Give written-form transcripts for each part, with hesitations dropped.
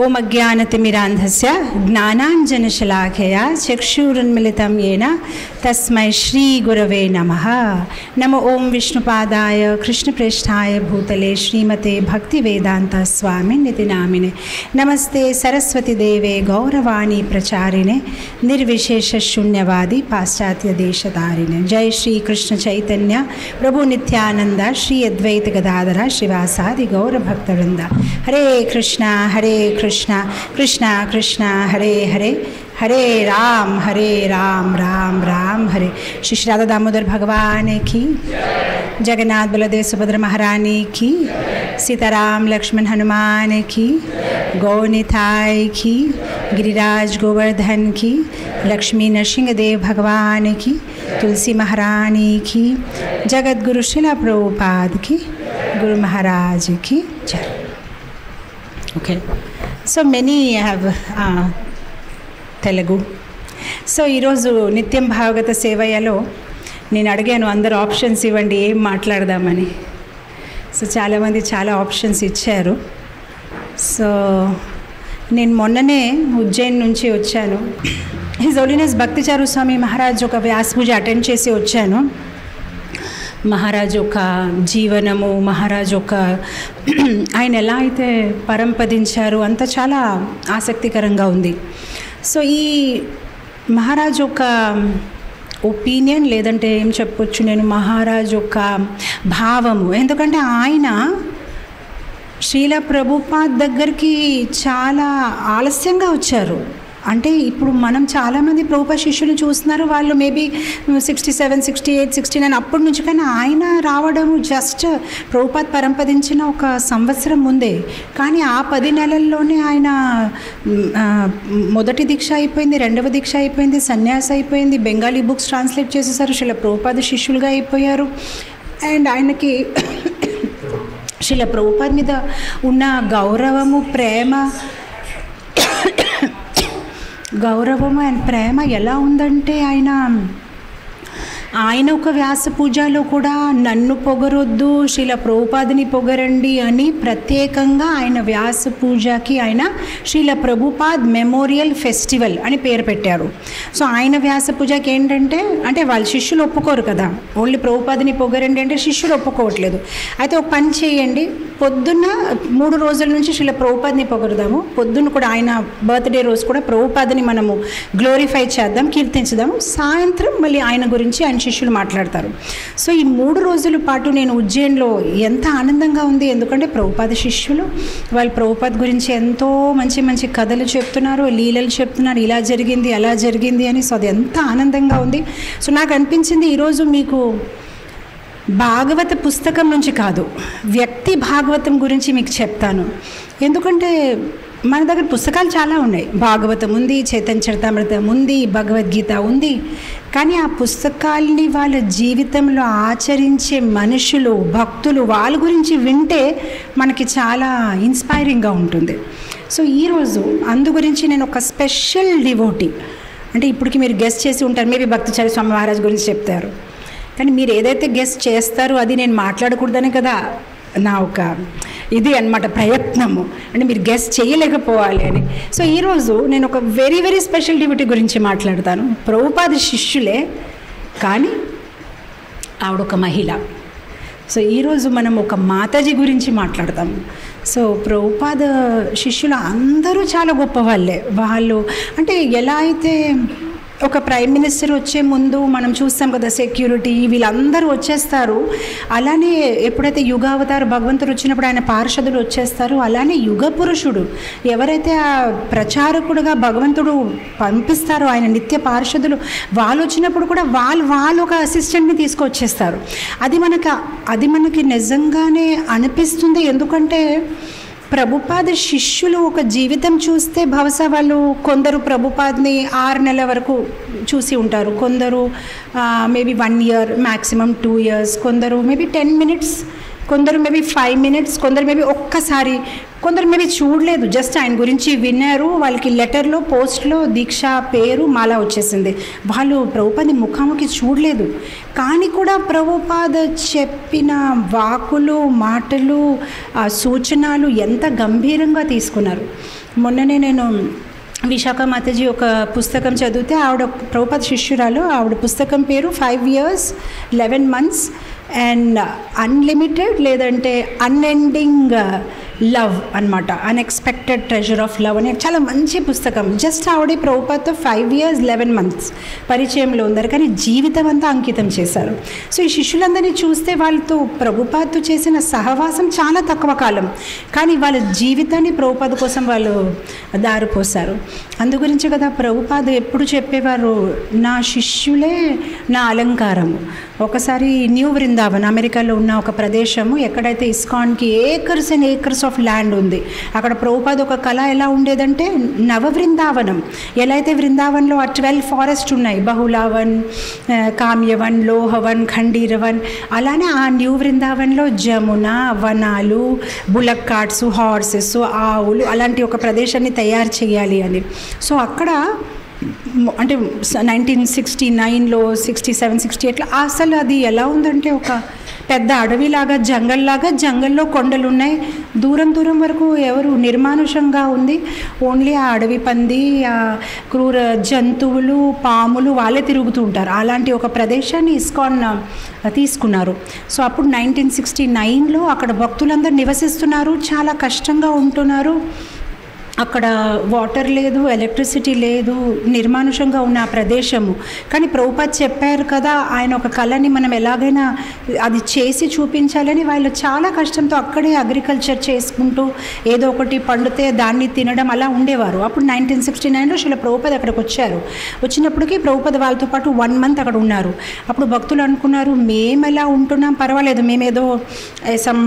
ఓం అజ్ఞానతిమిరాంధస్య జ్ఞానాంజనశలాఖయా చక్షురున్మిళితం యేన తస్మై శ్రీ గురవే నమః. నమో ఓం విష్ణుపాదాయ కృష్ణప్రేష్ఠాయ భూతలే శ్రీమతే భక్తివేదాంత స్వామి నితి నామినే. నమస్తే సరస్వతి దేవే గౌరవాణి ప్రచారిణే నిర్విశేష శూన్యవాది పాశ్చాత్య దేశతారిణే. జై శ్రీ కృష్ణ చైతన్య ప్రభు నిత్యానంద శ్రీ అద్వైత గదాధర శ్రీవాసాది గౌర భక్తవృంద. హరే కృష్ణ కృష్ణ కృష్ణ కృష్ణ హరే హరే హరే రామ్ రామ్ రామ్ హరే. श्री राधा दामोदर भगवान की, जगन्नाथ बलदेव सुभद्रा महारानी की, सीताराम लक्ष्मण हनुमान की, गौनिताय की, गिरिराज गोवर्धन की, लक्ष्मी नरसिंहदेव भगवान की, तुलसी महारानी की, जगत गुरु श्रीला प्रभुपाद की, गुरु महाराज की जय. Okay, so many have Telugu. So ఈరోజు నిత్యం భాగవత సేవయలో నేను అడిగాను అందరు ఆప్షన్స్ ఇవ్వండి ఏం మాట్లాడదామని. సో చాలామంది చాలా ఆప్షన్స్ ఇచ్చారు. సో నేను మొన్ననే ఉజ్జయిన్ నుంచి వచ్చాను. హిజ్ హోలీనెస్ భక్తిచారు స్వామి మహారాజ్ ఒక వ్యాస పూజ అటెండ్ చేసి వచ్చాను. మహారాజు యొక్క జీవనము, మహారాజు యొక్క ఆయన ఎలా అయితే పరంపదించారు అంతా చాలా ఆసక్తికరంగా ఉంది. సో ఈ మహారాజు యొక్క ఒపీనియన్ లేదంటే ఏం చెప్పొచ్చు నేను, మహారాజు యొక్క భావము, ఎందుకంటే ఆయన శ్రీల ప్రభుపాద్ దగ్గరికి చాలా ఆలస్యంగా వచ్చారు. అంటే ఇప్పుడు మనం చాలామంది ప్రభుపాద్ శిష్యులు చూస్తున్నారు, వాళ్ళు మేబీ 67, 68, 69 అప్పటి నుంచి. కానీ ఆయన రావడం జస్ట్ ప్రభుపాద్ పరంపదించిన ఒక సంవత్సరం ముందే. కానీ ఆ 10 నెలల్లోనే ఆయన మొదటి దీక్ష అయిపోయింది, రెండవ దీక్ష అయిపోయింది, సన్యాస అయిపోయింది, బెంగాలీ బుక్స్ ట్రాన్స్లేట్ చేసేసారు, శ్రీల ప్రభుపాద్ శిష్యులుగా అయిపోయారు. అండ్ ఆయనకి శ్రీల ప్రభుపాద్ మీద ఉన్న గౌరవము అండ్ ప్రేమ ఎలా ఉందంటే ఆయన ఒక వ్యాస పూజలో కూడా నన్ను పొగరొద్దు, శ్రీల ప్రభుపాద్ని పొగరండి అని ప్రత్యేకంగా ఆయన వ్యాస పూజకి ఆయన శ్రీల ప్రభుపాద్ మెమోరియల్ ఫెస్టివల్ అని పేరు పెట్టారు. సో ఆయన వ్యాస పూజకి ఏంటంటే, అంటే వాళ్ళ శిష్యులు ఒప్పుకోరు కదా, ఓన్లీ ప్రభుపాద్ని పొగరండి అంటే శిష్యులు ఒప్పుకోవట్లేదు. అయితే ఒక పని చేయండి, పొద్దున్న 3 రోజుల నుంచి శ్రీల ప్రభుపాద్ని పొగరుదాము, పొద్దున్న కూడా ఆయన బర్త్డే రోజు కూడా ప్రభుపాద్ని మనము గ్లోరిఫై చేద్దాం, కీర్తించుదాము, సాయంత్రం మళ్ళీ ఆయన గురించి ఆయన శిష్యులు మాట్లాడతారు. సో ఈ 3 రోజుల పాటు నేను ఉజ్జయిన్లో ఎంత ఆనందంగా ఉంది, ఎందుకంటే ప్రభుపాద శిష్యులు వాళ్ళు ప్రభుపాద్ గురించి ఎంతో మంచి మంచి కథలు చెప్తున్నారు, లీలలు చెప్తున్నారు, ఇలా జరిగింది అలా జరిగింది అని. సో అది ఎంత ఆనందంగా ఉంది. సో నాకు అనిపించింది ఈరోజు మీకు భాగవత పుస్తకం నుంచి కాదు, వ్యక్తి భాగవతం గురించి మీకు చెప్తాను. ఎందుకంటే మన దగ్గర పుస్తకాలు చాలా ఉన్నాయి, భాగవతం ఉంది, చైతన్య చరితామృతం ఉంది, భగవద్గీత ఉంది. కానీ ఆ పుస్తకాల్ని వాళ్ళ జీవితంలో ఆచరించే మనుషులు, భక్తులు, వాళ్ళ గురించి వింటే మనకి చాలా ఇన్స్పైరింగ్గా ఉంటుంది. సో ఈరోజు అందు గురించి నేను ఒక స్పెషల్ డివోటీ, అంటే ఇప్పటికి మీరు గెస్ట్ చేసి ఉంటారు, మేబీ భక్తిచారి స్వామి మహారాజ్ గురించి చెప్తారు. కానీ మీరు ఏదైతే గెస్ట్ చేస్తారో అది నేను మాట్లాడకూడదని కదా నా ఒక ఇది అన్నమాట, ప్రయత్నము. అంటే మీరు గెస్ట్ చేయలేకపోవాలి అని. సో ఈరోజు నేను ఒక వెరీ వెరీ స్పెషల్ డివోటీ గురించి మాట్లాడతాను. ప్రభుపాద శిష్యులే కానీ ఆవిడ ఒక మహిళ. సో ఈరోజు మనం ఒక మాతాజీ గురించి మాట్లాడతాము. సో ప్రభుపాద శిష్యులు అందరూ చాలా గొప్ప వాళ్ళే. వాళ్ళు అంటే ఎలా అయితే ఒక ప్రైమ్ మినిస్టర్ వచ్చే ముందు మనం చూస్తాం కదా, సెక్యూరిటీ వీళ్ళందరూ వచ్చేస్తారు. అలానే ఎప్పుడైతే యుగావతార భగవంతుడు వచ్చినప్పుడు ఆయన పార్షదులు వచ్చేస్తారు. అలానే యుగ పురుషుడు ఎవరైతే ఆ ప్రచారకుడుగా భగవంతుడు పంపిస్తారో ఆయన నిత్య పార్షదులు, వాళ్ళు వచ్చినప్పుడు కూడా వాళ్ళు ఒక అసిస్టెంట్ని తీసుకొచ్చేస్తారు. అది మనకి నిజంగానే అనిపిస్తుంది. ఎందుకంటే ప్రభుపాద శిష్యులు ఒక జీవితం చూస్తే బహుశా వాళ్ళు కొందరు ప్రభుపాద్ని 6 నెలల వరకు చూసి ఉంటారు, కొందరు మేబీ 1 year, మ్యాక్సిమం 2 years, కొందరు మేబీ 10 minutes, కొందరు మేబీ 5 minutes, కొందరు మేబీ ఒక్కసారి, కొందరు మేబీ చూడలేదు, జస్ట్ ఆయన గురించి విన్నారు, వాళ్ళకి లెటర్లో పోస్ట్లో దీక్ష పేరు మాల వచ్చేసింది, వాళ్ళు ప్రభుపాద్ని ముఖాముఖి చూడలేదు. కానీ కూడా ప్రభుపాద చెప్పిన వాకులు, మాటలు, సూచనలు ఎంత గంభీరంగా తీసుకున్నారు. మొన్ననే నేను విశాఖ మాతాజీ ఒక పుస్తకం చదివితే ఆవిడ ప్రభుపాద శిష్యురాలు, ఆవిడ పుస్తకం పేరు 5 years 11 months అండ్ అన్లిమిటెడ్ లేదంటే అన్ఎండింగ్ లవ్ అనమాట, అన్ఎక్స్పెక్టెడ్ ట్రెజర్ ఆఫ్ లవ్ అనే చాలా మంచి పుస్తకం. జస్ట్ ఆవిడ ప్రభుపాదతో 5 years 11 months పరిచయంలో ఉన్నారు, కానీ జీవితం అంతా అంకితం చేశారు. సో ఈ శిష్యులందరినీ చూస్తే వాళ్ళతో ప్రభుపాదతో చేసిన సహవాసం చాలా తక్కువ కాలం, కానీ వాళ్ళ జీవితాన్ని ప్రభుపాద కోసం వాళ్ళు దారిపోశారు. అందు గురించి కదా ప్రభుపాద ఎప్పుడు చెప్పేవారు, నా శిష్యులే నా అలంకారము. ఒకసారి న్యూ వృందావన్ అమెరికాలో ఉన్న ఒక ప్రదేశము, ఎక్కడైతే ఇస్కాన్కి acres and acres of land ఉంది, అక్కడ ప్రభుపాద ఒక కళ ఎలా ఉండేదంటే నవ వృందావనం. ఎలా అయితే వృందావన్లో ఆ 12 ఫారెస్ట్ ఉన్నాయి, బహుళావన్, కామ్యవన్, లోహవన్, ఖండీరవన్, అలానే ఆ న్యూ వృందావన్లో జమున, వనాలు, బులక్ కార్ట్స్, హార్సెస్, ఆవులు, అలాంటి ఒక ప్రదేశాన్ని తయారు చేయాలి అని. సో అక్కడ అంటే 1969లో 67, 68లో అసలు అది ఎలా ఉందంటే ఒక పెద్ద అడవిలాగా, జంగల్లో కొండలు ఉన్నాయి, దూరం వరకు ఎవరు నిర్మానుషంగా ఉంది, ఓన్లీ ఆ అడవి పంది, ఆ క్రూర జంతువులు, పాములు వాళ్ళే తిరుగుతూ ఉంటారు. అలాంటి ఒక ప్రదేశాన్ని ఇస్కాన్ తీసుకున్నారు. సో అప్పుడు 1969లో అక్కడ భక్తులందరూ నివసిస్తున్నారు, చాలా కష్టంగా ఉంటున్నారు. అక్కడ వాటర్ లేదు, ఎలక్ట్రిసిటీ లేదు, నిర్మానుషంగా ఉన్న ఆ ప్రదేశము. కానీ ప్రభుపాద చెప్పారు కదా, ఆయన ఒక కళని మనం ఎలాగైనా అది చేసి చూపించాలని వాళ్ళు చాలా కష్టంతో అక్కడే అగ్రికల్చర్ చేసుకుంటూ ఏదో ఒకటి పండితే దాన్ని తినడం అలా ఉండేవారు. అప్పుడు 1969లో శ్రీల ప్రభుపాద అక్కడికి వచ్చారు. వచ్చినప్పటికీ ప్రభుపాద వాళ్ళతో పాటు 1 month అక్కడ ఉన్నారు. అప్పుడు భక్తులు అనుకున్నారు, మేము ఎలా ఉంటున్నాం పర్వాలేదు, మేమేదో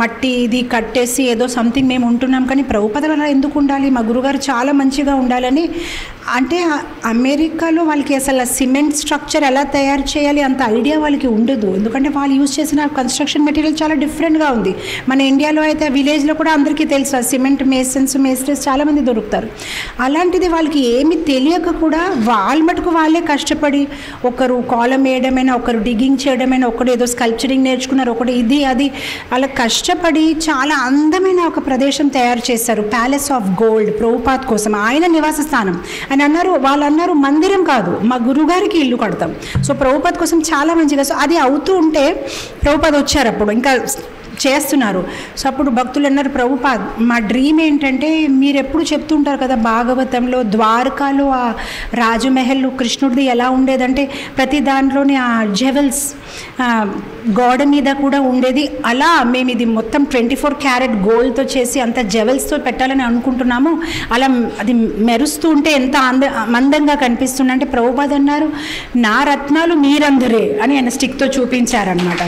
మట్టి ఇది కట్టేసి ఏదో సంథింగ్ మేము ఉంటున్నాం, కానీ ప్రభుపాద అలా ఎందుకు ఉండాలి, మా గురుగారు చాలా మంచిగా ఉండాలని. అంటే అమెరికాలో వాళ్ళకి అసలు సిమెంట్ స్ట్రక్చర్ ఎలా తయారు చేయాలి అంత ఐడియా వాళ్ళకి ఉండదు, ఎందుకంటే వాళ్ళు యూజ్ చేసిన కన్స్ట్రక్షన్ మెటీరియల్ చాలా డిఫరెంట్గా ఉంది. మన ఇండియాలో అయితే విలేజ్లో కూడా అందరికీ తెలుసు, ఆ సిమెంట్ మేస్ట్రీస్ చాలామంది దొరుకుతారు. అలాంటిది వాళ్ళకి ఏమి తెలియక కూడా వాళ్ళ మటుకు వాళ్ళే కష్టపడి, ఒకరు కాలం వేయడమైనా, ఒకరు డిగ్గింగ్ చేయడమైనా, ఒకరు ఏదో స్కల్ప్చరింగ్ నేర్చుకున్నారు, ఒకటి ఇది అది, అలా కష్టపడి చాలా అందమైన ఒక ప్రదేశం తయారు చేశారు, ప్యాలెస్ ఆఫ్ గోల్డ్ ప్రభుపాద కోసం, ఆయన నివాస స్థానం. అని అన్నారు, వాళ్ళు అన్నారు మందిరం కాదు, మా గురుగారికి ఇల్లు కడతాం. సో ప్రభుపాద కోసం చాలా మంచిగా. సో అది అవుతూ ఉంటే ప్రభుపాద వచ్చారు, అప్పుడు ఇంకా చేస్తున్నారు. సో అప్పుడు భక్తులు అన్నారు, ప్రభుపాద్ మా డ్రీమ్ ఏంటంటే, మీరు ఎప్పుడు చెప్తుంటారు కదా భాగవతంలో ద్వారకాలో ఆ రాజమహల్ కృష్ణుడిది ఎలా ఉండేదంటే ప్రతి దాంట్లోని ఆ జెవెల్స్ గోడ మీద కూడా ఉండేది, అలా మేము ఇది మొత్తం 24 క్యారెట్ గోల్డ్తో చేసి అంత జెవెల్స్తో పెట్టాలని అనుకుంటున్నాము, అలా అది మెరుస్తూ ఉంటే ఎంత మందంగా కనిపిస్తుంది అంటే ప్రభుపాద్ అన్నారు, నా రత్నాలు మీరందరే అని ఆయన స్టిక్తో చూపించారనమాట.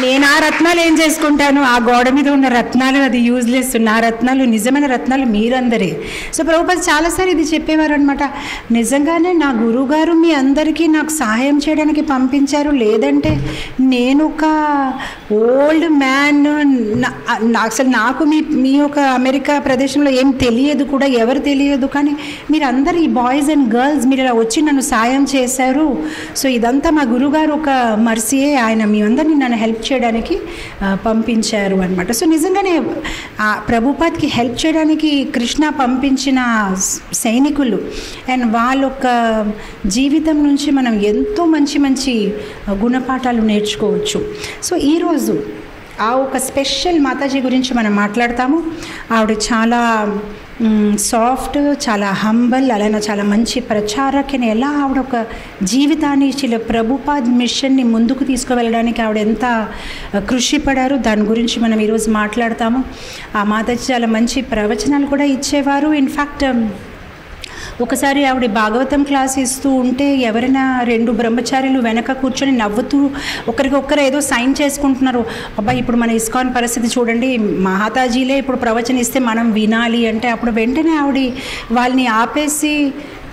నేను ఆ రత్నాలు ఏం చేసుకుంటాను, ఆ గోడ మీద ఉన్న రత్నాలు అది యూజ్లెస్, నా రత్నాలు నిజమైన రత్నాలు మీరందరే. సో ప్రభుపాద చాలాసార్లు ఇది చెప్పేవారు అనమాట, నిజంగానే నా గురువుగారు మీ అందరికీ నాకు సహాయం చేయడానికి పంపించారు, లేదంటే నేను ఒక ఓల్డ్ మ్యాన్, అసలు నాకు మీ ఒక అమెరికా ప్రదేశంలో ఏం తెలియదు కూడా, ఎవరు తెలియదు, కానీ మీరు అందరు ఈ బాయ్స్ అండ్ గర్ల్స్ మీరు ఇలా వచ్చి నన్ను సాయం చేశారు. సో ఇదంతా మా గురువుగారు ఒక మర్సీయే, ఆయన మీ అందరినీ నన్ను హెల్ప్ చేయడానికి పంపించారు అనమాట. సో నిజంగానే ప్రభుపాద్కి హెల్ప్ చేయడానికి కృష్ణ పంపించిన సైనికులు అండ్ వాళ్ళొక్క జీవితం నుంచి మనం ఎంతో మంచి గుణపాఠాలు నేర్చుకోవచ్చు. సో ఈరోజు ఆ ఒక స్పెషల్ మాతాజీ గురించి మనం మాట్లాడతాము. ఆవిడ చాలా సాఫ్ట్, చాలా హంబల్, అలానే చాలా మంచి ప్రచారకని, ఎలా ఆవిడ ఒక జీవితాన్ని శ్రీల ప్రభుపాద్ మిషన్ని ముందుకు తీసుకువెళ్ళడానికి ఆవిడ ఎంత కృషి పడారు, దాని గురించి మనం ఈరోజు మాట్లాడతాము. ఆ మాతాజీ చాలా మంచి ప్రవచనాలు కూడా ఇచ్చేవారు. ఇన్ఫ్యాక్ట్ ఒకసారి ఆవిడ భాగవతం క్లాస్ ఇస్తూ ఉంటే ఎవరైనా 2 బ్రహ్మచారులు వెనక కూర్చొని నవ్వుతూ ఒకరికొకరు ఏదో సైన్ చేసుకుంటున్నారు, అబ్బాయి ఇప్పుడు మన ఇస్కాన్ పరిస్థితి చూడండి, మాతాజీలే ఇప్పుడు ప్రవచన ఇస్తే మనం వినాలి అంటే, అప్పుడు వెంటనే ఆవిడ వాళ్ళని ఆపేసి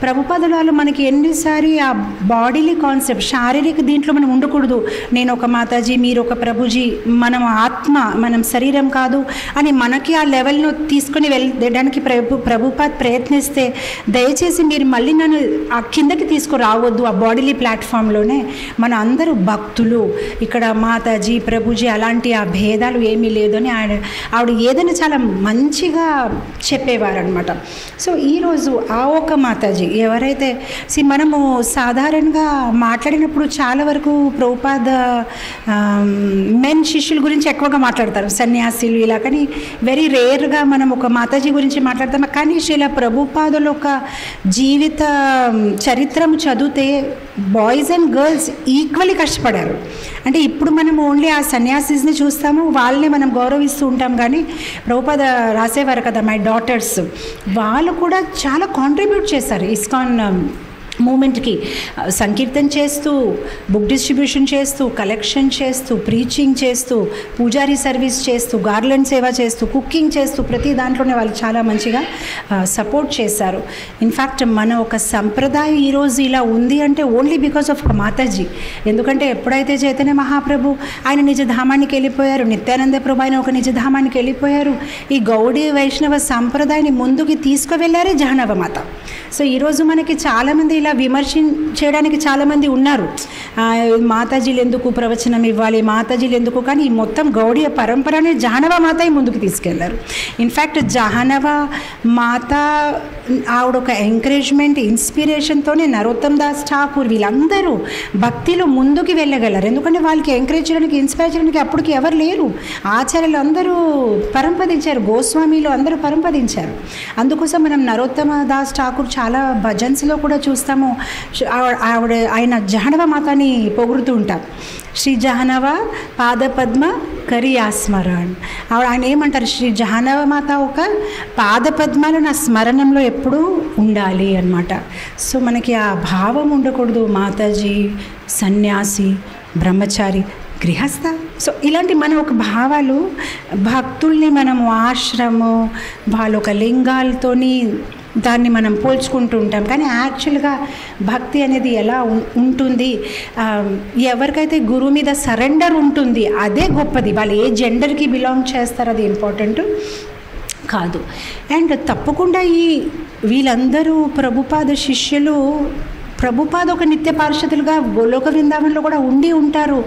ప్రభుపాదుల వాళ్ళు మనకి ఎన్నిసారి ఆ బాడీలీ కాన్సెప్ట్, శారీరక దీంట్లో మనం ఉండకూడదు, నేను ఒక మాతాజీ, మీరు ఒక ప్రభుజీ, మనం ఆత్మ, మనం శరీరం కాదు అని మనకి ఆ లెవెల్ను తీసుకుని వెళ్ళడానికి ప్రభుపాద్ ప్రయత్నిస్తే, దయచేసి మీరు మళ్ళీ నన్ను ఆ కిందకి తీసుకురావద్దు. ఆ బాడీలీ ప్లాట్ఫామ్లోనే మన అందరూ భక్తులు, ఇక్కడ మాతాజీ, ప్రభుజీ అలాంటి ఆ భేదాలు ఏమీ లేదు అని ఆవిడ ఏదైనా చాలా మంచిగా చెప్పేవారు అనమాట. సో ఈరోజు ఆ ఒక మాతాజీ ఎవరైతే మనము సాధారణంగా మాట్లాడినప్పుడు చాలా వరకు ప్రభుపాద మెన్ శిష్యుల గురించి ఎక్కువగా మాట్లాడతారు, సన్యాసులు ఇలా, కానీ వెరీ రేర్గా మనం ఒక మాతాజీ గురించి మాట్లాడతాం. కానీ శ్రీల ప్రభుపాదుల ఒక జీవిత చరిత్రము చదివితే బాయ్స్ అండ్ గర్ల్స్ ఈక్వల్లీ కష్టపడారు. అంటే ఇప్పుడు మనం ఓన్లీ ఆ సన్యాసిస్ని చూస్తాము, వాళ్ళని మనం గౌరవిస్తూ ఉంటాం, కానీ ప్రభుపాద రాసేవారు కదా మై డాటర్స్, వాళ్ళు కూడా చాలా కాంట్రిబ్యూట్ చేశారు ఇస్కాన్ మూమెంట్కి. సంకీర్తన చేస్తూ, బుక్ డిస్ట్రిబ్యూషన్ చేస్తూ, కలెక్షన్ చేస్తూ, ప్రీచింగ్ చేస్తూ, పూజారీ సర్వీస్ చేస్తూ, గార్లెండ్ సేవ చేస్తూ, కుకింగ్ చేస్తూ, ప్రతి దాంట్లోనే వాళ్ళు చాలా మంచిగా సపోర్ట్ చేశారు. ఇన్ఫ్యాక్ట్ మన ఒక సంప్రదాయం ఈరోజు ఇలా ఉంది అంటే ఓన్లీ బికాస్ ఆఫ్ మాతాజీ. ఎందుకంటే ఎప్పుడైతే చైతన్య మహాప్రభు ఆయన నిజధామానికి వెళ్ళిపోయారు, నిత్యానంద ప్రభు ఆయన ఒక నిజధామానికి వెళ్ళిపోయారు, ఈ గౌడీ వైష్ణవ సంప్రదాయాన్ని ముందుకు తీసుకువెళ్ళారే జాహ్నవ మాత. సో ఈరోజు మనకి చాలామంది ఇలా చేయడానికి చాలామంది ఉన్నారు, మాతాజీలు ఎందుకు ప్రవచనం ఇవ్వాలి, మాతాజీలు ఎందుకు, కానీ ఈ మొత్తం గౌడీయ పరంపరని జాహ్నవ మాత ముందుకు తీసుకెళ్లారు. ఇన్ఫ్యాక్ట్ జాహ్నవ మాత ఆవిడ ఒక ఎంకరేజ్మెంట్, ఇన్స్పిరేషన్తోనే నరోత్తమ్ దాస్ ఠాకూర్ వీళ్ళందరూ భక్తిలో ముందుకు వెళ్ళగలరు. ఎందుకంటే వాళ్ళకి ఎంకరేజ్ చేయడానికి, ఇన్స్పైర్ చేయడానికి అప్పటికి ఎవరు లేరు. ఆచార్యులు అందరూ పరంపదించారు, గోస్వామిలు అందరూ పరంపదించారు. అందుకోసం మనం నరోత్తమ దాస్ ఠాకూర్ చాలా భజన్స్లో కూడా చూస్తాము, ఆయన జాహ్నవ మాతని పొగుడుతూ ఉంటారు. శ్రీ జాహ్నవ పాదపద్మ కరి ఆస్మరణ్. ఆయన ఏమంటారు, శ్రీ జాహ్నవ మాత ఒక పాదపద్మాలు నా స్మరణంలో ఎప్పుడూ ఉండాలి అన్నమాట. సో మనకి ఆ భావం ఉండకూడదు, మాతాజీ, సన్యాసి, బ్రహ్మచారి, గృహస్థ. సో ఇలాంటి మన ఒక భావాలు భక్తుల్ని మనము ఆశ్రమం వాళ్ళ ఒక లింగాలతోని దాన్ని మనం పోల్చుకుంటూ ఉంటాం. కానీ యాక్చువల్గా భక్తి అనేది ఎలా ఉంటుంది, ఎవరికైతే గురువు మీద సరెండర్ ఉంటుంది అదే గొప్పది. వాళ్ళు ఏ జెండర్కి బిలాంగ్ చేస్తారో అది ఇంపార్టెంట్ కాదు. అండ్ తప్పకుండా వీళ్ళందరూ ప్రభుపాద శిష్యులు, ప్రభుపాద ఒక నిత్య పార్షదులుగా గోలోక వృందావనంలో కూడా ఉండి ఉంటారు.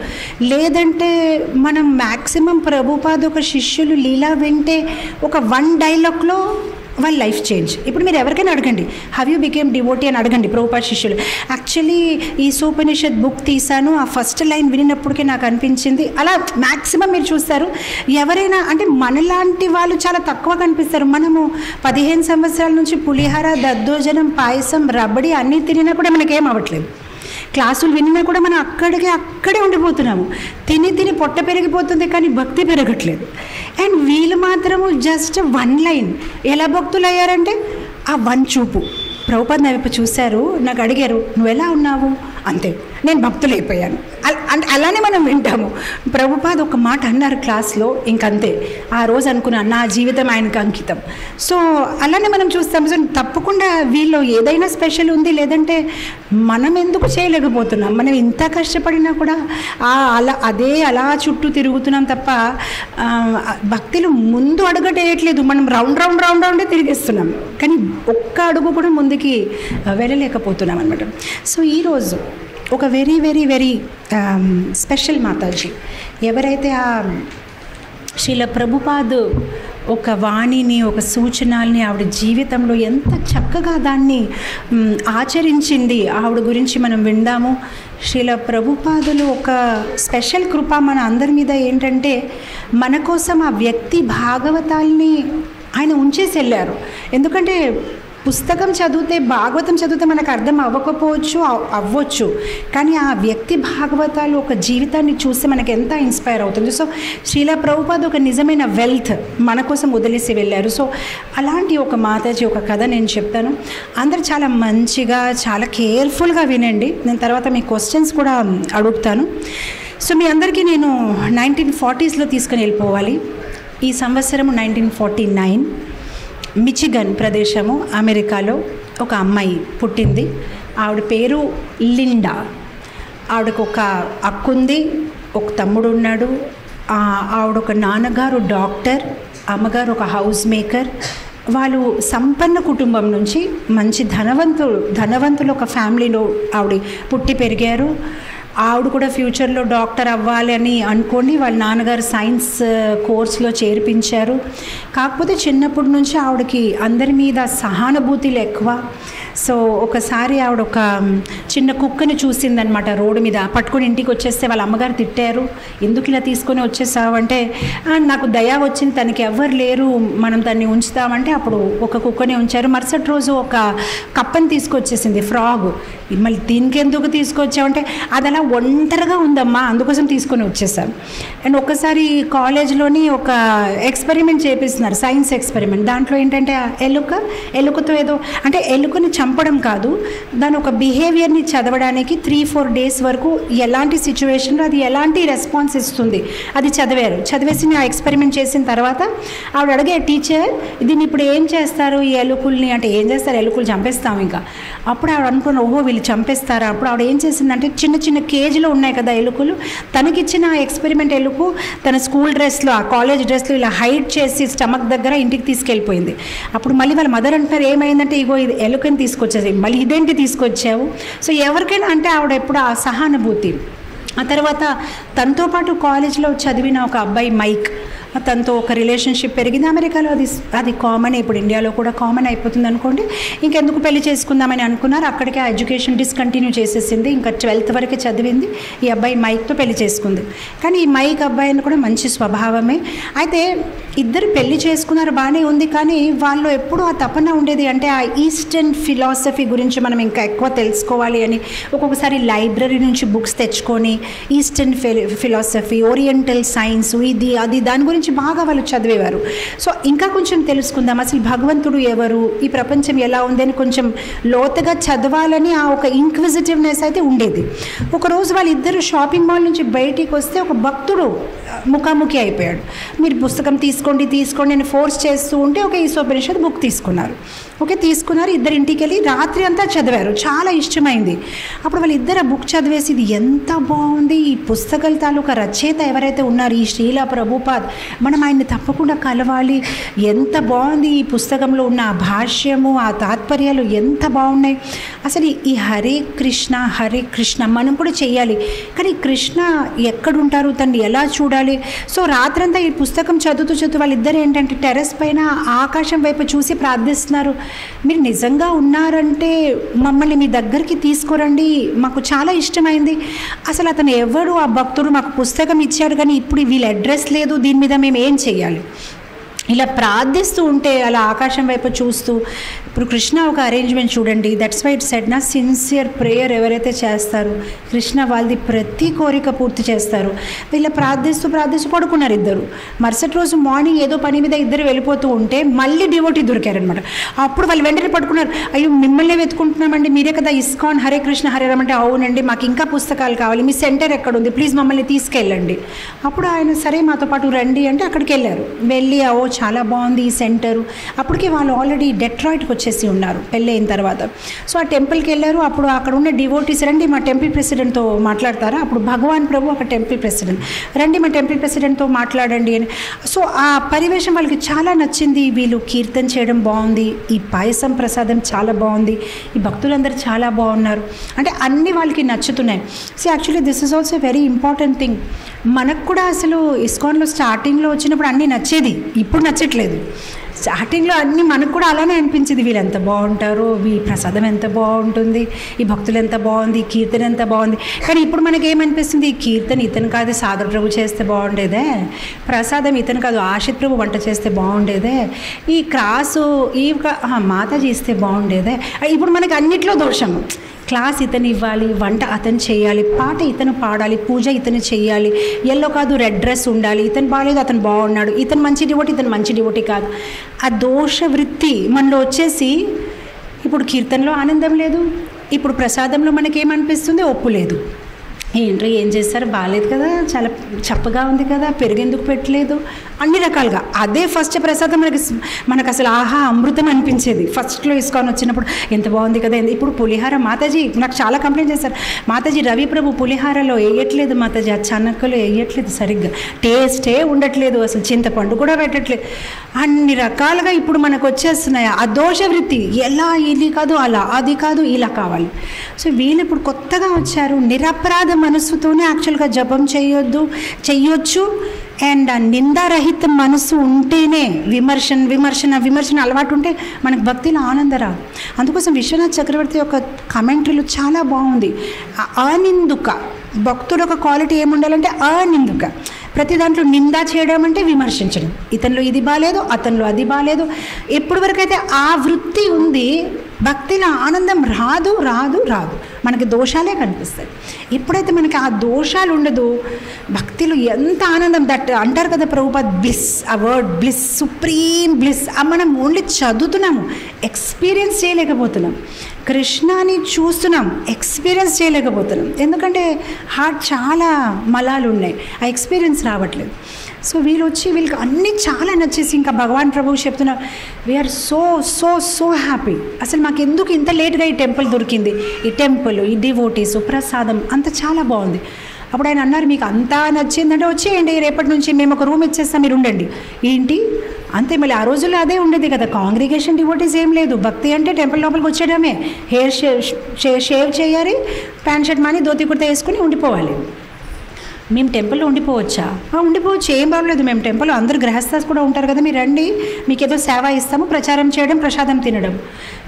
లేదంటే మనం మ్యాక్సిమం ప్రభుపాద ఒక శిష్యులు లీలా వింటే ఒక 1 డైలాగ్లో వాళ్ళ లైఫ్ చేంజ్. ఇప్పుడు మీరు ఎవరికైనా అడగండి, హవ్ యూ బికేమ్ డివోటీ అని అడగండి ప్రభుపాద శిష్యులు. యాక్చువల్లీ ఈ సోపనిషత్ బుక్ తీశాను, ఆ ఫస్ట్ లైన్ వినినప్పటికీ నాకు అనిపించింది, అలా మ్యాక్సిమం మీరు చూస్తారు. ఎవరైనా అంటే మనలాంటి వాళ్ళు చాలా తక్కువ కనిపిస్తారు. మనము 15 సంవత్సరాల నుంచి పులిహార, దద్దోజనం, పాయసం, రబడి అన్నీ తినినా కూడా మనకేం అవ్వట్లేదు. క్లాసులు వినినా కూడా మనం అక్కడే ఉండిపోతున్నాము. తిని పొట్ట పెరిగిపోతుంది కానీ భక్తి పెరగట్లేదు. అండ్ వీళ్ళు మాత్రము జస్ట్ 1 లైన్ ఎలా భక్తులు అయ్యారంటే ఆ 1 చూపు. ప్రభుపాద నా వైపు చూశారు, నాకు అడిగారు నువ్వు ఎలా ఉన్నావు, అంతే నేను భక్తులైపోయాను. అంటే అలానే మనం వింటాము. ప్రభుపాద ఒక మాట అన్నారు క్లాస్లో, ఇంకంతే ఆ రోజు అనుకున్నాను నా జీవితం ఆయనకు అంకితం. సో అలానే మనం చూస్తాం. సో తప్పకుండా వీళ్ళు ఏదైనా స్పెషల్ ఉంది, లేదంటే మనం ఎందుకు చేయలేకపోతున్నాం. మనం ఇంత కష్టపడినా కూడా అలా చుట్టూ తిరుగుతున్నాం తప్ప భక్తిలో ముందు అడుగటేయట్లేదు. మనం రౌండ్ తిరిగిస్తున్నాం, కానీ ఒక్క అడుగు కూడా ముందుకి వెళ్ళలేకపోతున్నాం అనమాట. సో ఈరోజు ఒక very very very special Mataji, ఎవరైతే ఆ శ్రీల ప్రభుపాద్ ఒక వాణిని, ఒక సూచనల్ని ఆవిడ జీవితంలో ఎంత చక్కగా దాన్ని ఆచరించింది, ఆవిడ గురించి మనం విందాము. శ్రీల ప్రభుపాదులు ఒక స్పెషల్ కృప మన అందరి మీద ఏంటంటే, మన కోసం ఆ వ్యక్తి భాగవతాల్ని ఆయన ఉంచేసి వెళ్ళారు. ఎందుకంటే పుస్తకం చదివితే, భాగవతం చదివితే మనకు అర్థం అవ్వచ్చు, కానీ ఆ వ్యక్తి భాగవతాలు ఒక జీవితాన్ని చూస్తే మనకి ఎంత ఇన్స్పైర్ అవుతుంది. సో శ్రీల ప్రభుపాద ఒక నిజమైన వెల్త్ మన కోసం వదిలేసి వెళ్ళారు. సో అలాంటి ఒక మాతాజీ ఒక కథ నేను చెప్తాను. అందరూ చాలా మంచిగా, చాలా కేర్ఫుల్గా వినండి. నేను తర్వాత మీ క్వశ్చన్స్ కూడా అడుగుతాను. సో మీ అందరికీ నేను 1940s తీసుకుని వెళ్ళిపోవాలి. ఈ సంవత్సరము 1949, మిచిగన్ ప్రదేశము, అమెరికాలో ఒక అమ్మాయి పుట్టింది. ఆవిడ పేరు లిండా. ఆవిడకు ఒక అక్కుంది, ఒక తమ్ముడు ఉన్నాడు. ఆవిడ ఒక నాన్నగారు డాక్టర్, అమ్మగారు ఒక హౌస్ మేకర్. వాళ్ళు సంపన్న కుటుంబం నుంచి మంచి ధనవంతులు ఒక ఫ్యామిలీలో ఆవిడ పుట్టి పెరిగారు. ఆవిడ కూడా ఫ్యూచర్లో డాక్టర్ అవ్వాలి అని అనుకోండి వాళ్ళ నాన్నగారు సైన్స్ కోర్సులో చేర్పించారు. కాకపోతే చిన్నప్పటి నుంచి ఆవిడకి అందరి మీద సహానుభూతులు ఎక్కువ. సో ఒకసారి ఆవిడ ఒక చిన్న కుక్కని చూసిందనమాట రోడ్డు మీద. పట్టుకొని ఇంటికి వచ్చేస్తే వాళ్ళ అమ్మగారు తిట్టారు, ఎందుకు ఇలా తీసుకొని వచ్చేసావు అంటే, నాకు దయా వచ్చింది, తనకి ఎవ్వరు లేరు, మనం దాన్ని ఉంచుతామంటే అప్పుడు ఒక కుక్కని ఉంచారు. మరుసటి రోజు ఒక కప్పని తీసుకొచ్చేసింది, ఫ్రాగ్. మళ్ళీ దీనికి ఎందుకు తీసుకొచ్చామంటే అది అలా ఒంటరిగా ఉందమ్మా, అందుకోసం తీసుకొని వచ్చేసాం. అండ్ ఒకసారి కాలేజ్లోని ఒక ఎక్స్పెరిమెంట్ చేపిస్తున్నారు, సైన్స్ ఎక్స్పెరిమెంట్. దాంట్లో ఏంటంటే ఎలుకతో ఏదో అంటే ఎలుకని చంపడం కాదు, దాని ఒక బిహేవియర్ని చదవడానికి 3-4 డేస్ వరకు ఎలాంటి సిచ్యువేషన్లో అది ఎలాంటి రెస్పాన్స్ ఇస్తుంది అది చదివేసి ఆ ఎక్స్పెరిమెంట్ చేసిన తర్వాత ఆవిడ అడిగే, టీచర్ దీన్ని ఇప్పుడు ఏం చేస్తారు ఈ ఎలుకల్ని అంటే, ఏం చేస్తారు, ఎలుకలు చంపేస్తాం ఇంకా. అప్పుడు ఆవిడ అనుకున్న, ఓహో వీళ్ళు చంపేస్తారా. అప్పుడు ఆవిడ ఏం చేసిందంటే, చిన్న చిన్న కేజీలో ఉన్నాయి కదా ఎలుకలు, తనకిచ్చిన ఎక్స్పెరిమెంట్ ఎలుకు తన స్కూల్ డ్రెస్లో, ఆ కాలేజ్ డ్రెస్లో ఇలా హైడ్ చేసి స్టమక్ దగ్గర ఇంటికి తీసుకెళ్ళిపోయింది. అప్పుడు మళ్ళీ వాళ్ళ మదర్ అంటున్నారు, ఏమైందంటే, ఇగో ఇది ఎలుకని తీసుకొచ్చేసి, మళ్ళీ ఇదేంటి తీసుకొచ్చావు. సో ఎవరికైనా అంటే ఆవిడ ఎప్పుడు ఆ సహానుభూతి. ఆ తర్వాత తనతో పాటు కాలేజ్లో చదివిన ఒక అబ్బాయి మైక్, తనతో ఒక రిలేషన్షిప్ పెరిగింది. అమెరికాలో అది కామన్, ఇప్పుడు ఇండియాలో కూడా కామన్ అయిపోతుంది అనుకోండి. ఇంకెందుకు పెళ్లి చేసుకుందామని అనుకున్నారు, అక్కడికే ఆ ఎడ్యుకేషన్ డిస్కంటిన్యూ చేసేసింది. ఇంకా 12th వరకే చదివింది. ఈ అబ్బాయి మైక్తో పెళ్లి చేసుకుంది. కానీ ఈ మైక్ అబ్బాయిని కూడా మంచి స్వభావమే. అయితే ఇద్దరు పెళ్లి చేసుకున్నారు, బాగానే ఉంది. కానీ వాళ్ళు ఎప్పుడు ఆ తపన ఉండేది అంటే, ఆ ఈస్టర్న్ ఫిలాసఫీ గురించి మనం ఇంకా ఎక్కువ తెలుసుకోవాలి అని ఒక్కొక్కసారి లైబ్రరీ నుంచి బుక్స్ తెచ్చుకొని ఈస్టర్న్ ఫిలాసఫీ, ఓరియంటల్ సైన్స్, ఇది అది దాని గురించి బాగా వాళ్ళు చదివేవారు. సో ఇంకా కొంచెం తెలుసుకుందాం, అసలు భగవంతుడు ఎవరు, ఈ ప్రపంచం ఎలా ఉంది అని కొంచెం లోతుగా చదవాలని ఆ ఒక ఇంక్విజిటివ్నెస్ అయితే ఉండేది. ఒకరోజు వాళ్ళిద్దరు షాపింగ్ మాల్ నుంచి బయటికి వస్తే ఒక భక్తుడు ముఖాముఖి అయిపోయాడు. మీరు పుస్తకం తీసుకోండి అని ఫోర్స్ చేస్తూ ఉంటే ఒక ఈశోపనిషత్ బుక్ తీసుకున్నారు. ఇద్దరు ఇంటికి వెళ్ళి రాత్రి అంతా చదివారు, చాలా ఇష్టమైంది. అప్పుడు వాళ్ళిద్దరు ఆ బుక్ చదివేసి, ఇది ఎంత బాగుంది, ఈ పుస్తకాల తాలూకా రచయిత ఎవరైతే ఉన్నారు ఈ శ్రీల ప్రభుపాద్, మనం ఆయన్ని తప్పకుండా కలవాలి, ఎంత బాగుంది ఈ పుస్తకంలో ఉన్న ఆ భాష్యము, ఆ తాత్పర్యాలు ఎంత బాగున్నాయి, అసలు ఈ హరే కృష్ణ మనం కూడా చెయ్యాలి. కానీ కృష్ణ ఎక్కడుంటారు, తను ఎలా చూడాలి. సో రాత్రంతా ఈ పుస్తకం చదువుతూ వాళ్ళిద్దరు ఏంటంటే టెర్రస్ పైన ఆకాశం వైపు చూసి ప్రార్థిస్తున్నారు, మీరు నిజంగా ఉన్నారంటే మమ్మల్ని మీ దగ్గరికి తీసుకురండి, మాకు చాలా ఇష్టమైంది. అసలు అతను ఎవడు, ఆ భక్తుడు మాకు పుస్తకం ఇచ్చాడు కానీ ఇప్పుడు వీళ్ళ అడ్రస్ లేదు, దీని మీద మేము ఏం చేయాలి. ఇలా ప్రార్థిస్తూ ఉంటే అలా ఆకాశం వైపు చూస్తూ, ఇప్పుడు కృష్ణ ఒక అరేంజ్మెంట్ చూడండి, దట్స్ వై ఇట్ సెడ్ నా, సిన్సియర్ ప్రేయర్ ఎవరైతే చేస్తారో కృష్ణ వాళ్ళది ప్రతి కోరిక పూర్తి చేస్తారు. వీళ్ళ ప్రార్థిస్తూ పడుకున్నారు ఇద్దరు. మరుసటి రోజు మార్నింగ్ ఏదో పని మీద ఇద్దరు వెళ్ళిపోతూ ఉంటే మళ్ళీ డివోటీ దొరికారనమాట. అప్పుడు వాళ్ళు వెంటనే పడుకున్నారు, అయ్యో మిమ్మల్ని వెతుకుంటున్నామండి, మీరే కదా ఇస్కాన్ హరే కృష్ణ హరే రామ్ అంటే, అవునండి మాకు ఇంకా పుస్తకాలు కావాలి, మీ సెంటర్ ఎక్కడుంది, ప్లీజ్ మమ్మల్ని తీసుకెళ్ళండి. అప్పుడు ఆయన సరే మాతో పాటు రండి అంటే అక్కడికి వెళ్ళారు. వెళ్ళి చాలా బాగుంది ఈ సెంటరు. అప్పటికి వాళ్ళు ఆల్రెడీ డెట్రాయిట్కి వచ్చేసి ఉన్నారు పెళ్ళి అయిన తర్వాత. సో ఆ టెంపుల్కి వెళ్ళారు. అప్పుడు అక్కడ ఉన్న డివోటీస్, రండి మా టెంపుల్ ప్రెసిడెంట్తో మాట్లాడతారా, అప్పుడు భగవాన్ ప్రభు ఒక టెంపుల్ ప్రెసిడెంట్, రండి మా టెంపుల్ ప్రెసిడెంట్తో మాట్లాడండి అని. సో ఆ పరివేశం వాళ్ళకి చాలా నచ్చింది. వీళ్ళు కీర్తన చేయడం బాగుంది, ఈ పాయసం ప్రసాదం చాలా బాగుంది, ఈ భక్తులందరూ చాలా బాగున్నారు అంటే అన్నీ వాళ్ళకి నచ్చుతున్నాయి. So actually this is also very important thing. మనకు కూడా అసలు ఇస్కాన్లో స్టార్టింగ్లో వచ్చినప్పుడు అన్నీ నచ్చేది, ఇప్పుడు నచ్చట్లేదు. స్టార్టింగ్లో అన్నీ మనకు కూడా అలానే అనిపించింది, వీళ్ళు ఎంత బాగుంటారో, ఈ ప్రసాదం ఎంత బాగుంటుంది, ఈ భక్తులు ఎంత బాగుంది, ఈ కీర్తన ఎంత బాగుంది. కానీ ఇప్పుడు మనకి ఏమనిపిస్తుంది, ఈ కీర్తన ఇతను కాదు సాగర్ ప్రభు చేస్తే బాగుండేదే, ప్రసాదం ఇతను కాదు ఆశిత్ ప్రభు వంట చేస్తే బాగుండేదే, ఈ క్రాసు ఈ మాతాజీ ఇస్తే బాగుండేదే. ఇప్పుడు మనకి అన్నిట్లో దోషం. క్లాస్ ఇతను ఇవ్వాలి, వంట అతను చేయాలి, పాట ఇతను పాడాలి, పూజ ఇతను చేయాలి, ఎల్లో కాదు రెడ్ డ్రెస్ ఉండాలి, ఇతను బాగాలేదు అతను బాగున్నాడు, ఇతను మంచి డివోటీ ఇతను మంచి డివోటీ కాదు. ఆ దోష వృత్తి మనలో వచ్చేసి ఇప్పుడు కీర్తనలో ఆనందం లేదు, ఇప్పుడు ప్రసాదంలో మనకేమనిపిస్తుంది, ఒప్పు లేదు. ఏంటో ఏం చేస్తారు, బాగాలేదు కదా, చాలా చప్పగా ఉంది కదా, పెరుగెందుకు పెట్టలేదు, అన్ని రకాలుగా. అదే ఫస్ట్ ప్రసాదం మనకు అసలు ఆహా అమృతం అనిపించేది. ఫస్ట్లో ఇస్కాన్ వచ్చినప్పుడు ఎంత బాగుంది కదా. ఇప్పుడు పులిహార మాతాజీ నాకు చాలా కంప్లైంట్ చేస్తారు, మాతాజీ రవి ప్రభు పులిహారలో వేయట్లేదు మాతాజీ, ఆ చనక్కలు వేయట్లేదు సరిగ్గా, టేస్టే ఉండట్లేదు, అసలు చింతపండు కూడా పెట్టట్లేదు. అన్ని రకాలుగా ఇప్పుడు మనకు వచ్చేస్తున్నాయి. ఆ దోష వృత్తి, ఎలా ఇది కాదు అలా, అది కాదు ఇలా కావాలి. సో వీళ్ళు ఇప్పుడు కొత్తగా వచ్చారు, నిరపరాధ మనస్సుతోనే యాక్చువల్గా జపం చెయ్యొచ్చు. అండ్ ఆ నిందారహిత మనసు ఉంటేనే, విమర్శన అలవాటు ఉంటే మనకు భక్తిలో ఆనందం రాదు. అందుకోసం విశ్వనాథ్ చక్రవర్తి యొక్క కమెంటరీలు చాలా బాగుంది. అనిందుక భక్తుడు ఒక క్వాలిటీ ఏముండాలంటే అనిందుక. ప్రతి దాంట్లో నిందా చేయడం అంటే విమర్శించడం, ఇతనిలో ఇది బాగాలేదు, అతనిలో అది బాగాలేదు. ఎప్పటి వరకు అయితే ఆ వృత్తి ఉంది, భక్తిలో ఆనందం రాదు రాదు రాదు, మనకి దోషాలే కనిపిస్తాయి. ఎప్పుడైతే మనకి ఆ దోషాలు ఉండదు, భక్తిలో ఎంత ఆనందం. దట్ అంటారు కదా ప్రభుపాద్, బ్లిస్, ఆ వర్డ్ బ్లిస్, సుప్రీం బ్లిస్. మనం ఓన్లీ చదువుతున్నాము, ఎక్స్పీరియన్స్ చేయలేకపోతున్నాం. కృష్ణాని చూస్తున్నాం, ఎక్స్పీరియన్స్ చేయలేకపోతున్నాం. ఎందుకంటే హార్ట్ చాలా మలాలు ఉన్నాయి, ఆ ఎక్స్పీరియన్స్ రావట్లేదు. సో వీళ్ళకి అన్నీ చాలా నచ్చేసి ఇంకా భగవాన్ ప్రభువు చెప్తున్నారు, we are so so so happy. అసలు మాకు ఎందుకు ఇంత లేట్గా ఈ టెంపుల్ దొరికింది, ఈ టెంపుల్, ఈ డివోటీస్, ప్రసాదం అంతా చాలా బాగుంది. అప్పుడు ఆయన అన్నారు, మీకు అంతా నచ్చిందంటే వచ్చేయండి, రేపటి నుంచి మేము ఒక రూమ్ ఇచ్చేస్తాం, మీరు ఉండండి. ఏంటి అంతే, మళ్ళీ ఆ రోజుల్లో అదే ఉండేది కదా, కాంగ్రిగేషన్ డివోటీస్ ఏం లేదు. భక్తి అంటే టెంపుల్ లోపలికి వచ్చేయడమే, హెయిర్ షేవ్ చేయాలి, ప్యాంట్ షర్ట్ మాని ధోతి కుర్తా వేసుకుని ఉండిపోవాలి. మేము టెంపుల్లో ఉండిపోవచ్చా? ఉండిపోవచ్చు, ఏం బాగలేదు. మేము టెంపుల్లో అందరు గృహస్థాస్ కూడా ఉంటారు కదా, మీరు రండి, మీకు ఏదో సేవ ఇస్తాము, ప్రచారం చేయడం, ప్రసాదం తినడం.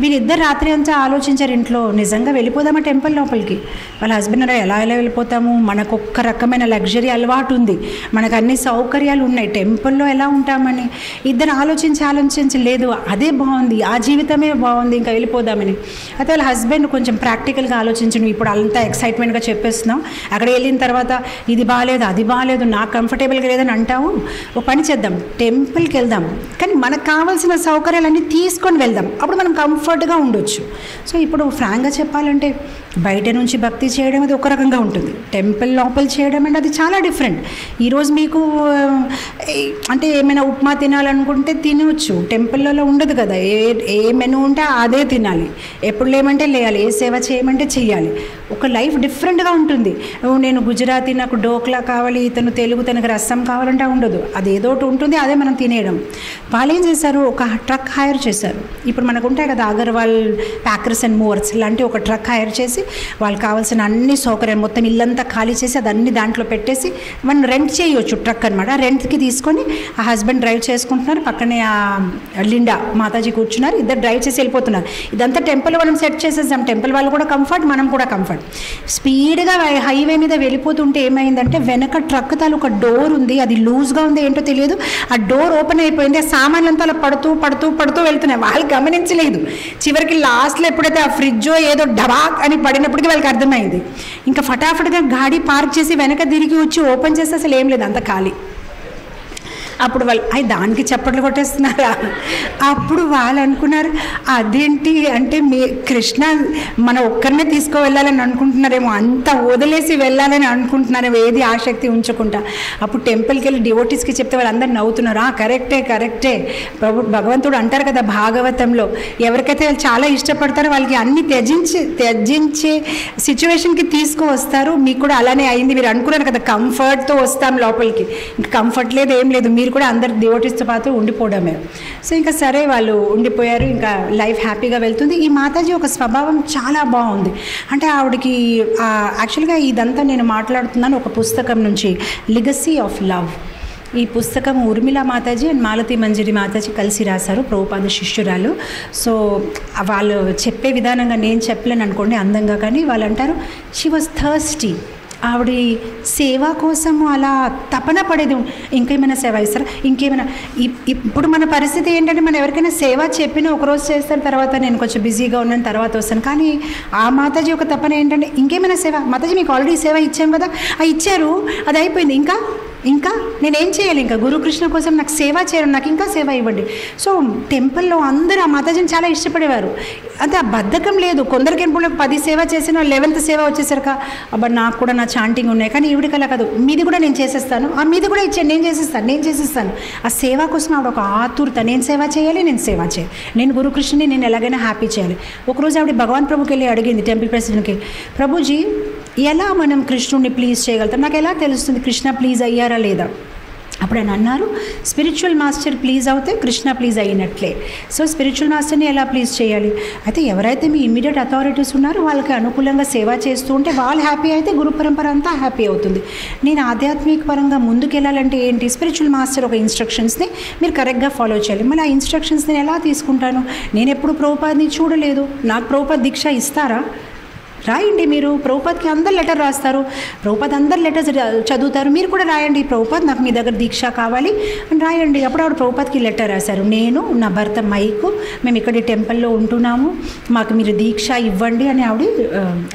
వీళ్ళిద్దరు రాత్రి అంతా ఆలోచించారు ఇంట్లో, నిజంగా వెళ్ళిపోదామా టెంపుల్ లోపలికి? వాళ్ళ హస్బెండ్ ఎలా వెళ్ళిపోతాము, మనకు ఒక్క రకమైన లగ్జరీ అలవాటు ఉంది, మనకు అన్ని సౌకర్యాలు ఉన్నాయి, టెంపుల్లో ఎలా ఉంటామని ఇద్దరు ఆలోచించి లేదు, అదే బాగుంది, ఆ జీవితమే బాగుంది, ఇంకా వెళ్ళిపోదామని. అయితే వాళ్ళ హస్బెండ్ కొంచెం ప్రాక్టికల్గా ఆలోచించను, ఇప్పుడు అంతా ఎక్సైట్మెంట్గా చెప్పేస్తున్నాం, అక్కడ వెళ్ళిన తర్వాత ఇది బాగాలేదు, అది బాగాలేదు, నాకు కంఫర్టబుల్గా లేదని అంటావు, ఓ పని చేద్దాం, టెంపుల్కి వెళ్దాం, కానీ మనకు కావాల్సిన సౌకర్యాలన్నీ తీసుకొని వెళ్దాం, అప్పుడు మనం కంఫర్ట్గా ఉండొచ్చు. సో ఇప్పుడు ఫ్రాంక్గా చెప్పాలంటే బయట నుంచి భక్తి చేయడం అది ఒక రకంగా ఉంటుంది, టెంపుల్ లోపల చేయడం అంటే అది చాలా డిఫరెంట్. ఈరోజు మీకు అంటే ఏమైనా ఉప్మా తినాలనుకుంటే తినవచ్చు, టెంపుల్లో ఉండదు కదా, ఏ మెనూ ఉంటే అదే తినాలి, ఎప్పుడు లేమంటే లేయాలి, ఏ సేవ చేయమంటే చెయ్యాలి. ఒక లైఫ్ డిఫరెంట్గా ఉంటుంది. నేను గుజరాతీ, నాకు డోక్లా కావాలి, ఇతను తెలుగు, తనకు రసం కావాలంటే ఉండదు, అది ఏదో ఒకటి ఉంటుంది, అదే మనం తినేయడం. వాళ్ళు ఏం చేశారు, ఒక ట్రక్ హైర్ చేశారు. ఇప్పుడు మనకు ఉంటాయి కదా అగర్వాల్ ప్యాకర్స్ అండ్ మూవర్స్ లాంటి ఒక ట్రక్ హైర్ చేసి వాళ్ళకి కావాల్సిన అన్ని సౌకర్యం మొత్తం ఇల్లంతా ఖాళీ చేసి అదన్నీ దాంట్లో పెట్టేసి మనం రెంట్ చేయవచ్చు ట్రక్ అనమాట. రెంట్కి తీసుకొని ఆ హస్బెండ్ డ్రైవ్ చేసుకుంటున్నారు, పక్కనే ఆ లిండా మాతాజీ కూర్చున్నారు, ఇద్దరు డ్రైవ్ చేసి వెళ్ళిపోతున్నారు. ఇదంతా టెంపుల్ మనం సెట్ చేసేసాం, టెంపుల్ వాళ్ళు కూడా కంఫర్ట్, మనం కూడా కంఫర్ట్. స్పీడ్గా హైవే మీద వెళ్ళిపోతుంటే ఏమైందంటే వెనక ట్రక్ తాలూకా డోర్ ఉంది, అది లూజ్గా ఉంది ఏంటో తెలియదు, ఆ డోర్ ఓపెన్ అయిపోయింది, ఆ సామాన్లంతా అలా పడుతూ వెళ్తున్నాయి, వాళ్ళు గమనించలేదు. చివరికి లాస్ట్లో ఎప్పుడైతే ఆ ఫ్రిడ్జో ఏదో డబాక్ అని పడినప్పటికీ వాళ్ళకి అర్థమైంది. ఇంకా ఫటాఫట్గా గాడి పార్క్ చేసి వెనక తిరిగి వచ్చి ఓపెన్ చేస్తే అసలు ఏం లేదు, అంత ఖాళీ. అప్పుడు వాళ్ళు దానికి చప్పట్లు కొట్టేస్తున్నారా? అప్పుడు వాళ్ళు అనుకున్నారు, అదేంటి అంటే మీ కృష్ణ మన ఒక్కరినే తీసుకువెళ్ళాలని అనుకుంటున్నారేమో, అంత వదిలేసి వెళ్ళాలని అనుకుంటున్నారేమో, ఏది ఆసక్తి ఉంచకుండా. అప్పుడు టెంపుల్కి వెళ్ళి డివోటీస్కి చెప్తే వాళ్ళందరూ నవ్వుతున్నారు. కరెక్టే భగవంతుడు అంటారు కదా భాగవతంలో, ఎవరికైతే వాళ్ళు చాలా ఇష్టపడతారో వాళ్ళకి అన్ని త్యజించే సిచ్యువేషన్కి తీసుకువస్తారు. మీకు కూడా అలానే అయింది, మీరు అనుకున్నారు కదా కంఫర్ట్తో వస్తాం లోపలికి, ఇంకా కంఫర్ట్ లేదు, ఏం లేదు, మీరు కూడా అందరు డివోటీస్తో పాటు ఉండిపోవడమే. సో ఇంకా సరే వాళ్ళు ఉండిపోయారు, ఇంకా లైఫ్ హ్యాపీగా వెళ్తుంది. ఈ మాతాజీ ఒక స్వభావం చాలా బాగుంది. అంటే ఆవిడకి యాక్చువల్గా ఇదంతా నేను మాట్లాడుతున్నాను ఒక పుస్తకం నుంచి, లెగసీ ఆఫ్ లవ్. ఈ పుస్తకం ఉర్మిళ మాతాజీ అండ్ మాలతి మంజరి మాతాజీ కలిసి రాశారు, ప్రభుపాద శిష్యురాలు. సో వాళ్ళు చెప్పే విధానంగా నేను చెప్పలేను అనుకోండి అందంగా, కానీ వాళ్ళు అంటారు షీ వాజ్ థర్స్టీ. ఆవిడ సేవ కోసము అలా తపన పడేది, ఇంకేమైనా సేవ ఇస్తారా, ఇంకేమైనా. ఇప్పుడు మన పరిస్థితి ఏంటంటే మనం ఎవరికైనా సేవ చెప్పినా ఒకరోజు చేస్తారు, తర్వాత నేను కొంచెం బిజీగా ఉన్నాను తర్వాత వస్తాను. కానీ ఆ మాతాజీ ఒక తపన ఏంటంటే ఇంకేమైనా సేవ, మాతాజీ మీకు ఆల్రెడీ సేవ ఇచ్చాం కదా, ఇచ్చారు, అది అయిపోయింది, ఇంకా ఇంకా నేనేం చేయాలి, ఇంకా గురుకృష్ణ కోసం నాకు సేవ చేయడం, నాకు ఇంకా సేవ ఇవ్వండి. సో టెంపుల్లో అందరూ ఆ మాతాజీని చాలా ఇష్టపడేవారు. అంటే ఆ బద్ధకం లేదు. కొందరికి ఎప్పుడు 10 సేవ చేసిన 11th సేవ వచ్చేసరికి అబ్బా నాకు కూడా నా చాంటింగ్ ఉన్నాయి, కానీ ఈవిడికి అలా కాదు, మీది కూడా నేను చేసేస్తాను, ఆ మీది కూడా ఇచ్చాను, నేను చేసేస్తాను. ఆ సేవ కోసం ఆవిడ ఒక ఆతురత, నేను సేవ చేయాలి, నేను గురుకృష్ణుని నేను ఎలాగైనా హ్యాపీ చేయాలి. ఒకరోజు ఆవిడ భగవాన్ ప్రభుకి వెళ్ళి అడిగింది టెంపుల్ ప్రెసిడెంట్కి, ప్రభుజీ ఎలా మనం కృష్ణుడిని ప్లీజ్ చేయగలుగుతాం, నాకు ఎలా తెలుస్తుంది కృష్ణ ప్లీజ్ అయ్యారా లేదా? అప్పుడు ఆయన అన్నారు, స్పిరిచువల్ మాస్టర్ ప్లీజ్ అవుతే కృష్ణ ప్లీజ్ అయినట్లే. సో స్పిరిచువల్ మాస్టర్ని ఎలా ప్లీజ్ చేయాలి? అయితే ఎవరైతే మీ ఇమ్మీడియట్ అథారిటీస్ ఉన్నారో వాళ్ళకి అనుకూలంగా సేవ చేస్తూ ఉంటే వాళ్ళు హ్యాపీ అయితే గురు పరంపర అంతా హ్యాపీ అవుతుంది. నేను ఆధ్యాత్మిక పరంగా ముందుకు వెళ్ళాలంటే ఏంటి, స్పిరిచువల్ మాస్టర్ ఒక ఇన్స్ట్రక్షన్స్ని మీరు కరెక్ట్గా ఫాలో చేయాలి. మళ్ళీ ఆ ఇన్స్ట్రక్షన్స్ నేను ఎలా తీసుకుంటాను? నేను ఎప్పుడు ప్రభుపాద్ని చూడలేదు, నాకు ప్రభుపాద్ దీక్ష ఇస్తారా? రాయండి. మీరు ప్రభుపాద్కి అందరు లెటర్ రాస్తారు, ప్రభుపాద్ అందరు లెటర్స్ చదువుతారు, మీరు కూడా రాయండి, ప్రభుపాద్ నాకు మీ దగ్గర దీక్ష కావాలి అని రాయండి. అప్పుడు ఆవిడ ప్రభుపాద్కి లెటర్ రాశారు, నేను నా భర్త మైకు మేము ఇక్కడ టెంపుల్లో ఉంటున్నాము, మాకు మీరు దీక్ష ఇవ్వండి అని ఆవిడ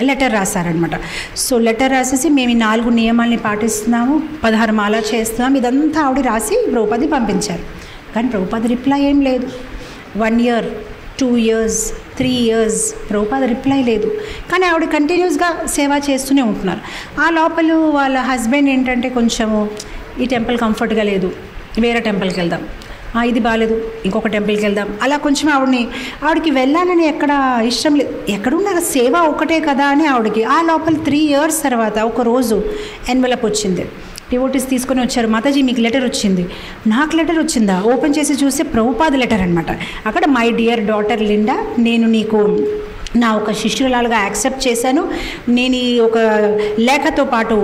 లెటర్ రాశారనమాట. సో లెటర్ రాసేసి మేము ఈ 4 నియమాల్ని పాటిస్తున్నాము, 16 మాల చేస్తున్నాము, ఇదంతా ఆవిడ రాసి ప్రభుపాద్ని పంపించారు. కానీ ప్రభుపాద్ రిప్లై ఏం లేదు. 1 year 2 years 3 years Prabhupada reply లేదు. కానీ ఆవిడ కంటిన్యూస్గా సేవ చేస్తూనే ఉంటున్నారు. ఆ లోపల వాళ్ళ హస్బెండ్ ఏంటంటే కొంచెము ఈ టెంపుల్ కంఫర్ట్గా లేదు, వేరే టెంపుల్కి వెళ్దాం, ఇది బాగాలేదు ఇంకొక టెంపుల్కి వెళ్దాం, అలా కొంచెం ఆవిడకి వెళ్ళాలని ఎక్కడ ఇష్టం లేదు, ఎక్కడున్న సేవ ఒకటే కదా అని ఆవిడకి. ఆ లోపల 3 years తర్వాత ఒకరోజు ఎన్వెలప్ వచ్చింది, డివోటీస్ తీసుకొని వచ్చారు, మాతాజీ మీకు లెటర్ వచ్చింది. నాకు లెటర్ వచ్చిందా? ఓపెన్ చేసి చూస్తే ప్రభుపాద లెటర్ అనమాట. అక్కడ మై డియర్ డాటర్ లిండా, నేను నీకు నా ఒక శిష్యురాలుగా యాక్సెప్ట్ చేశాను, నేను ఈ ఒక లేఖతో పాటు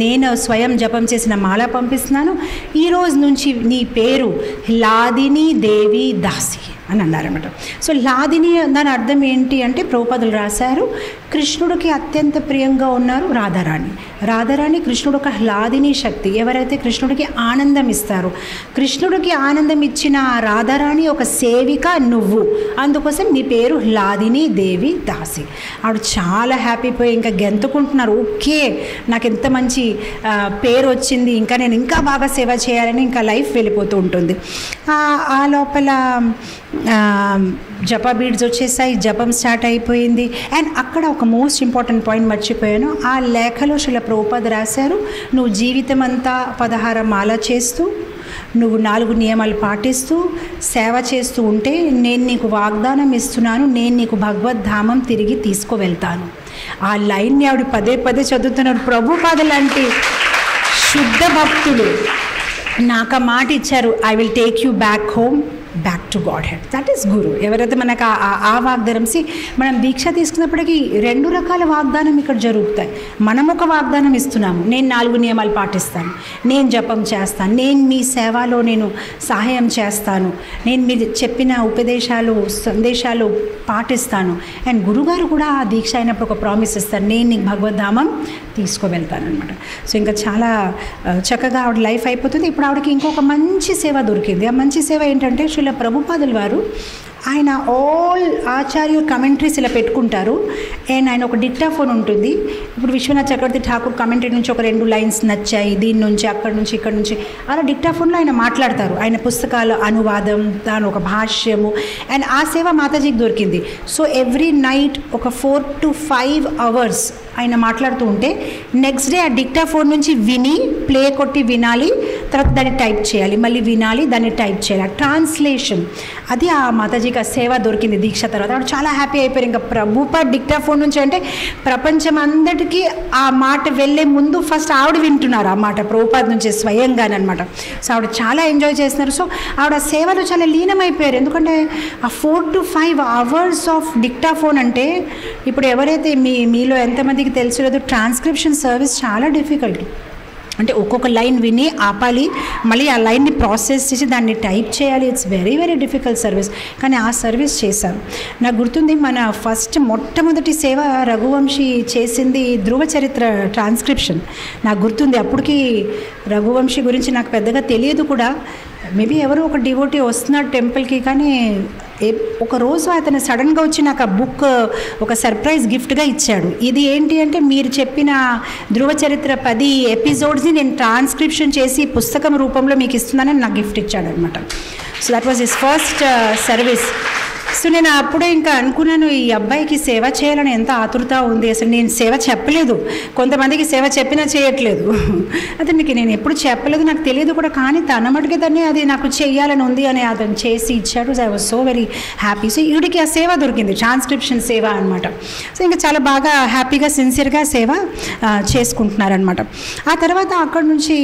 నేను స్వయం జపం చేసిన మాల పంపిస్తున్నాను, ఈరోజు నుంచి నీ పేరు లాదిని దేవి దాసి అని అన్నారన్నమాట. సో లాదిని దాని అర్థం ఏంటి అంటే ప్రభుపాదులు రాశారు, కృష్ణుడికి అత్యంత ప్రియంగా ఉన్నారు రాధారాణి కృష్ణుడు ఒక లాదిని శక్తి. ఎవరైతే కృష్ణుడికి ఆనందం ఇస్తారో, కృష్ణుడికి ఆనందం ఇచ్చిన రాధారాణి ఒక సేవిక నువ్వు, అందుకోసం నీ పేరు లాదిని దేవి దాసి. ఆవిడ చాలా హ్యాపీ పోయి ఇంకా గెంతుకుంటున్నారు, ఓకే నాకు ఎంత మంచి పేరు వచ్చింది, ఇంకా నేను ఇంకా బాగా సేవ చేయాలని ఇంకా లైఫ్ వెళ్ళిపోతూ ఉంటుంది. ఆ లోపల జప బీడ్స్ వచ్చేసాయి, జపం స్టార్ట్ అయిపోయింది. అండ్ అక్కడ ఒక మోస్ట్ ఇంపార్టెంట్ పాయింట్ మర్చిపోయాను, ఆ లేఖలో శ్రీల ప్రభుపాద రాశారు, నువ్వు జీవితం అంతా 16 మాల చేస్తూ, నువ్వు 4 నియమాలు పాటిస్తూ సేవ చేస్తూ ఉంటే నేను నీకు వాగ్దానం ఇస్తున్నాను, నేను నీకు భగవద్ధామం తిరిగి తీసుకువెళ్తాను. ఆ లైన్ని ఆవిడ పదే చదువుతున్నారు. ప్రభుపాద లాంటి శుద్ధ భక్తులు నాకు ఆ మాట ఇచ్చారు, I will take you back home, back to godhead. That is guru. ఎవరైతే మనకు ఆ వాగ్దానం, మనం దీక్ష తీసుకున్నప్పటికీ 2 రకాల వాగ్దానం ఇక్కడ జరుగుతాయి. మనం ఒక వాగ్దానం ఇస్తున్నాము, నేను 4 నియమాలు పాటిస్తాను, నేను జపం చేస్తాను, నేను మీ సేవలో నేను సహాయం చేస్తాను, నేను మీరు చెప్పిన ఉపదేశాలు సందేశాలు పాటిస్తాను. అండ్ గురుగారు కూడా ఆ దీక్ష అయినప్పుడు ఒక ప్రామిస్ ఇస్తారు, నేను నీకు భగవద్ధామం తీసుకువెళ్తాను అనమాట. సో ఇంకా చాలా చక్కగా ఆవిడ లైఫ్ అయిపోతుంది. ఇప్పుడు ఆవిడకి ఇంకొక మంచి సేవ దొరికింది. ఆ మంచి సేవ ఏంటంటే శ్రీల ప్రభుపాదుల వారు ఆయన ఆల్ ఆచార్య కమెంట్రీస్ ఇలా పెట్టుకుంటారు. అండ్ ఆయన ఒక డిక్టాఫోన్ ఉంటుంది. ఇప్పుడు విశ్వనాథ్ చక్రవర్తి ఠాకూర్ కమెంటరీ నుంచి ఒక 2 లైన్స్ నచ్చాయి, దీని నుంచి అక్కడ నుంచి ఇక్కడ నుంచి అలా డిక్టాఫోన్లో ఆయన మాట్లాడతారు. ఆయన పుస్తకాల అనువాదం, దాని ఒక భాష్యము. అండ్ ఆ సేవ మాతాజీకి దొరికింది. సో ఎవ్రీ నైట్ ఒక 4 to 5 hours ఆయన మాట్లాడుతూ ఉంటే నెక్స్ట్ డే ఆ డిక్టాఫోన్ నుంచి విని ప్లే కొట్టి వినాలి, తర్వాత దాన్ని టైప్ చేయాలి, మళ్ళీ వినాలి, దాన్ని టైప్ చేయాలి, ట్రాన్స్లేషన్. అది ఆ మాతాజీకి ఆ సేవ దొరికింది దీక్ష తర్వాత. ఆవిడ చాలా హ్యాపీ అయిపోయారు. ఇంకా ప్రభుపాద్ డిక్టాఫోన్ నుంచి అంటే ప్రపంచం అందరికీ ఆ మాట వెళ్ళే ముందు ఫస్ట్ ఆవిడ వింటున్నారు ఆ మాట ప్రభుపాద్ నుంచి స్వయంగానమాట. సో ఆవిడ చాలా ఎంజాయ్ చేస్తున్నారు. సో ఆవిడ సేవలో చాలా లీనమైపోయారు. ఎందుకంటే ఆ 4 to 5 hours ఆఫ్ డిక్టాఫోన్ అంటే ఇప్పుడు ఎవరైతే మీలో ఎంతమందికి తెలుసు లేదు, ట్రాన్స్క్రిప్షన్ సర్వీస్ చాలా డిఫికల్ట్. అంటే ఒక్కొక్క లైన్ విని ఆపాలి, మళ్ళీ ఆ లైన్ని ప్రాసెస్ చేసి దాన్ని టైప్ చేయాలి. It's very difficult service. కానీ ఆ సర్వీస్ చేశారు. నాకు గుర్తుంది, మన మొట్టమొదటి సేవ రఘువంశీ చేసింది ధ్రువ చరిత్ర ట్రాన్స్క్రిప్షన్. నాకు గుర్తుంది, అప్పటికి రఘువంశీ గురించి నాకు పెద్దగా తెలియదు కూడా. మేబీ ఎవరో ఒక డివోటీ వస్తున్నాడు టెంపుల్కి, కానీ ఒక రోజు అతను సడన్గా వచ్చి నాకు ఆ బుక్ ఒక సర్ప్రైజ్ గిఫ్ట్గా ఇచ్చాడు. ఇది ఏంటి అంటే మీరు చెప్పిన ధ్రువ చరిత్ర 10 ఎపిసోడ్స్ని నేను ట్రాన్స్క్రిప్షన్ చేసి పుస్తకం రూపంలో మీకు ఇస్తున్నానని నాకు గిఫ్ట్ ఇచ్చాడు అనమాట. So that was his first service. So నేను అప్పుడే ఇంకా అనుకున్నాను, ఈ అబ్బాయికి సేవ చేయాలని ఎంత ఆతృత ఉంది. అసలు నేను సేవ చెప్పలేదు, కొంతమందికి సేవ చెప్పినా చేయట్లేదు, అతనికి నేను ఎప్పుడు చెప్పలేదు, నాకు తెలియదు కూడా. కానీ తన మటుకే తనే అది నాకు చేయాలని ఉంది అని అతను చేసి ఇచ్చాడు. I was so very happy. So ఈవిడికి ఆ సేవ దొరికింది, ట్రాన్స్క్రిప్షన్ సేవ అనమాట. సో ఇంకా చాలా బాగా హ్యాపీగా సిన్సియర్గా సేవ చేసుకుంటున్నారనమాట. ఆ తర్వాత అక్కడి నుంచి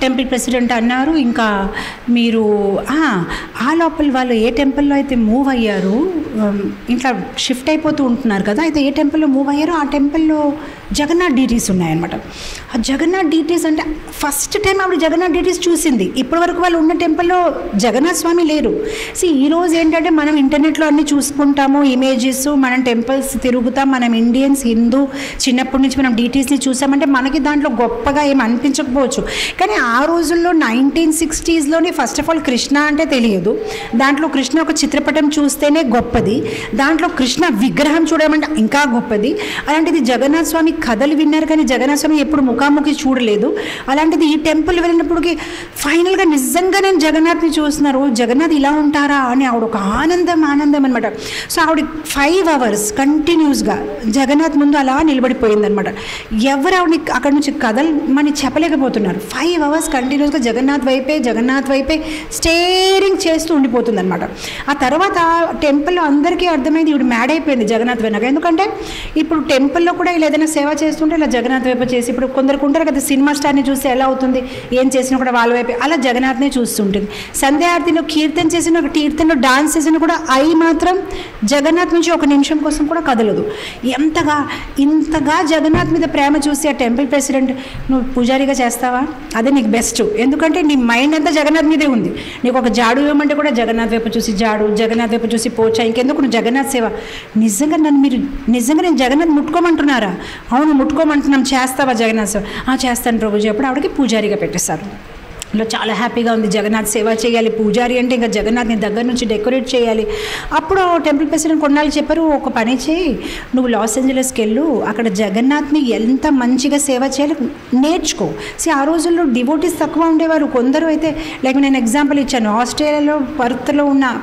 టెంపుల్ ప్రెసిడెంట్ అన్నారు, ఇంకా మీరు ఆ లోపల వాళ్ళు ఏ టెంపుల్లో అయితే మూవ్ అయ్యారు, ఇంట్లో షిఫ్ట్ అయిపోతూ ఉంటున్నారు కదా, అయితే ఏ టెంపుల్లో మూవ్ అయ్యారో ఆ టెంపుల్లో జగన్నాథ్ డీటీస్ ఉన్నాయన్నమాట. ఆ జగన్నాథ్ డీటీస్ అంటే ఫస్ట్ టైం ఆవిడ జగన్నాథ్ డీటీస్ చూసింది. ఇప్పటి వరకు వాళ్ళు ఉన్న టెంపుల్లో జగన్నాథ్ స్వామి లేరు. సో ఈరోజు ఏంటంటే మనం ఇంటర్నెట్లో అన్నీ చూసుకుంటాము, ఇమేజెస్, మనం టెంపుల్స్ తిరుగుతాం, మనం ఇండియన్స్, హిందూ, చిన్నప్పటి నుంచి మనం డీటీస్ని చూసామంటే మనకి దాంట్లో గొప్పగా ఏమి అనిపించకపోవచ్చు. కానీ ఆ రోజుల్లో 1960s first of all Krishna అంటే తెలియదు, దాంట్లో కృష్ణ ఒక చిత్రపటం చూస్తేనే గొప్పది, దాంట్లో కృష్ణ విగ్రహం చూడమంటే ఇంకా గొప్పది. అలాంటిది జగన్నాథ్ స్వామి కథలు విన్నారు కానీ జగన్నాథ్ స్వామి ఎప్పుడు ముఖాముఖి చూడలేదు. అలాంటిది ఈ టెంపుల్ వెళ్ళినప్పటికీ ఫైనల్గా నిజంగా నేను జగన్నాథ్ని చూస్తున్నారు, జగన్నాథ్ ఇలా ఉంటారా అని ఆవిడ ఒక ఆనందం అనమాట. సో ఆవిడ 5 hours కంటిన్యూస్గా జగన్నాథ్ ముందు అలా నిలబడిపోయిందనమాట. ఎవరు ఆవిడని అక్కడి నుంచి కదలమని చెప్పలేకపోతున్నారు. 5 hours కంటిన్యూస్గా జగన్నాథ్ వైపే స్టేరింగ్ చేస్తూ ఉండిపోతుంది అనమాట. ఆ తర్వాత టెంపుల్లో అందరికీ అర్థమైంది ఈవిడ మ్యాడ్ అయిపోయింది జగన్నాథ్ వెనక. ఎందుకంటే ఇప్పుడు టెంపుల్లో కూడా ఇలా ఏదైనా సేవ చేస్తుంటే ఇలా జగన్నాథ్ వైపు చేసి, ఇప్పుడు కొందరికి ఉంటారు కదా సినిమా స్టార్ని చూస్తే ఎలా అవుతుంది, ఏం చేసినా కూడా వాళ్ళ వైపు, అలా జగన్నాథ్నే చూస్తుంటుంది. సంధ్యాఆరతిలో కీర్తన చేసిన, ఒక కీర్తనలో డాన్స్ చేసిన కూడా అయి మాత్రం జగన్నాథ్ నుంచి ఒక నిమిషం కోసం కూడా కదలదు. ఇంతగా జగన్నాథ్ మీద ప్రేమ చూసి ఆ టెంపుల్ ప్రెసిడెంట్, నువ్వు పూజారిగా చేస్తావా, అదే నీకు బెస్ట్, ఎందుకంటే నీ మైండ్ అంతా జగన్నాథ్ మీదే ఉంది. నీకు ఒక జాడు ఇవ్వమంటే కూడా జగన్నాథ్ వైపు చూసి జాడు, జగన్నాథ్ వైపు చూసి పోచా, ఇంకెందుకు నువ్వు జగన్నాథ్ సేవ. నిజంగా నేను జగన్నాథ్ ముట్టుకోమంటున్నారా? అవును ముట్టుకోమంటున్నాం, చేస్తావా జగన్నాథ్ సేవ? చేస్తాను ప్రభుజీ. అప్పుడు ఆవిడకి పూజారిగా పెట్టేశారు. ఇలా చాలా హ్యాపీగా ఉంది, జగన్నాథ్ సేవ చేయాలి, పూజారి అంటే ఇంకా జగన్నాథ్ని దగ్గర నుంచి డెకరేట్ చేయాలి. అప్పుడు టెంపుల్ ప్రెసిడెంట్ కొన్నాళ్ళు చెప్పారు, ఒక పని చేయి, నువ్వు లాస్ ఏంజలస్కి వెళ్ళు, అక్కడ జగన్నాథ్ని ఎంత మంచిగా సేవ చేయాలి నేర్చుకో. ఆ రోజుల్లో డివోటీస్ తక్కువ ఉండేవారు. కొందరు అయితే లైక్ నేను ఎగ్జాంపుల్ ఇచ్చాను, ఆస్ట్రేలియాలో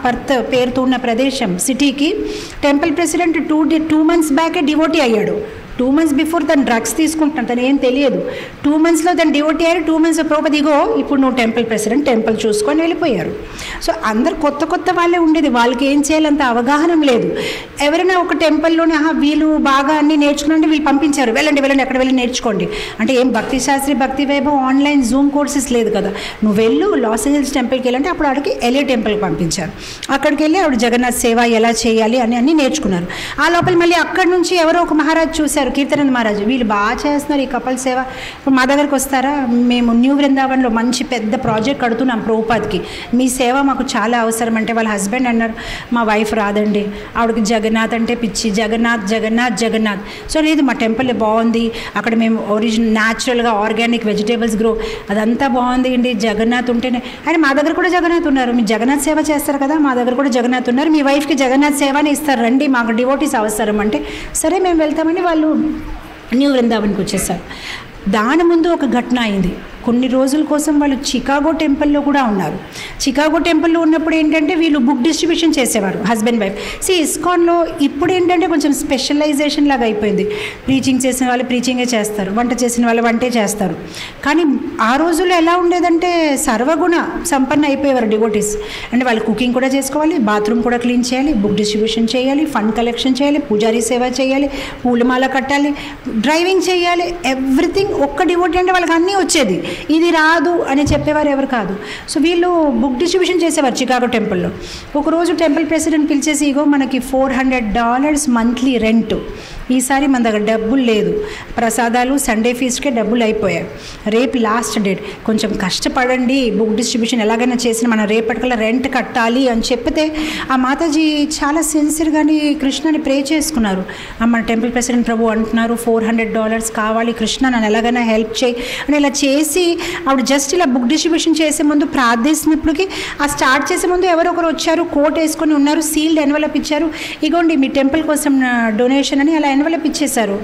పర్త్ పేరుతో ఉన్న ప్రదేశం సిటీకి టెంపుల్ ప్రెసిడెంట్ 2 months బ్యాకే డివోటీ అయ్యాడు. 2 months బిఫోర్ తను డ్రగ్స్ తీసుకుంటున్నాను, తను ఏం తెలియదు. 2 monthsలో తను డివోటీ అయ్యారు. 2 months ప్రభుపద ఇగో ఇప్పుడు నువ్వు టెంపుల్ ప్రెసిడెంట్, టెంపుల్ చూసుకొని వెళ్ళిపోయారు. సో అందరు కొత్త వాళ్ళే ఉండేది, వాళ్ళకి ఏం చేయాలంత అవగాహన లేదు. ఎవరైనా ఒక టెంపుల్లోనే వీళ్ళు బాగా అన్నీ నేర్చుకుని వీళ్ళు పంపించారు, వెళ్ళండి ఎక్కడ వెళ్ళి నేర్చుకోండి అంటే, ఏం భక్తి శాస్త్రి, భక్తి వైభవ్ ఆన్లైన్ జూమ్ కోర్సెస్ లేదు కదా, నువ్వు వెళ్ళు లాస్ ఏంజల్స్ టెంపుల్కి వెళ్ళంటే అప్పుడు ఆవిడకి ఎల్ఏ టెంపుల్కి పంపించారు. అక్కడికి వెళ్ళి ఆవిడ జగన్నాథ్ సేవ ఎలా చేయాలి అని అన్నీ నేర్చుకున్నారు. ఆ లోపల మళ్ళీ అక్కడి నుంచి ఎవరో ఒక మహారాజ్ చూశారు, కీర్తనంద మహారాజు, వీళ్ళు బాగా చేస్తున్నారు ఈ కపల్ సేవ, ఇప్పుడు మా దగ్గరికి వస్తారా, మేము న్యూ వృందావన్లో మంచి పెద్ద ప్రాజెక్ట్ కడుతున్నాం ప్రభుపాద్కి, మీ సేవ మాకు చాలా అవసరం అంటే వాళ్ళ హస్బెండ్ అన్నారు, మా వైఫ్ రాదండి, ఆవిడకి జగన్నాథ్ అంటే పిచ్చి, జగన్నాథ్. సో లేదు మా టెంపుల్ బాగుంది, అక్కడ మేము న్యాచురల్గా ఆర్గానిక్ వెజిటేబుల్స్ గ్రో, అదంతా బాగుంది అండి, జగన్నాథ్ ఉంటేనే. ఆయన మా దగ్గర కూడా జగన్నాథ్ ఉన్నారు, మీరు జగన్నాథ్ సేవ చేస్తారు కదా, మా దగ్గర కూడా జగన్నాథ్ ఉన్నారు, మీ వైఫ్కి జగన్నాథ్ సేవని ఇస్తారు, రండి మాకు డివోటీస్ అవసరం అంటే, సరే మేము వెళ్తామని వాళ్ళు న్యూ వృందావన్కి వచ్చేసారు. దాని ముందు ఒక ఘటన అయింది. కొన్ని రోజుల కోసం వాళ్ళు చికాగో టెంపుల్లో కూడా ఉన్నారు. చికాగో టెంపుల్లో ఉన్నప్పుడు ఏంటంటే వీళ్ళు బుక్ డిస్ట్రిబ్యూషన్ చేసేవారు హస్బెండ్ వైఫ్. ఇస్కాన్లో ఇప్పుడు ఏంటంటే కొంచెం స్పెషలైజేషన్ లాగా అయిపోయింది. ప్రీచింగ్ చేసిన వాళ్ళు ప్రీచింగే చేస్తారు, వంట చేసిన వాళ్ళు వంటే చేస్తారు. కానీ ఆ రోజుల్లో ఎలా ఉండేదంటే సర్వగుణ సంపన్న అయిపోయేవారు డివోటీస్. అంటే వాళ్ళు కుకింగ్ కూడా చేసుకోవాలి, బాత్రూమ్ కూడా క్లీన్ చేయాలి, బుక్ డిస్ట్రిబ్యూషన్ చేయాలి, ఫండ్ కలెక్షన్ చేయాలి, పూజారీ సేవ చేయాలి, పూలమాల కట్టాలి, డ్రైవింగ్ చేయాలి, ఎవ్రీథింగ్. ఒక్క డివోటీ అంటే వాళ్ళకి అన్నీ వచ్చేది, ఇది రాదు అని చెప్పేవారు ఎవరు కాదు. సో వీళ్ళు బుక్ డిస్ట్రిబ్యూషన్ చేసేవారు చికాగో టెంపుల్లో. ఒకరోజు టెంపుల్ ప్రెసిడెంట్ పిలిచేసి, ఇగో మనకి $400 మంత్లీ రెంట్, ఈసారి మన దగ్గర డబ్బులు లేదు, ప్రసాదాలు సండే ఫీస్ట్కే డబ్బులు అయిపోయాయి, రేపు లాస్ట్ డేట్, కొంచెం కష్టపడండి, బుక్ డిస్ట్రిబ్యూషన్ ఎలాగైనా చేసిన మనం రేపటికల్లా రెంట్ కట్టాలి అని చెప్తే ఆ మాతాజీ చాలా సిన్సియర్గాని కృష్ణని ప్రే చేసుకున్నారు. మన టెంపుల్ ప్రెసిడెంట్ ప్రభు అంటున్నారు $400 కావాలి కృష్ణ, నన్ను ఎలాగైనా హెల్ప్ చేయి అని ఇలా చేసి ఆవిడ జస్ట్ ఇలా బుక్ డిస్ట్రిబ్యూషన్ చేసే ముందు ప్రార్థిస్తున్నప్పటికీ ఆ స్టార్ట్ చేసే ముందు ఎవరో ఒకరు వచ్చారు, కోట్ వేసుకొని ఉన్నారు, సీల్డ్ ఎన్వలప్ ఇచ్చారు, ఇగోండి మీ టెంపుల్ కోసం డొనేషన్ అని అలా ఎన్వలప్ ఇచ్చేశారు.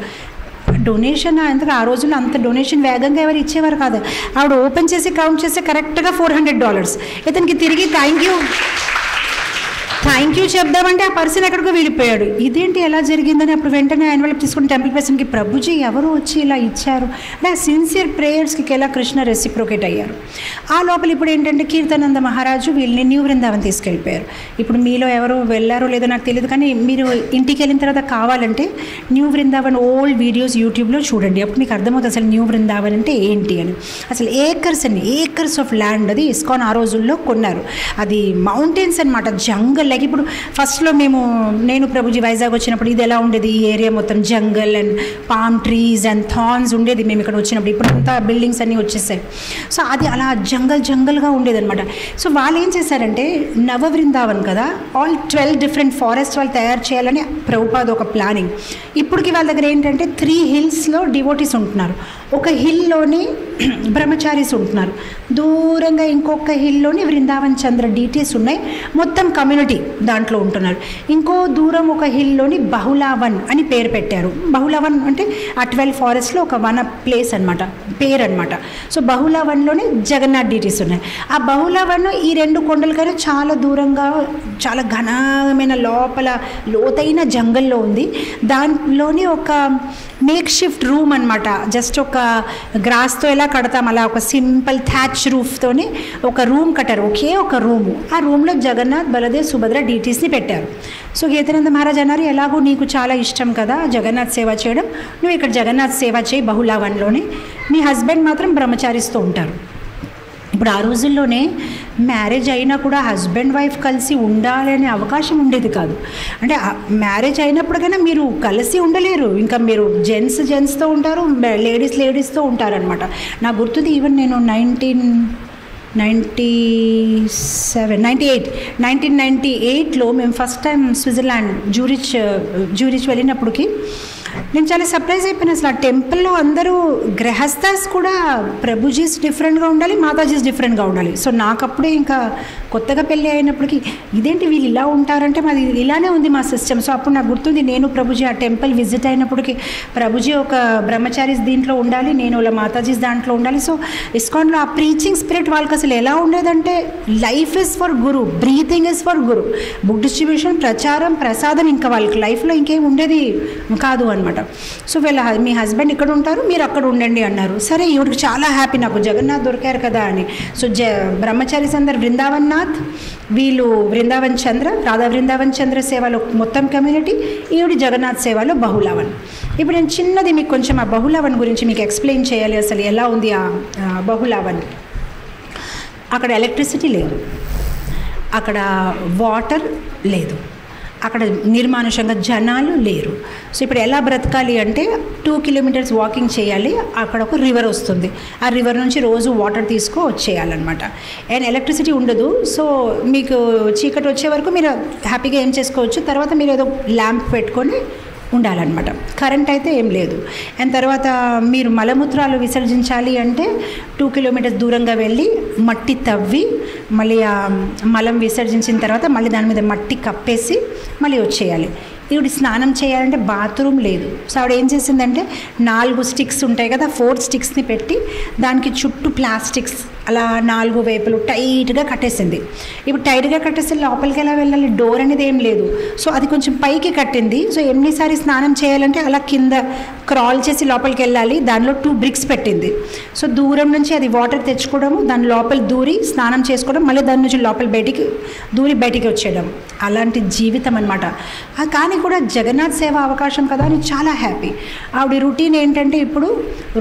డొనేషన్ అంతగా ఆ రోజుల్లో అంత డొనేషన్ వేగంగా ఎవరు ఇచ్చేవారు కాదు. ఆవిడ ఓపెన్ చేసి కౌంట్ చేస్తే కరెక్ట్గా $400. ఇతనికి తిరిగి థ్యాంక్ యూ చెప్దామంటే ఆ పర్సన్ ఎక్కడికో వెళ్ళిపోయాడు. ఇదేంటి ఎలా జరిగిందని అప్పుడు వెంటనే ఎన్వలప్ తీసుకుని టెంపుల్ పర్సన్కి ప్రభుజీ ఎవరు వచ్చి ఇలా ఇచ్చారు అంటే ఆ సిన్సియర్ ప్రేయర్స్కి ఎలా కృష్ణ రెసిప్రోకేట్ అయ్యారు. ఆ లోపల ఇప్పుడు ఏంటంటే కీర్తనంద మహారాజు వీళ్ళని న్యూ వృందావన్ తీసుకెళ్ళిపోయారు. ఇప్పుడు మీలో ఎవరు వెళ్ళారో లేదో నాకు తెలియదు, కానీ మీరు ఇంటికి వెళ్ళిన తర్వాత కావాలంటే న్యూ వృందావన్ ఓల్డ్ వీడియోస్ యూట్యూబ్లో చూడండి, అప్పుడు మీకు అర్థమవుతుంది అసలు న్యూ వృందావన్ అంటే ఏంటి అని. అసలు ఏకర్స్ ఆఫ్ ల్యాండ్ అది ఇస్కాన్ ఆ రోజుల్లో కొన్నారు. అది మౌంటైన్స్ అనమాట, జంగల్. లైక్ ఇప్పుడు ఫస్ట్లో నేను ప్రభుజీ వైజాగ్ వచ్చినప్పుడు ఇది ఎలా ఉండేది, ఈ ఏరియా మొత్తం jungle and palm trees and thorns ఉండేది మేము ఇక్కడ వచ్చినప్పుడు. ఇప్పుడు అంతా బిల్డింగ్స్ అన్నీ వచ్చేసాయి. సో అది అలా జంగల్గా ఉండేది అనమాట. సో వాళ్ళు ఏం చేశారంటే నవ వృందావన్ కదా, ఆల్ 12 డిఫరెంట్ ఫారెస్ట్ వాళ్ళు తయారు చేయాలని ప్రభుపాద ఒక ప్లానింగ్. ఇప్పటికి వాళ్ళ దగ్గర ఏంటంటే 3 హిల్స్లో డివోటీస్ ఉంటున్నారు, ఒక హిల్లోని బ్రహ్మచారీస్ ఉంటున్నారు, దూరంగా ఇంకొక హిల్లోని వృందావన్ చంద్ర డీటీస్ ఉన్నాయి, మొత్తం కమ్యూనిటీ దాంట్లో ఉంటున్నారు. ఇంకో దూరం ఒక హిల్లోని బహుళావన్ అని పేరు పెట్టారు. బహుళావన్ అంటే ఆ 12 ఫారెస్ట్లో ఒక వన ప్లేస్ అనమాట, పేరు అనమాట. సో బహుళావన్లోనే జగన్నాథ్ డీటీస్ ఉన్నాయి. ఆ బహుళావన్ ఈ 2 కొండలకైనా చాలా దూరంగా చాలా ఘనమైన లోపల లోతైన జంగల్లో ఉంది. దాంట్లోని ఒక మేక్ షిఫ్ట్ రూమ్ అనమాట, జస్ట్ ఒక గ్రాస్తో ఎలా కడతాం అలా ఒక సింపుల్ థ్యాచ్ రూఫ్తోనే ఒక రూమ్ కట్టారు, ఒకే ఒక రూము. ఆ రూమ్లో జగన్నాథ్, బలదేవ్, సుభద్ర డీటీస్ని పెట్టారు. సో గీతానంద మహారాజ్ అన్నారు ఎలాగో నీకు చాలా ఇష్టం కదా జగన్నాథ్ సేవ చేయడం, నువ్వు ఇక్కడ జగన్నాథ్ సేవ చేయి బహుళావన్లోనే, మీ హస్బెండ్ మాత్రం బ్రహ్మచారిస్తూ ఉంటారు. ఇప్పుడు ఆ రోజుల్లోనే మ్యారేజ్ అయినా కూడా హస్బెండ్ వైఫ్ కలిసి ఉండాలనే అవకాశం ఉండేది కాదు. అంటే మ్యారేజ్ అయినప్పటికైనా మీరు కలిసి ఉండలేరు, ఇంకా మీరు జెంట్స్తో ఉంటారు, లేడీస్తో ఉంటారనమాట. నాకు గుర్తుంది ఈవెన్ నేను 1998లో మేము ఫస్ట్ టైం స్విట్జర్లాండ్ జ్యూరిచ్ వెళ్ళినప్పటికీ నేను చాలా సర్ప్రైజ్ అయిపోయాను. అసలు ఆ టెంపుల్లో అందరూ గృహస్థాస్ కూడా ప్రభుజీస్ డిఫరెంట్గా ఉండాలి, మాతాజీస్ డిఫరెంట్గా ఉండాలి. సో నాకు అప్పుడే ఇంకా కొత్తగా పెళ్ళి అయినప్పటికీ ఇదేంటి వీళ్ళు ఇలా ఉంటారంటే మాది ఇలానే ఉంది మా సిస్టమ్. సో అప్పుడు నాకు గుర్తుంది నేను ప్రభుజీ ఆ టెంపుల్ విజిట్ అయినప్పటికీ ప్రభుజీ ఒక బ్రహ్మచారీస్ దీంట్లో ఉండాలి, నేను ఇలా మాతాజీస్ దాంట్లో ఉండాలి. సో ఇస్కాన్లో ఆ ప్రీచింగ్ స్పిరిట్ వాళ్ళకి అసలు ఎలా ఉండేదంటే life is for Guru, breathing is for Guru, book distribution, ప్రచారం, ప్రసాదం ఇంకా వాళ్ళకి లైఫ్లో ఇంకేం ఉండేది కాదు అనమాట. సో మీ హస్బెండ్ ఇక్కడ ఉంటారు, మీరు అక్కడ ఉండండి అన్నారు. సరే ఈవిడికి చాలా హ్యాపీ, నాకు జగన్నాథ్ దొరికారు కదా అని. సో బ్రహ్మచారీస్ అందరు వృందావన్ నాథ్, వీళ్ళు వృందావన్ చంద్ర, రాధా వృందావన్ చంద్ర సేవలో మొత్తం కమ్యూనిటీ, ఈవిడి జగన్నాథ్ సేవలో బహుళావన్. ఇప్పుడు నేను చిన్నది మీకు కొంచెం ఆ బహుళావన్ గురించి మీకు ఎక్స్ప్లెయిన్ చేయాలి, అసలు ఎలా ఉంది ఆ బహుళావన్. అక్కడ ఎలక్ట్రిసిటీ లేదు, అక్కడ వాటర్ లేదు, అక్కడ నిర్మానుషంగా జనాలు లేరు. సో ఇప్పుడు ఎలా బ్రతకాలి అంటే 2 కిలోమీటర్స్ వాకింగ్ చేయాలి, అక్కడ ఒక రివర్ వస్తుంది, ఆ రివర్ నుంచి రోజు వాటర్ వచ్చేయాలన్నమాట. అండ్ ఎలక్ట్రిసిటీ ఉండదు. సో మీకు చీకటి వచ్చే వరకు మీరు హ్యాపీగా ఏం చేసుకోవచ్చు, తర్వాత మీరు ఏదో ల్యాంప్ పెట్టుకొని ఉండాలన్నమాట. కరెంట్ అయితే ఏం లేదు. అండ్ తర్వాత మీరు మలమూత్రాలు విసర్జించాలి అంటే 2 కిలోమీటర్స్ దూరంగా వెళ్ళి మట్టి తవ్వి మళ్ళీ ఆ మలం విసర్జించిన తర్వాత మళ్ళీ దాని మీద మట్టి కప్పేసి మళ్ళీ వచ్చేయాలి. ఈవిడ స్నానం చేయాలంటే బాత్రూమ్ లేదు. సో ఆవిడ ఏం చేసిందంటే 4 స్టిక్స్ ఉంటాయి కదా, 4 స్టిక్స్ని పెట్టి దానికి చుట్టూ ప్లాస్టిక్స్ అలా 4 వైపులు టైట్గా కట్టేసింది. ఇప్పుడు టైట్గా కట్టేస్తే లోపలికి ఎలా వెళ్ళాలి, డోర్ అనేది ఏం లేదు. సో అది కొంచెం పైకి కట్టింది. సో ఎన్నిసారి స్నానం చేయాలంటే అలా కింద క్రాల్ చేసి లోపలికి వెళ్ళాలి. దానిలో 2 బ్రిక్స్ పెట్టింది. సో దూరం నుంచి అది వాటర్ తెచ్చుకోవడము, దాని లోపల దూరి స్నానం చేసుకోవడం, మళ్ళీ దాని నుంచి లోపల బయటికి వచ్చేయడం, అలాంటి జీవితం అనమాట. కానీ దాన్ని కూడా జగన్నాథ్ సేవ అవకాశం కదా అని చాలా హ్యాపీ. ఆవిడ రొటీన్ ఏంటంటే ఇప్పుడు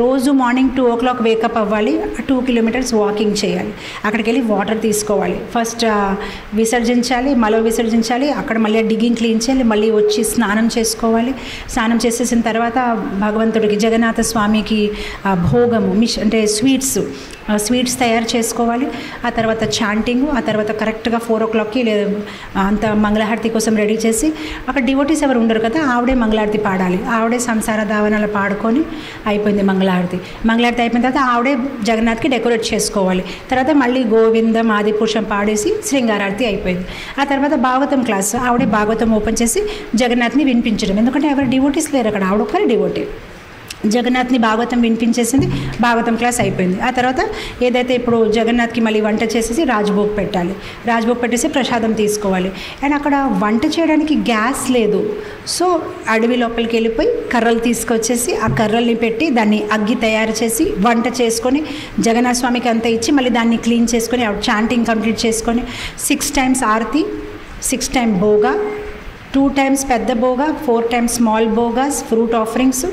రోజు మార్నింగ్ 2 o'clock వేకప్ అవ్వాలి, 2 kilometers వాకింగ్ చేయాలి, అక్కడికి వెళ్ళి వాటర్ తీసుకోవాలి, ఫస్ట్ విసర్జించాలి, మల విసర్జించాలి, అక్కడ మళ్ళీ డిగ్గింగ్ క్లీన్ చేయాలి, మళ్ళీ వచ్చి స్నానం చేసుకోవాలి. స్నానం చేసేసిన తర్వాత భగవంతుడికి జగన్నాథ స్వామికి భోగము అంటే స్వీట్స్ తయారు చేసుకోవాలి. ఆ తర్వాత చాంటింగ్, ఆ తర్వాత కరెక్ట్గా 4 o'clockకి అంత మంగళహారతి కోసం రెడీ చేసి, అక్కడ డివోటీస్ ఎవరు ఉండరు కదా, ఆవిడే మంగళహారతి పాడాలి. ఆవిడే సంసార దావనాలు పాడుకొని అయిపోయింది మంగళహారతి. మంగళహారతి అయిపోయిన తర్వాత ఆవిడే జగన్నాథ్కి డెకరేట్ చేసుకోవాలి. తర్వాత మళ్ళీ గోవిందం ఆదిపురుషం పాడేసి శృంగారారతి అయిపోయింది. ఆ తర్వాత భాగవతం క్లాస్, ఆవిడే భాగవతం ఓపెన్ చేసి జగన్నాథ్ని వినిపించడం. ఎందుకంటే ఎవరు డివోటీస్ లేరు అక్కడ, ఆవిడ ఒక్కరి డివోటీ. జగన్నాథ్ని భాగవతం వినిపించేసింది, భాగవతం క్లాస్ అయిపోయింది. ఆ తర్వాత ఏదైతే ఇప్పుడు జగన్నాథ్కి మళ్ళీ వంట చేసేసి రాజ్భోగ్ పెట్టాలి, రాజ్భోగ్ పెట్టేసి ప్రసాదం తీసుకోవాలి. అండ్ అక్కడ వంట చేయడానికి గ్యాస్ లేదు. సో అడవి లోపలికి వెళ్ళిపోయి కర్రలు తీసుకొచ్చేసి ఆ కర్రల్ని పెట్టి దాన్ని అగ్గి తయారు చేసి వంట చేసుకొని జగన్నాథ స్వామికి అంతా ఇచ్చి మళ్ళీ దాన్ని క్లీన్ చేసుకొని చాంటింగ్ కంప్లీట్ చేసుకొని 6 times ఆరతి, 6 times భోగా, 2 times పెద్ద Bhoga, 4 times small భోగాస్, fruit offerings,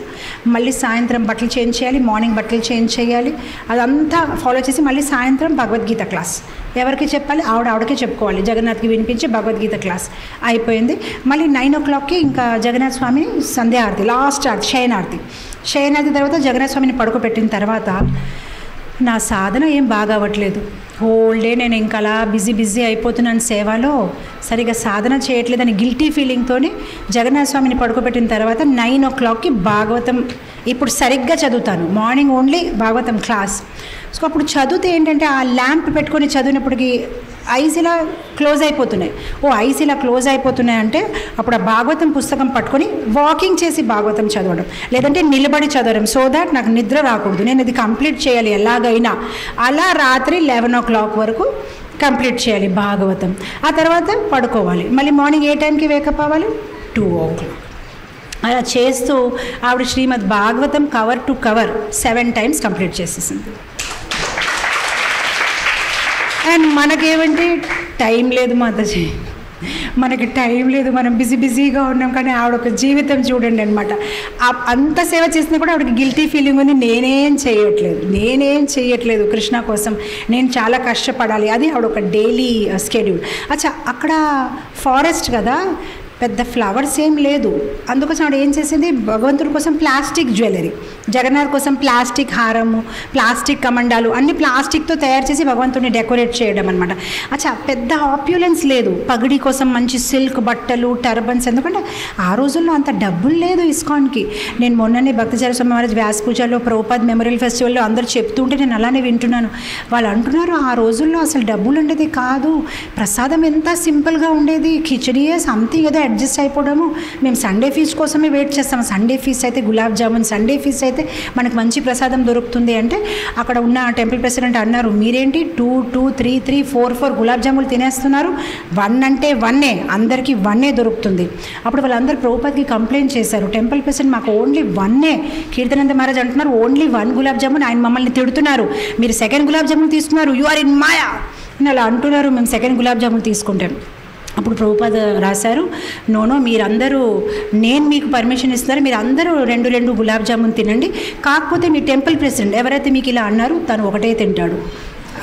మళ్ళీ సాయంత్రం బట్టలు చేంజ్ చేయాలి, మార్నింగ్ బట్టలు చేంజ్ చేయాలి. అదంతా ఫాలో చేసి మళ్ళీ సాయంత్రం భగవద్గీత క్లాస్ ఎవరికి చెప్పాలి, ఆవిడకే చెప్పుకోవాలి. జగన్నాథ్కి వినిపించి భగవద్గీత క్లాస్ అయిపోయింది. మళ్ళీ 9 o'clockకి ఇంకా జగన్నాథ స్వామిని సంధ్యాహారతి, లాస్ట్ ఆర్తి, శయనారతి తర్వాత జగన్నాథ స్వామిని పడుకోబెట్టిన తర్వాత నా సాధన ఏం బాగా అవ్వట్లేదు. హోల్ డే నేను ఇంకా అలా బిజీ అయిపోతున్నాను సేవలో, సరిగా సాధన చేయట్లేదని గిల్టీ ఫీలింగ్తో జగన్నాథ స్వామిని పడుకోబెట్టిన తర్వాత 9 o'clockకి భాగవతం ఇప్పుడు సరిగ్గా చదువుతాను. Morning only Bhagavatam class. So అప్పుడు చదివితే ఏంటంటే ఆ ల్యాంప్ పెట్టుకొని చదివినప్పటికీ ఐస్ ఇలా క్లోజ్ అయిపోతున్నాయి. ఐస్ ఇలా క్లోజ్ అయిపోతున్నాయి అంటే అప్పుడు ఆ భాగవతం పుస్తకం పట్టుకొని వాకింగ్ చేసి భాగవతం చదవడం, లేదంటే నిలబడి చదవడం, సో దాట్ నాకు నిద్ర రాకూడదు, నేను ఇది కంప్లీట్ చేయాలి ఎలాగైనా. అలా రాత్రి 11 o'clock వరకు కంప్లీట్ చేయాలి భాగవతం. ఆ తర్వాత పడుకోవాలి. మళ్ళీ మార్నింగ్ ఏ టైంకి వేకప్ అవ్వాలి, 2 o'clock. అలా చేస్తూ ఆవిడ Srimad Bhagavatam cover to cover 7 times complete చేసేసింది. అండ్ మనకేమంటే టైం లేదు మాతాజీ, మనకి టైం లేదు, మనం బిజీగా ఉన్నాం. కానీ ఆవిడ ఒక జీవితం చూడండి అనమాట. అంత సేవ చేసినా కూడా ఆవిడకి గిల్టీ ఫీలింగ్ ఉంది, నేనేం చేయట్లేదు కృష్ణ కోసం, నేను చాలా కష్టపడాలి. అది ఆవిడ ఒక డైలీ స్కెడ్యూల్. అచ్చా, అక్కడ ఫారెస్ట్ కదా, పెద్ద ఫ్లవర్స్ ఏం లేదు. అందుకోసం ఆవిడ ఏం చేసింది, భగవంతుడి కోసం ప్లాస్టిక్ జ్యువెలరీ, జగన్నాథ్ కోసం ప్లాస్టిక్ హారము, ప్లాస్టిక్ కమండాలు అన్ని ప్లాస్టిక్తో తయారు చేసి భగవంతుడిని డెకరేట్ చేయడం అనమాట. అచ్చా, పెద్ద ఆప్యులెన్స్ లేదు. పగడి కోసం మంచి సిల్క్ బట్టలు, టర్బన్స్, ఎందుకంటే ఆ రోజుల్లో అంత డబ్బులు లేదు ఇస్కాన్కి. నేను మొన్ననే భక్తచార్య స్వామి మహారాజ్ వ్యాస పూజలో ప్రభుపాద్ మెమోరియల్ ఫెస్టివల్లో అందరూ చెప్తుంటే నేను అలానే వింటున్నాను. వాళ్ళు అంటున్నారు ఆ రోజుల్లో అసలు డబ్బులు ఉండేది కాదు, ప్రసాదం ఎంత సింపుల్గా ఉండేది, కిచడీయే సంథింగ్ ఏదో అడ్జస్ట్ అయిపోవడము. మేము సండే ఫీస్ట్ కోసమే వెయిట్ చేస్తాము. సండే ఫీస్ట్ అయితే గులాబ్ జామున్, సండే ఫీస్ట్ అయితే మనకు మంచి ప్రసాదం దొరుకుతుంది అంటే అక్కడ ఉన్న టెంపుల్ ప్రెసిడెంట్ అన్నారు, మీరేంటి 2, 2, 3, 3, 4 గులాబ్ జాములు తినేస్తున్నారు, 1 అంటే 1 అందరికీ 1 దొరుకుతుంది. అప్పుడు వాళ్ళందరూ ప్రభుపాద్కి కంప్లైంట్ చేశారు, టెంపుల్ ప్రెసిడెంట్ మాకు ఓన్లీ 1. కీర్తనంద మహారాజ్ అంటున్నారు ఓన్లీ 1 గులాబ్ జామున్, ఆయన మమ్మల్ని తిడుతున్నారు, మీరు 2nd గులాబ్ జామున్ తీసుకున్నారు, యు ఆర్ ఇన్ మాయా అని అలా అంటున్నారు, మేము 2nd గులాబ్ జామున్ తీసుకుంటాం. అప్పుడు ప్రభుపాద రాశారు, నోనో మీరందరూ, నేను మీకు పర్మిషన్ ఇస్తున్నారు, మీరు అందరూ 2 గులాబ్ జామున్ తినండి, కాకపోతే మీ టెంపుల్ ప్రెసిడెంట్ ఎవరైతే మీకు ఇలా అన్నారు తను ఒకటే తింటాడు.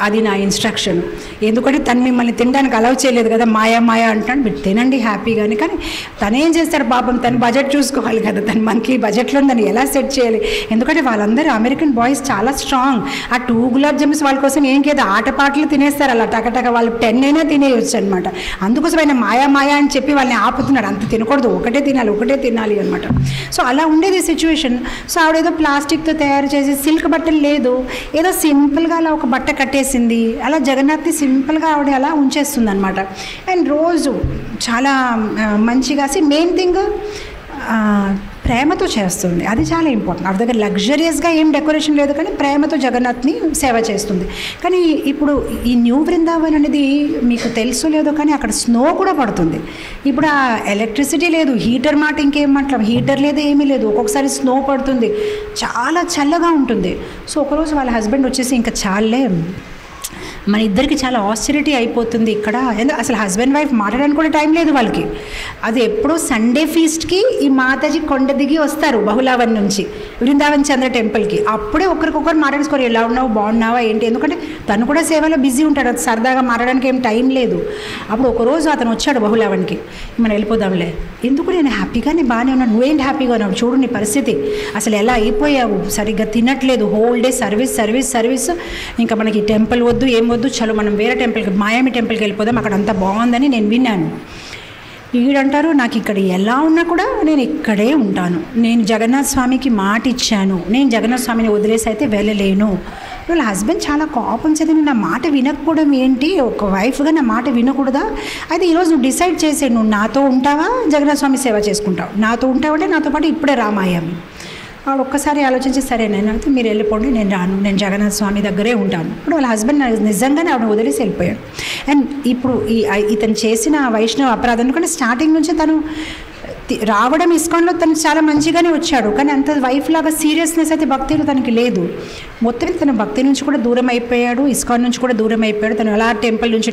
అది నా ఇన్స్ట్రక్షన్. ఎందుకంటే తను మిమ్మల్ని తినడానికి అలౌ చేయలేదు కదా, మాయా అంటాడు, మీరు తినండి హ్యాపీగానే. కానీ తను ఏం చేస్తాడు పాపం, తను బడ్జెట్ చూసుకోవాలి కదా, తను మంత్లీ బడ్జెట్లో దాన్ని ఎలా సెట్ చేయాలి. ఎందుకంటే వాళ్ళందరూ అమెరికన్ బాయ్స్ చాలా స్ట్రాంగ్. ఆ 2 గులాబ్ జామున్స్ వాళ్ళ కోసం ఏం కేదు, ఆటపాటలు తినేస్తారు అలా టకటక, వాళ్ళు 10 అయినా తినేయచ్చు అనమాట. అందుకోసం ఆయన మాయా అని చెప్పి వాళ్ళని ఆపుతున్నాడు, అంత తినకూడదు, ఒకటే తినాలి అనమాట. సో అలా ఉండేది సిచ్యువేషన్. సో ఆవిడేదో ప్లాస్టిక్తో తయారు చేసి, సిల్క్ బట్టలు లేదు, ఏదో సింపుల్గా అలా ఒక బట్ట కట్టేసి అలా జగన్నాథ్ని సింపుల్గా ఆవిడ అలా ఉంచేస్తుంది అనమాట. అండ్ రోజు చాలా మంచిగా, మెయిన్ థింగ్ ప్రేమతో చేస్తుంది, అది చాలా ఇంపార్టెంట్. ఆవిడ దగ్గర లగ్జరియస్గా ఏం డెకరేషన్ లేదు, కానీ ప్రేమతో జగన్నాథ్ని సేవ చేస్తుంది. కానీ ఇప్పుడు ఈ న్యూ బృందావన్ అనేది మీకు తెలుసు లేదో కానీ అక్కడ స్నో కూడా పడుతుంది. ఇప్పుడు ఆ ఎలక్ట్రిసిటీ లేదు, హీటర్ మాట ఇంకేం మాట్లాడు, హీటర్ లేదు, ఏమీ లేదు, ఒక్కొక్కసారి స్నో పడుతుంది, చాలా చల్లగా ఉంటుంది. సో ఒకరోజు వాళ్ళ హస్బెండ్ వచ్చేసి ఇంకా చాలే మన ఇద్దరికి చాలా ఆస్టిరిటీ అయిపోతుంది ఇక్కడ. అసలు హస్బెండ్ వైఫ్ మాట్లాడడానికి కూడా టైం లేదు వాళ్ళకి. అది ఎప్పుడో సండే ఫీస్ట్కి ఈ మాతాజీ కొండ దిగి వస్తారు బహుళావన్ నుంచి బృందావన్ చంద్ర టెంపుల్కి. అప్పుడే ఒకరికొకరు మాట్లాడుకోరు, ఎలా ఉన్నావు, బాగున్నావా, ఏంటి. ఎందుకంటే తను కూడా సేవలో బిజీ ఉంటాడు, అది సరదాగా మాట్లాడడానికి ఏం టైం లేదు. అప్పుడు ఒకరోజు అతను వచ్చాడు బహుళావన్కి, మనం వెళ్ళిపోదాంలే. ఎందుకు, నేను హ్యాపీగానే బాగానే ఉన్నాను, నువ్వేంటి హ్యాపీగా ఉన్నావు, చూడు నీ పరిస్థితి అసలు ఎలా అయిపోయావు, సరిగ్గా తినట్లేదు, whole day service service service, ఇంకా మనకి టెంపుల్ వద్దు ఏం వద్దు, చలో మనం వేరే టెంపుల్కి మాయామి టెంపుల్కి వెళ్ళిపోదాం, అక్కడ అంతా బాగుందని నేను విన్నాను. వీడంటారు, నాకు ఇక్కడ ఎలా ఉన్నా కూడా నేను ఇక్కడే ఉంటాను, నేను జగన్నాథ్ స్వామికి మాట ఇచ్చాను, నేను జగన్నాథ్ స్వామిని వదిలేసి అయితే వెళ్ళలేను. వాళ్ళ హస్బెండ్ చాలా కోపం చదివి, నా మాట వినకపోవడం ఏంటి, ఒక వైఫ్గా నా మాట వినకూడదా, అయితే ఈరోజు నువ్వు డిసైడ్ చేసే, నువ్వు నాతో ఉంటావా జగన్నాథ్ స్వామి సేవ చేసుకుంటావు, నాతో ఉంటావంటే నాతో పాటు ఇప్పుడే రామాయామి. వాడు ఒక్కసారి ఆలోచించి, సరే నేనైతే మీరు వెళ్ళిపోండి, నేను రాను, నేను జగన్నాథ్ స్వామి దగ్గరే ఉంటాను. ఇప్పుడు వాళ్ళ హస్బెండ్ నిజంగానే ఆవిడ వదిలేసి వెళ్ళిపోయాడు. అండ్ ఇప్పుడు ఇతను చేసిన వైష్ణవ అపరాధం, ఎందుకంటే స్టార్టింగ్ నుంచి తను రావడం ఇస్కాన్లో తను చాలా మంచిగానే వచ్చాడు, కానీ అంత వైఫ్ లాగా సీరియస్నెస్ అయితే భక్తిలో తనకి లేదు. మొత్తం తన భక్తి నుంచి కూడా దూరం అయిపోయాడు, ఇస్కాన్ నుంచి కూడా దూరం అయిపోయాడు. తను అలా టెంపుల్ నుంచి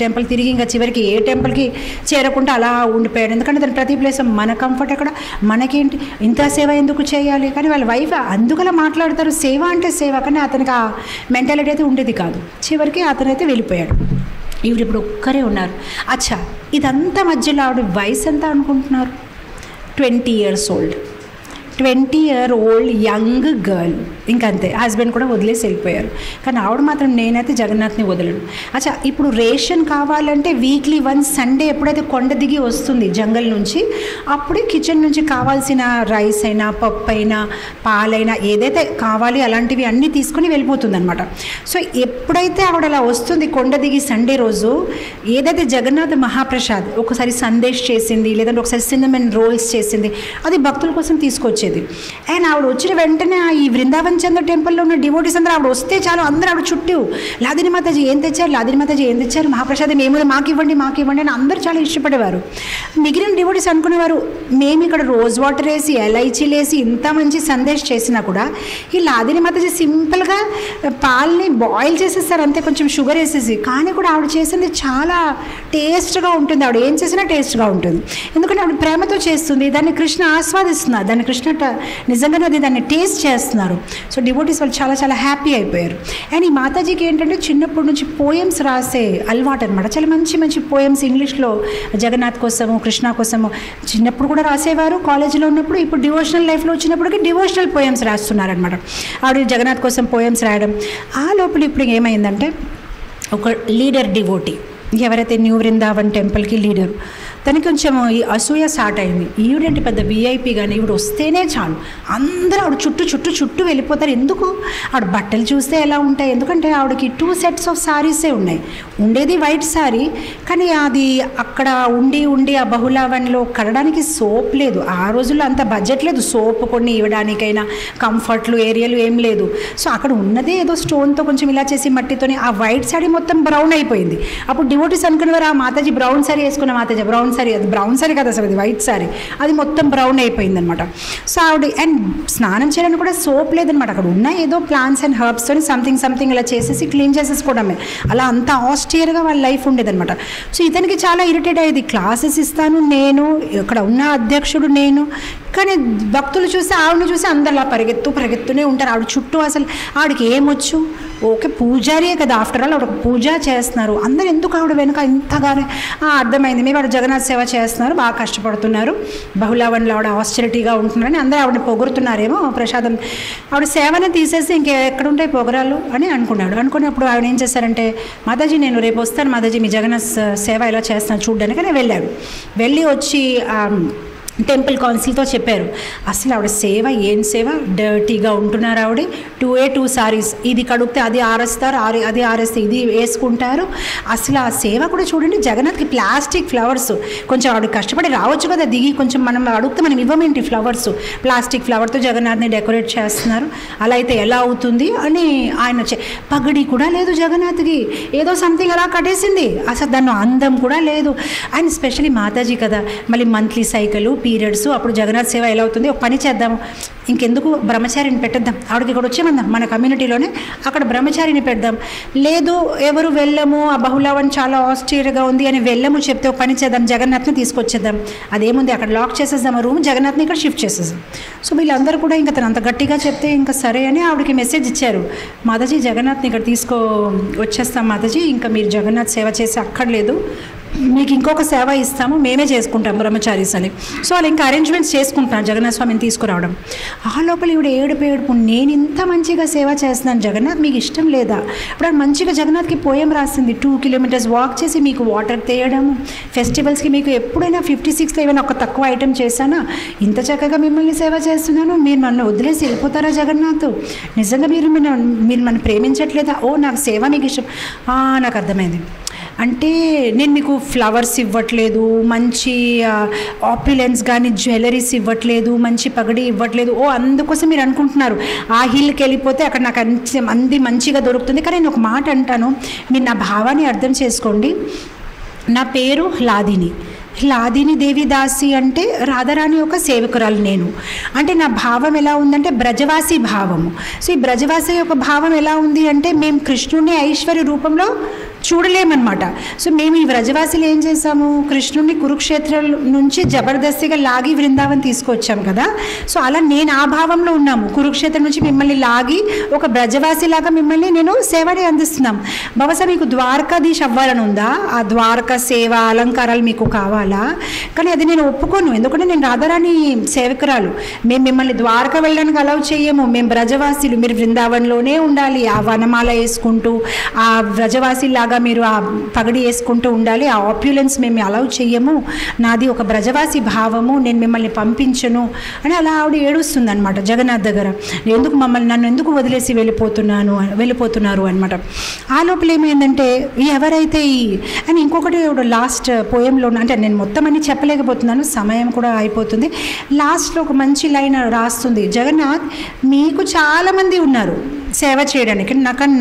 టెంపుల్ తిరిగి ఇంకా చివరికి ఏ టెంపుల్కి చేరకుండా అలా ఉండిపోయాడు. ఎందుకంటే తను ప్రతి ప్లేస్ మన కంఫర్ట్ ఎక్కడ, మనకేంటి ఇంత సేవ ఎందుకు చేయాలి, కానీ వాళ్ళ వైఫ్ అందుకలా మాట్లాడతారు, సేవ అంటే సేవ, కానీ అతనికి ఆ మెంటాలిటీ అయితే ఉండేది కాదు. చివరికి అతనైతే వెళ్ళిపోయాడు. ఈవిడ ఇప్పుడు ఒక్కరే ఉన్నారు. అచ్చా, ఇదంతా మధ్యలో ఆవిడ వయసు ఎంత అనుకుంటున్నారు? 20 years old, 20-year-old young girl. ఇంకంతే, హస్బెండ్ కూడా వదిలేసి వెళ్ళిపోయారు. కానీ ఆవిడ మాత్రం, నేనైతే జగన్నాథ్ని వదలను. అచ్చా, ఇప్పుడు రేషన్ కావాలంటే వీక్లీ వన్స్ సండే ఎప్పుడైతే కొండ దిగి వస్తుంది జంగల్ నుంచి, అప్పుడే కిచెన్ నుంచి కావాల్సిన రైస్ అయినా, పప్పు అయినా, పాలైనా, ఏదైతే కావాలి అలాంటివి అన్నీ తీసుకుని వెళ్ళిపోతుంది అనమాట. సో ఎప్పుడైతే ఆవిడ అలా వస్తుంది కొండ దిగి సండే రోజు, ఏదైతే జగన్నాథ్ మహాప్రసాద్ ఒకసారి సందేశ్ చేసింది, లేదంటే ఒకసారి సిన్నమన్ రోల్స్ చేసింది, అది భక్తుల కోసం తీసుకొచ్చేది. అండ్ ఆవిడ వచ్చిన వెంటనే ఈ బృందావన్ చంద్ర టెంపుల్లో ఉన్న డివోటీస్ అందరూ ఆవిడ వస్తే చాలు, అందరూ ఆవిడ చుట్టూ లాదిని మాతాజీ ఏం తెచ్చారు, మహాప్రసాదం ఏముంది, మాకు ఇవ్వండి అని అందరూ చాలా ఇష్టపడేవారు. మిగిలిన డివోటీస్ అనుకునేవారు, మేము ఇక్కడ రోజ్ వాటర్ వేసి ఎలైచీలు వేసి ఇంత మంచి సందేశ్ చేసినా కూడా ఈ లాదిని మాతాజీ సింపుల్గా పాలని బాయిల్ చేసేస్తారు అంతే, కొంచెం షుగర్ వేసేసి. కానీ కూడా ఆవిడ చేసింది చాలా టేస్ట్గా ఉంటుంది, ఆవిడ ఏం చేసినా టేస్ట్గా ఉంటుంది. ఎందుకంటే ఆవిడ ప్రేమతో చేస్తుంది, దాన్ని కృష్ణ ఆస్వాదిస్తున్నారు, దాన్ని కృష్ణ నిజంగానే దాన్ని టేస్ట్ చేస్తున్నారు. సో డివోటీస్ వాళ్ళు చాలా చాలా హ్యాపీ అయిపోయారు. అండ్ ఈ మాతాజీకి ఏంటంటే చిన్నప్పటి నుంచి పోయమ్స్ రాసే అలవాటు అనమాట. చాలా మంచి మంచి పోయమ్స్ ఇంగ్లీష్లో జగన్నాథ్ కోసము, కృష్ణ కోసము చిన్నప్పుడు కూడా రాసేవారు కాలేజీలో ఉన్నప్పుడు. ఇప్పుడు డివోషనల్ లైఫ్లో వచ్చినప్పటికీ డివోషనల్ పోయమ్స్ రాస్తున్నారనమాట. ఆవిడ జగన్నాథ్ కోసం పోయమ్స్ రాయడం. ఆ లోపల ఇప్పుడు ఏమైందంటే, ఒక లీడర్ డివోటీ, ఎవరైతే న్యూ బృందావన్ టెంపుల్కి లీడరు, తనకి కొంచెం ఈ అసూయ స్టార్ట్ అయింది. ఈవిడంటే పెద్ద విఐపి, కానీ ఈవిడ వస్తేనే చాలు అందరూ ఆవిడ చుట్టూ వెళ్ళిపోతారు. ఎందుకు? ఆవిడ బట్టలు చూస్తే ఎలా ఉంటాయి, ఎందుకంటే ఆవిడకి 2 sets ఆఫ్ సారీసే ఉన్నాయి. ఉండేది వైట్ సారీ, కానీ అది అక్కడ ఉండి ఆ బహుళావన్లో కడడానికి సోప్ లేదు. ఆ రోజుల్లో అంత బడ్జెట్ లేదు సోప్ కొన్ని ఇవ్వడానికైనా, కంఫర్ట్లు ఏరియాలు ఏం లేదు. సో అక్కడ ఉన్నదే ఏదో స్టోన్తో కొంచెం ఇలా చేసి మట్టితోనే ఆ వైట్ సారీ మొత్తం బ్రౌన్ అయిపోయింది. అప్పుడు డివోటీస్ అనుకునేవారు, ఆ మాతాజీ బ్రౌన్ సారీ వేసుకున్న మాతాజీ, బ్రౌన్ సారీ, అది బ్రౌన్ సారీ కదా అసలు, అది వైట్ సారీ, అది మొత్తం బ్రౌన్ అయిపోయింది అనమాట. సో ఆవిడ అండ్ స్నానం చేయడానికి కూడా సోప్ లేదనమాట. అక్కడ ఉన్న ఏదో ప్లాంట్స్ అండ్ హర్బ్స్ తోని సంథింగ్ ఇలా చేసేసి క్లీన్ చేసేసుకోవడమే. అలా అంత ఆస్టియర్గా వాళ్ళ లైఫ్ ఉండేదన్నమాట. సో ఇతనికి చాలా ఇరిటేట్ అయ్యేది, క్లాసెస్ ఇస్తాను నేను, ఇక్కడ ఉన్న అధ్యక్షుడు నేను, కానీ భక్తులు చూసి ఆవిడని చూసి అందరు అలా పరిగెత్తునే ఉంటారు ఆవిడ చుట్టూ. అసలు ఆవిడకి ఏమొచ్చు, ఓకే పూజారియే కదా, ఆఫ్టర్ ఆల్ ఆవిడ పూజ చేస్తున్నారు, అందరు ఎందుకు ఆవిడ వెనుక ఇంతగానే అర్థమైంది, మేము ఆవిడ జగన్నాథ్ సేవ చేస్తున్నారు, బాగా కష్టపడుతున్నారు, బహుళావన్లో ఆవిడ ఆస్టరిటీగా ఉంటున్నారని అందరూ ఆవిడని పొగుడుతున్నారేమో. ప్రసాదం ఆవిడ సేవనే తీసేసి ఇంకెక్కడుంటాయి పొగరాలు అని అనుకున్నప్పుడు ఆవిడ ఏం చేశారంటే, మాతాజీ నేను రేపు వస్తాను మాతాజీ, మీ జగన్నాథ్ సేవ ఎలా చేస్తాను చూడ్డానికి అని వెళ్ళాడు. వెళ్ళి వచ్చి టెంపుల్ కౌన్సిల్తో చెప్పారు, అసలు ఆవిడ సేవ ఏం సేవ, డర్టీగా ఉంటున్నారు ఆవిడ, 2 సారీస్, ఇది కడిగితే అది ఆరేస్తారు, అది ఆరేస్తే ఇది వేసుకుంటారు. అసలు ఆ సేవ కూడా చూడండి, జగన్నాథ్కి ప్లాస్టిక్ ఫ్లవర్స్, కొంచెం ఆవిడ కష్టపడి రావచ్చు కదా దిగి, కొంచెం మనం అడిగితే మనం ఇవ్వమేంటి ఫ్లవర్స్, ప్లాస్టిక్ ఫ్లవర్తో జగన్నాథ్ని డెకరేట్ చేస్తున్నారు, అలా అయితే ఎలా అవుతుంది అని ఆయన పగడి కూడా లేదు జగన్నాథ్కి, ఏదో సంథింగ్ అలా కట్టేసింది, అసలు దాన్ని అందం కూడా లేదు. అండ్ స్పెషలీ మాతాజీ కదా, మళ్ళీ మంత్లీ సైకిల్, పీరియడ్స్, అప్పుడు జగన్నాథ్ సేవ ఎలా అవుతుంది, ఒక పని చేద్దాము, ఇంకెందుకు బ్రహ్మచారిని పెట్టేద్దాం, ఆవిడకి ఇక్కడ వచ్చేమందాం మన కమ్యూనిటీలోనే, అక్కడ బ్రహ్మచారిని పెడదాం. లేదు ఎవరు వెళ్ళము, ఆ బహుళవన్ చాలా ఆస్ట్రియర్గా ఉంది అని వెళ్ళము చెప్తే ఒక పని చేద్దాం, జగన్నాథ్ని తీసుకొచ్చేద్దాం, అదేముంది అక్కడ లాక్ చేసేద్దాం ఆ రూమ్, జగన్నాథ్ని ఇక్కడ షిఫ్ట్ చేసేద్దాం. సో వీళ్ళందరూ కూడా ఇంకా తను అంత గట్టిగా చెప్తే ఇంకా సరే అని ఆవిడకి మెసేజ్ ఇచ్చారు, మాతాజీ జగన్నాథ్ని ఇక్కడ వచ్చేస్తాం మాతాజీ, ఇంకా మీరు జగన్నాథ్ సేవ చేసి అక్కర్లేదు, మీకు ఇంకొక సేవ ఇస్తాము, మేమే చేసుకుంటాం బ్రహ్మచారీస్ అని. సో వాళ్ళు ఇంకా అరేంజ్మెంట్స్ చేసుకుంటున్నారు జగన్నాథ్ స్వామిని తీసుకురావడం. ఆ లోపల ఈవిడ ఏడుపు, నేను ఇంత మంచిగా సేవ చేస్తున్నాను జగన్నాథ్, మీకు ఇష్టం లేదా? ఇప్పుడు మంచిగా జగన్నాథ్కి పోయం రాసింది, 2 kilometers వాక్ చేసి మీకు వాటర్ తేయడము, ఫెస్టివల్స్కి మీకు ఎప్పుడైనా 56లో ఏమైనా ఒక తక్కువ ఐటెం చేశానా, ఇంత చక్కగా మిమ్మల్ని సేవ చేస్తున్నాను, మీరు మనల్ని వదిలేసి వెళ్ళిపోతారా జగన్నాథ్, నిజంగా మీరు నన్ను ప్రేమించట్లేదా? ఓ నాకు సేవ మీకు ఇష్టం, నాకు అర్థమైంది. అంటే నేను మీకు ఫ్లవర్స్ ఇవ్వట్లేదు, మంచి ఆప్యులెన్స్ కానీ జ్యువెలరీస్ ఇవ్వట్లేదు, మంచి పగడి ఇవ్వట్లేదు, అందుకోసం మీరు అనుకుంటున్నారు ఆ హిల్కి వెళ్ళిపోతే అక్కడ నాకు అంది మంచిగా దొరుకుతుంది. కానీ నేను ఒక మాట అంటాను, మీరు నా భావాన్ని అర్థం చేసుకోండి. నా పేరు లాదిని దేవిదాసి, అంటే రాధారాణి యొక్క సేవకురాలు నేను. అంటే నా భావం ఎలా ఉందంటే బ్రజవాసి భావము. సో ఈ బ్రజవాసి యొక్క భావం ఎలా ఉంది అంటే మేము కృష్ణుడిని ఐశ్వర్య రూపంలో చూడలేమన్నమాట. సో మేము ఈ వ్రజవాసులు ఏం చేసాము, కృష్ణుడిని కురుక్షేత్రం నుంచి జబర్దస్తిగా లాగి బృందావన్ తీసుకొచ్చాం కదా. సో అలా నేను ఆ భావంలో ఉన్నాము, కురుక్షేత్రం నుంచి మిమ్మల్ని లాగి ఒక బ్రజవాసిలాగా మిమ్మల్ని నేను సేవని అందిస్తున్నాం. బహుశా మీకు ద్వారకాధీశ్ అవ్వాలని ఉందా, ఆ ద్వారకా సేవ అలంకారాలు మీకు కావాలా? కానీ అది నేను ఒప్పుకోను, ఎందుకంటే నేను రాధారాణి సేవకురాలు, మేము మిమ్మల్ని ద్వారక వెళ్ళడానికి అలౌ చేయము, మేము బ్రజవాసీలు, మీరు బృందావన్లోనే ఉండాలి, ఆ వనమాల వేసుకుంటూ ఆ బ్రజవాసిలాగా మీరు ఆ పగడి వేసుకుంటూ ఉండాలి, ఆ ఆప్యులెన్స్ మేము అలౌ చెయ్యము, నాది ఒక బ్రజవాసి భావము, నేను మిమ్మల్ని పంపించను అని అలా ఆవిడ ఏడుస్తుంది అనమాట జగన్నాథ్ దగ్గర. నన్ను ఎందుకు వదిలేసి వెళ్ళిపోతున్నారు అనమాట. ఆ లోపల ఏమైందంటే ఎవరైతే అని ఇంకొకటి లాస్ట్ పోయంలో, అంటే నేను మొత్తం అన్ని చెప్పలేకపోతున్నాను, సమయం కూడా అయిపోతుంది. లాస్ట్లో ఒక మంచి లైన్ రాస్తుంది, జగన్నాథ్ మీకు చాలామంది ఉన్నారు సేవ చేయడానికి,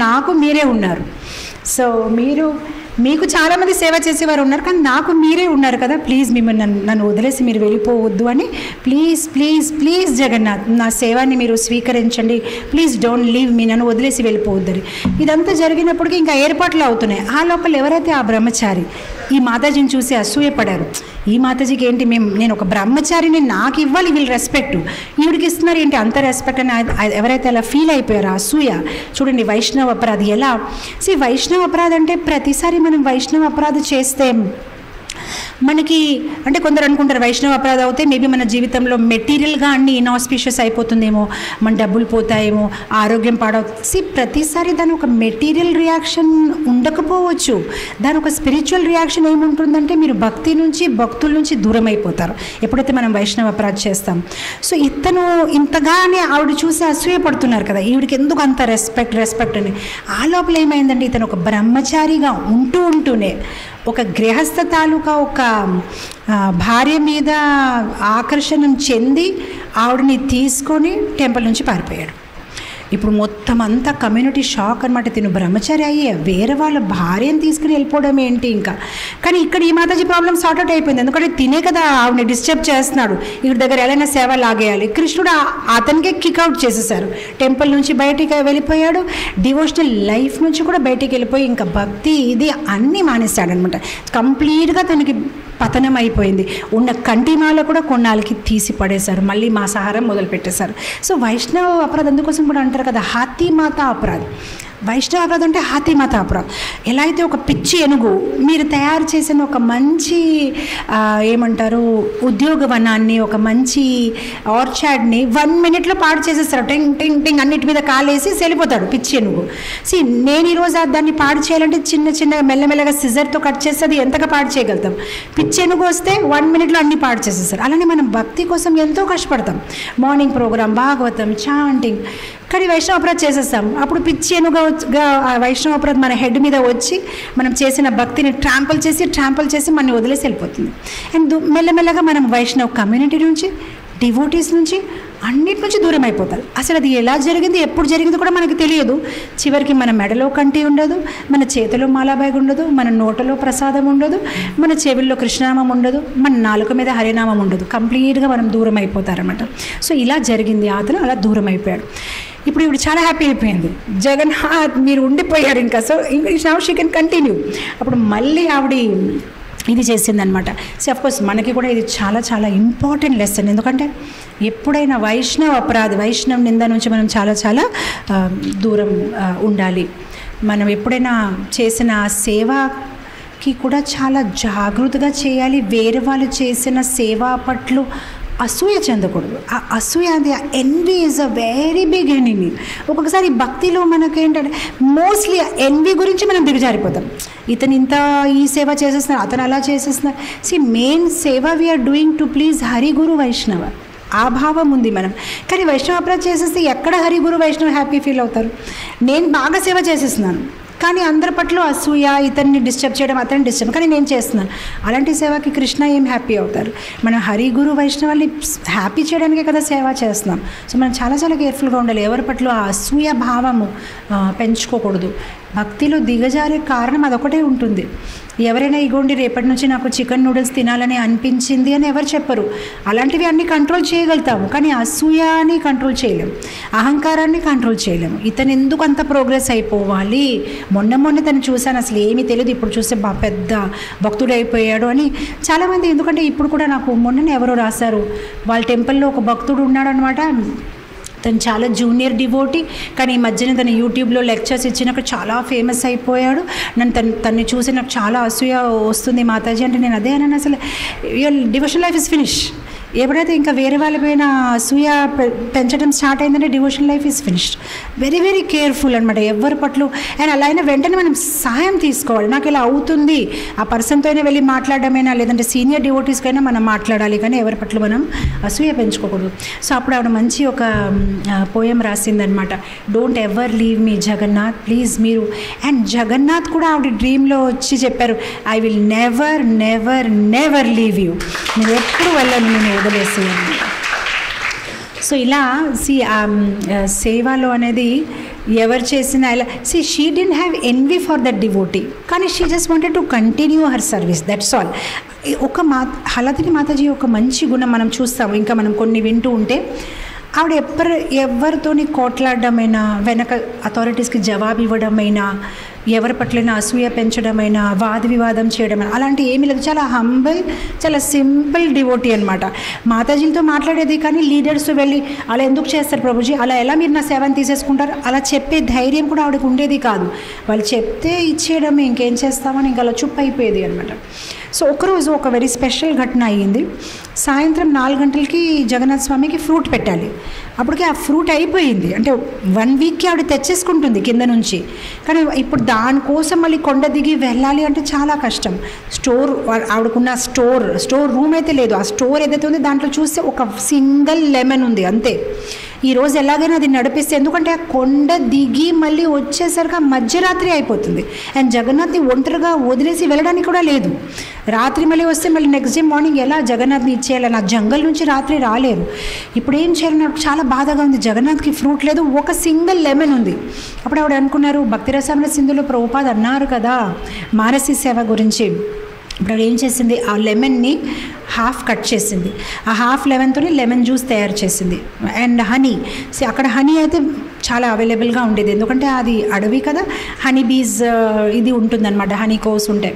నాకు మీరే ఉన్నారు. సో మీకు చాలామంది సేవ చేసేవారు ఉన్నారు, కానీ నాకు మీరే ఉన్నారు కదా, ప్లీజ్ మిమ్మల్ని నన్ను వదిలేసి మీరు వెళ్ళిపోవద్దు అని, ప్లీజ్ జగన్నాథ్ నా సేవాన్ని మీరు స్వీకరించండి, ప్లీజ్ డోంట్ లీవ్ మీ, నన్ను వదిలేసి వెళ్ళిపోవద్దని. ఇదంతా జరిగినప్పటికీ ఇంకా ఏర్పాట్లు అవుతున్నాయి. ఆ లోపల ఎవరైతే ఆ బ్రహ్మచారి ఈ మాతాజీని చూసి అసూయపడారు, ఈ మాతాజీకి ఏంటి నేను ఒక బ్రహ్మచారిని, నాకు ఇవ్వాలి వీళ్ళు రెస్పెక్ట్, ఈవిడికి ఇస్తున్నారు ఏంటి అంత రెస్పెక్ట్ అని ఎవరైతే అలా ఫీల్ అయిపోయారో అసూయ. చూడండి వైష్ణవ అపరాధి ఎలా, వైష్ణవ అపరాధం అంటే ప్రతిసారి మనం వైష్ణవ అపరాధం చేస్తే మనకి, అంటే కొందరు అనుకుంటారు వైష్ణవ అపరాధం అవుతే మేబీ మన జీవితంలో మెటీరియల్గా అన్ని ఇన్ఆస్పిషియస్ అయిపోతుందేమో, మన డబ్బులు పోతాయేమో, ఆరోగ్యం పాడవుతుంది. ప్రతిసారి దాని ఒక మెటీరియల్ రియాక్షన్ ఉండకపోవచ్చు, దాని ఒక స్పిరిచువల్ రియాక్షన్ ఏముంటుందంటే మీరు భక్తుల నుంచి దూరం అయిపోతారు ఎప్పుడైతే మనం వైష్ణవ అపరాధం చేస్తాం. సో ఇతను ఇంతగానే ఆవిడ చూసి అసూయపడుతున్నారు కదా, ఈవిడికి ఎందుకు అంత రెస్పెక్ట్ అని. ఆ లోపల ఏమైందంటే ఇతను ఒక బ్రహ్మచారిగా ఉంటూనే ఒక గృహస్థ తాలూకా ఒక భార్య మీద ఆకర్షణ చెంది ఆవిడని తీసుకొని టెంపుల్ నుంచి పారిపోయాడు. ఇప్పుడు మొత్తం అంతా కమ్యూనిటీ షాక్ అనమాట, తిను బ్రహ్మచారి అయ్యే వేరే వాళ్ళ భార్యను తీసుకుని వెళ్ళిపోవడం ఏంటి ఇంకా. కానీ ఇక్కడ ఈ మాతాజీ ప్రాబ్లం సార్ట్అవుట్ అయిపోయింది, ఎందుకంటే తినే కదా ఆవిడని డిస్టర్బ్ చేస్తున్నాడు, వీడి దగ్గర ఎలా సేవ లాగేయాలి. కృష్ణుడు అతనికే కిక్అవుట్ చేసేసారు, టెంపుల్ నుంచి బయటికి వెళ్ళిపోయాడు, డివోషనల్ లైఫ్ నుంచి కూడా బయటికి వెళ్ళిపోయి ఇంకా భక్తి ఇది అన్నీ మానేస్తాడు అనమాట. కంప్లీట్గా తనకి పతనం అయిపోయింది. ఉన్న కంటిమాల కూడా కొన్నాళ్ళకి తీసి పడేశారు, మళ్ళీ మాంసాహారం మొదలుపెట్టేశారు. సో వైష్ణవ అపరాధం అందుకోసం కూడా అంటారు కదా హాతీమాత అపరాధం. వైష్ణవ అపరాధం అంటే హాతీమాత అపరాధం. ఎలా అయితే ఒక పిచ్చి ఏనుగు మీరు తయారు చేసిన ఒక మంచి ఏమంటారు ఉద్యోగవనాన్ని, ఒక మంచి ఆర్చార్డ్ని 1 minute పాడు చేసేస్తారు, టింగ్ అన్నిటి మీద కాలేసి వెళ్ళిపోతాడు పిచ్చి ఏనుగు. నేను ఈరోజు దాన్ని పాడు చేయాలంటే చిన్న మెల్లమెల్లగా సిజర్తో కట్ చేస్తే అది ఎంతగా పాడు చేయగలుగుతాం. పిచ్చి ఏనుగు వస్తే 1 minute అన్ని పాడు చేసేస్తారు. అలానే మనం భక్తి కోసం ఎంతో కష్టపడతాం, మార్నింగ్ ప్రోగ్రామ్, భాగవతం, చాంటింగ్, కానీ వైష్ణవ అపరాధం చేసేస్తాం. అప్పుడు పిచ్చి ఏనుగా వైష్ణవ అపరాధం మన హెడ్ మీద వచ్చి మనం చేసిన భక్తిని ట్రాంపుల్ చేసి మనని వదిలేసి వెళ్ళిపోతుంది. అండ్ మెల్లమెల్లగా మనం వైష్ణవ కమ్యూనిటీ నుంచి డివోటీస్ నుంచి అన్నిటి నుంచి దూరం అయిపోతారు. అసలు అది ఎలా జరిగింది, ఎప్పుడు జరిగింది కూడా మనకు తెలియదు. చివరికి మన మెడలో కంటి ఉండదు, మన చేతిలో మాలాబాగ్ ఉండదు, మన నోటలో ప్రసాదం ఉండదు, మన చెవుల్లో కృష్ణనామం ఉండదు, మన నాలుక మీద హరినామం ఉండదు. కంప్లీట్గా మనం దూరం అయిపోతారన్నమాట. సో ఇలా జరిగింది. అతను అలా దూరం అయిపోయాడు. ఇప్పుడు చాలా హ్యాపీ అయిపోయింది. జగన్నాథ్ మీరు ఉండిపోయారు ఇంకా, so now she can continue. అప్పుడు మళ్ళీ ఆవిడ ఇది చేసిందనమాట. సో అఫ్కోర్స్ మనకి కూడా ఇది చాలా చాలా ఇంపార్టెంట్ లెసన్. ఎందుకంటే ఎప్పుడైనా వైష్ణవ అపరాధి, వైష్ణవ నింద నుంచి మనం చాలా చాలా దూరం ఉండాలి. మనం ఎప్పుడైనా చేసిన సేవకి కూడా చాలా జాగృతగా చేయాలి. వేరే వాళ్ళు చేసిన సేవ పట్ల అసూయ చెందకూడదు. ఆ అసూయ అది envy is a very big enemy. ఒక్కొక్కసారి భక్తిలో మనకేంటంటే మోస్ట్లీ ఎన్వీ గురించి మనం దిగజారిపోతాం. ఇతను ఇంత ఈ సేవ చేసేస్తున్నారు, అతను అలా చేసేస్తున్నారు. Main seva we are doing to please Hari guru Vaishnava, ఆ భావం ఉంది మనం. కానీ వైష్ణవ అపరాధ చేసేస్తే ఎక్కడ హరి గురు వైష్ణవ హ్యాపీ ఫీల్ అవుతారు? నేను బాగా సేవ చేసేస్తున్నాను కానీ అందరి పట్ల అసూయ, ఇతన్ని డిస్టర్బ్ చేయడం, అతన్ని డిస్టర్బ్, కానీ నేను చేస్తున్నాను. అలాంటి సేవకి కృష్ణ ఏం హ్యాపీ అవుతారు? మనం హరి గురు వైష్ణవాన్ని హ్యాపీ చేయడానికే కదా సేవ చేస్తున్నాం. సో మనం చాలా చాలా కేర్ఫుల్గా ఉండాలి. ఎవరి పట్ల ఆ అసూయ భావము పెంచుకోకూడదు. భక్తిలో దిగజారే కారణం అదొకటే ఉంటుంది. ఎవరైనా ఇగోండి రేపటి నుంచి నాకు చికెన్ నూడిల్స్ తినాలని అనిపించింది అని ఎవరు చెప్పరు. అలాంటివి అన్నీ కంట్రోల్ చేయగలుగుతాము, కానీ అసూయని కంట్రోల్ చేయలేము, అహంకారాన్ని కంట్రోల్ చేయలేము. ఇతను ఎందుకు అంత ప్రోగ్రెస్ అయిపోవాలి? మొన్న తను చూశాను, అసలు ఏమీ తెలియదు, ఇప్పుడు చూస్తే పెద్ద భక్తుడు అయిపోయాడు అని చాలామంది. ఎందుకంటే ఇప్పుడు కూడా నాకు మొన్ననే ఎవరో రాశారు, వాళ్ళ టెంపుల్లో ఒక భక్తుడు ఉన్నాడు అనమాట. తను చాలా జూనియర్ డివోటీ, కానీ ఈ మధ్యన తను యూట్యూబ్లో లెక్చర్స్ ఇచ్చినప్పుడు చాలా ఫేమస్ అయిపోయాడు. తన్ని చూసి నాకు చాలా అసూయ వస్తుంది మాతాజీ అంటే నేను అదే అన్నాను, అసలు your devotion life is finish. ఎప్పుడైతే ఇంకా వేరే వాళ్ళపైన అసూయ పెంచడం స్టార్ట్ అయిందంటే devotion life is finished. Very very careful అనమాట ఎవరి పట్ల. అండ్ అలా అయినా వెంటనే మనం సహాయం తీసుకోవాలి. నాకు ఇలా అవుతుంది, ఆ పర్సన్తో అయినా వెళ్ళి మాట్లాడడమైనా, లేదంటే సీనియర్ డివోటీస్కైనా మనం మాట్లాడాలి, కానీ ఎవరి పట్ల మనం అసూయ పెంచుకోకూడదు. సో అప్పుడు ఆవిడ మంచి ఒక పోయం రాసిందనమాట, don't ever leave me Jagannath please మీరు. అండ్ జగన్నాథ్ కూడా ఆవిడ డ్రీమ్లో వచ్చి చెప్పారు, I will never never never leave you, మీరు ఎప్పుడు వెళ్ళను, నేను వదిలేసేయాలి. సో ఇలా సేవలో అనేది ఎవరు చేసినా ఇలా she didn't have envy for that devotee, కానీ she just wanted to continue her service, that's all. ఒక హలదిని మాతాజీ ఒక మంచి గుణం మనం చూస్తాము, ఇంకా మనం కొన్ని వింటూ ఉంటే. ఆవిడ ఎవరితోని కోట్లాడమైనా, వెనక అథారిటీస్కి జవాబు ఇవ్వడమైనా, ఎవరి పట్లైనా అసూయ పెంచడమైనా, వాద వివాదం చేయడమైనా అలాంటి ఏమీ లేదు. చాలా హంబుల్, చాలా సింపుల్ డివోటీ అనమాట. మాతాజీలతో మాట్లాడేది, కానీ లీడర్స్తో వెళ్ళి అలా ఎందుకు చేస్తారు ప్రభుజీ, అలా ఎలా మీరు నా సేవను తీసేసుకుంటారు, అలా చెప్పే ధైర్యం కూడా ఆవిడకు ఉండేది కాదు. వాళ్ళు చెప్తే ఇచ్చేయడమే, ఇంకేం చేస్తామని ఇంకా అలా చుప్ అయిపోయేది అనమాట. సో ఒకరోజు ఒక వెరీ స్పెషల్ ఘటన అయ్యింది. సాయంత్రం 4 గంటలకి జగన్నాథ స్వామికి ఫ్రూట్ పెట్టాలి. అప్పటికి ఆ ఫ్రూట్ అయిపోయింది, అంటే 1 వీక్కి ఆవిడ తెచ్చేసుకుంటుంది కింద నుంచి. కానీ ఇప్పుడు దానికోసం మళ్ళీ కొండ దిగి వెళ్ళాలి అంటే చాలా కష్టం. ఆవిడకున్న స్టోర్ రూమ్ అయితే లేదు. ఆ స్టోర్ ఏదైతే ఉందో దాంట్లో చూస్తే ఒక సింగిల్ లెమన్ ఉంది అంతే. ఈరోజు ఎలాగైనా అది నడిపిస్తే, ఎందుకంటే ఆ కొండ దిగి మళ్ళీ వచ్చేసరికి ఆ మధ్యరాత్రి అయిపోతుంది. అండ్ జగన్నాథ్ని ఒంటరిగా వదిలేసి వెళ్ళడానికి కూడా లేదు. రాత్రి మళ్ళీ వస్తే మళ్ళీ నెక్స్ట్ డే మార్నింగ్ ఎలా జగన్నాథ్ని ఇచ్చేయాలని, ఆ జంగల్ నుంచి రాత్రి రాలేరు. ఇప్పుడు ఏం చేయాలి, నాకు చాలా బాధగా ఉంది, జగన్నాథ్కి ఫ్రూట్ లేదు, ఒక సింగిల్ లెమన్ ఉంది. అప్పుడు ఆవిడ అనుకున్నారు, భక్తిరసామృత సింధులో ప్రభుపాద అన్నారు కదా మానసీ సేవ గురించి. ఇప్పుడు ఏం చేసింది, ఆ లెమన్ని హాఫ్ కట్ చేసింది. ఆ హాఫ్ లెమన్తో లెమన్ జ్యూస్ తయారు చేసింది. అండ్ హనీ, అక్కడ హనీ అయితే చాలా అవైలబుల్గా ఉండేది, ఎందుకంటే అది అడవి కదా, హనీ బీజ్ ఇది ఉంటుందన్నమాట, హనీ కోస్ ఉంటాయి.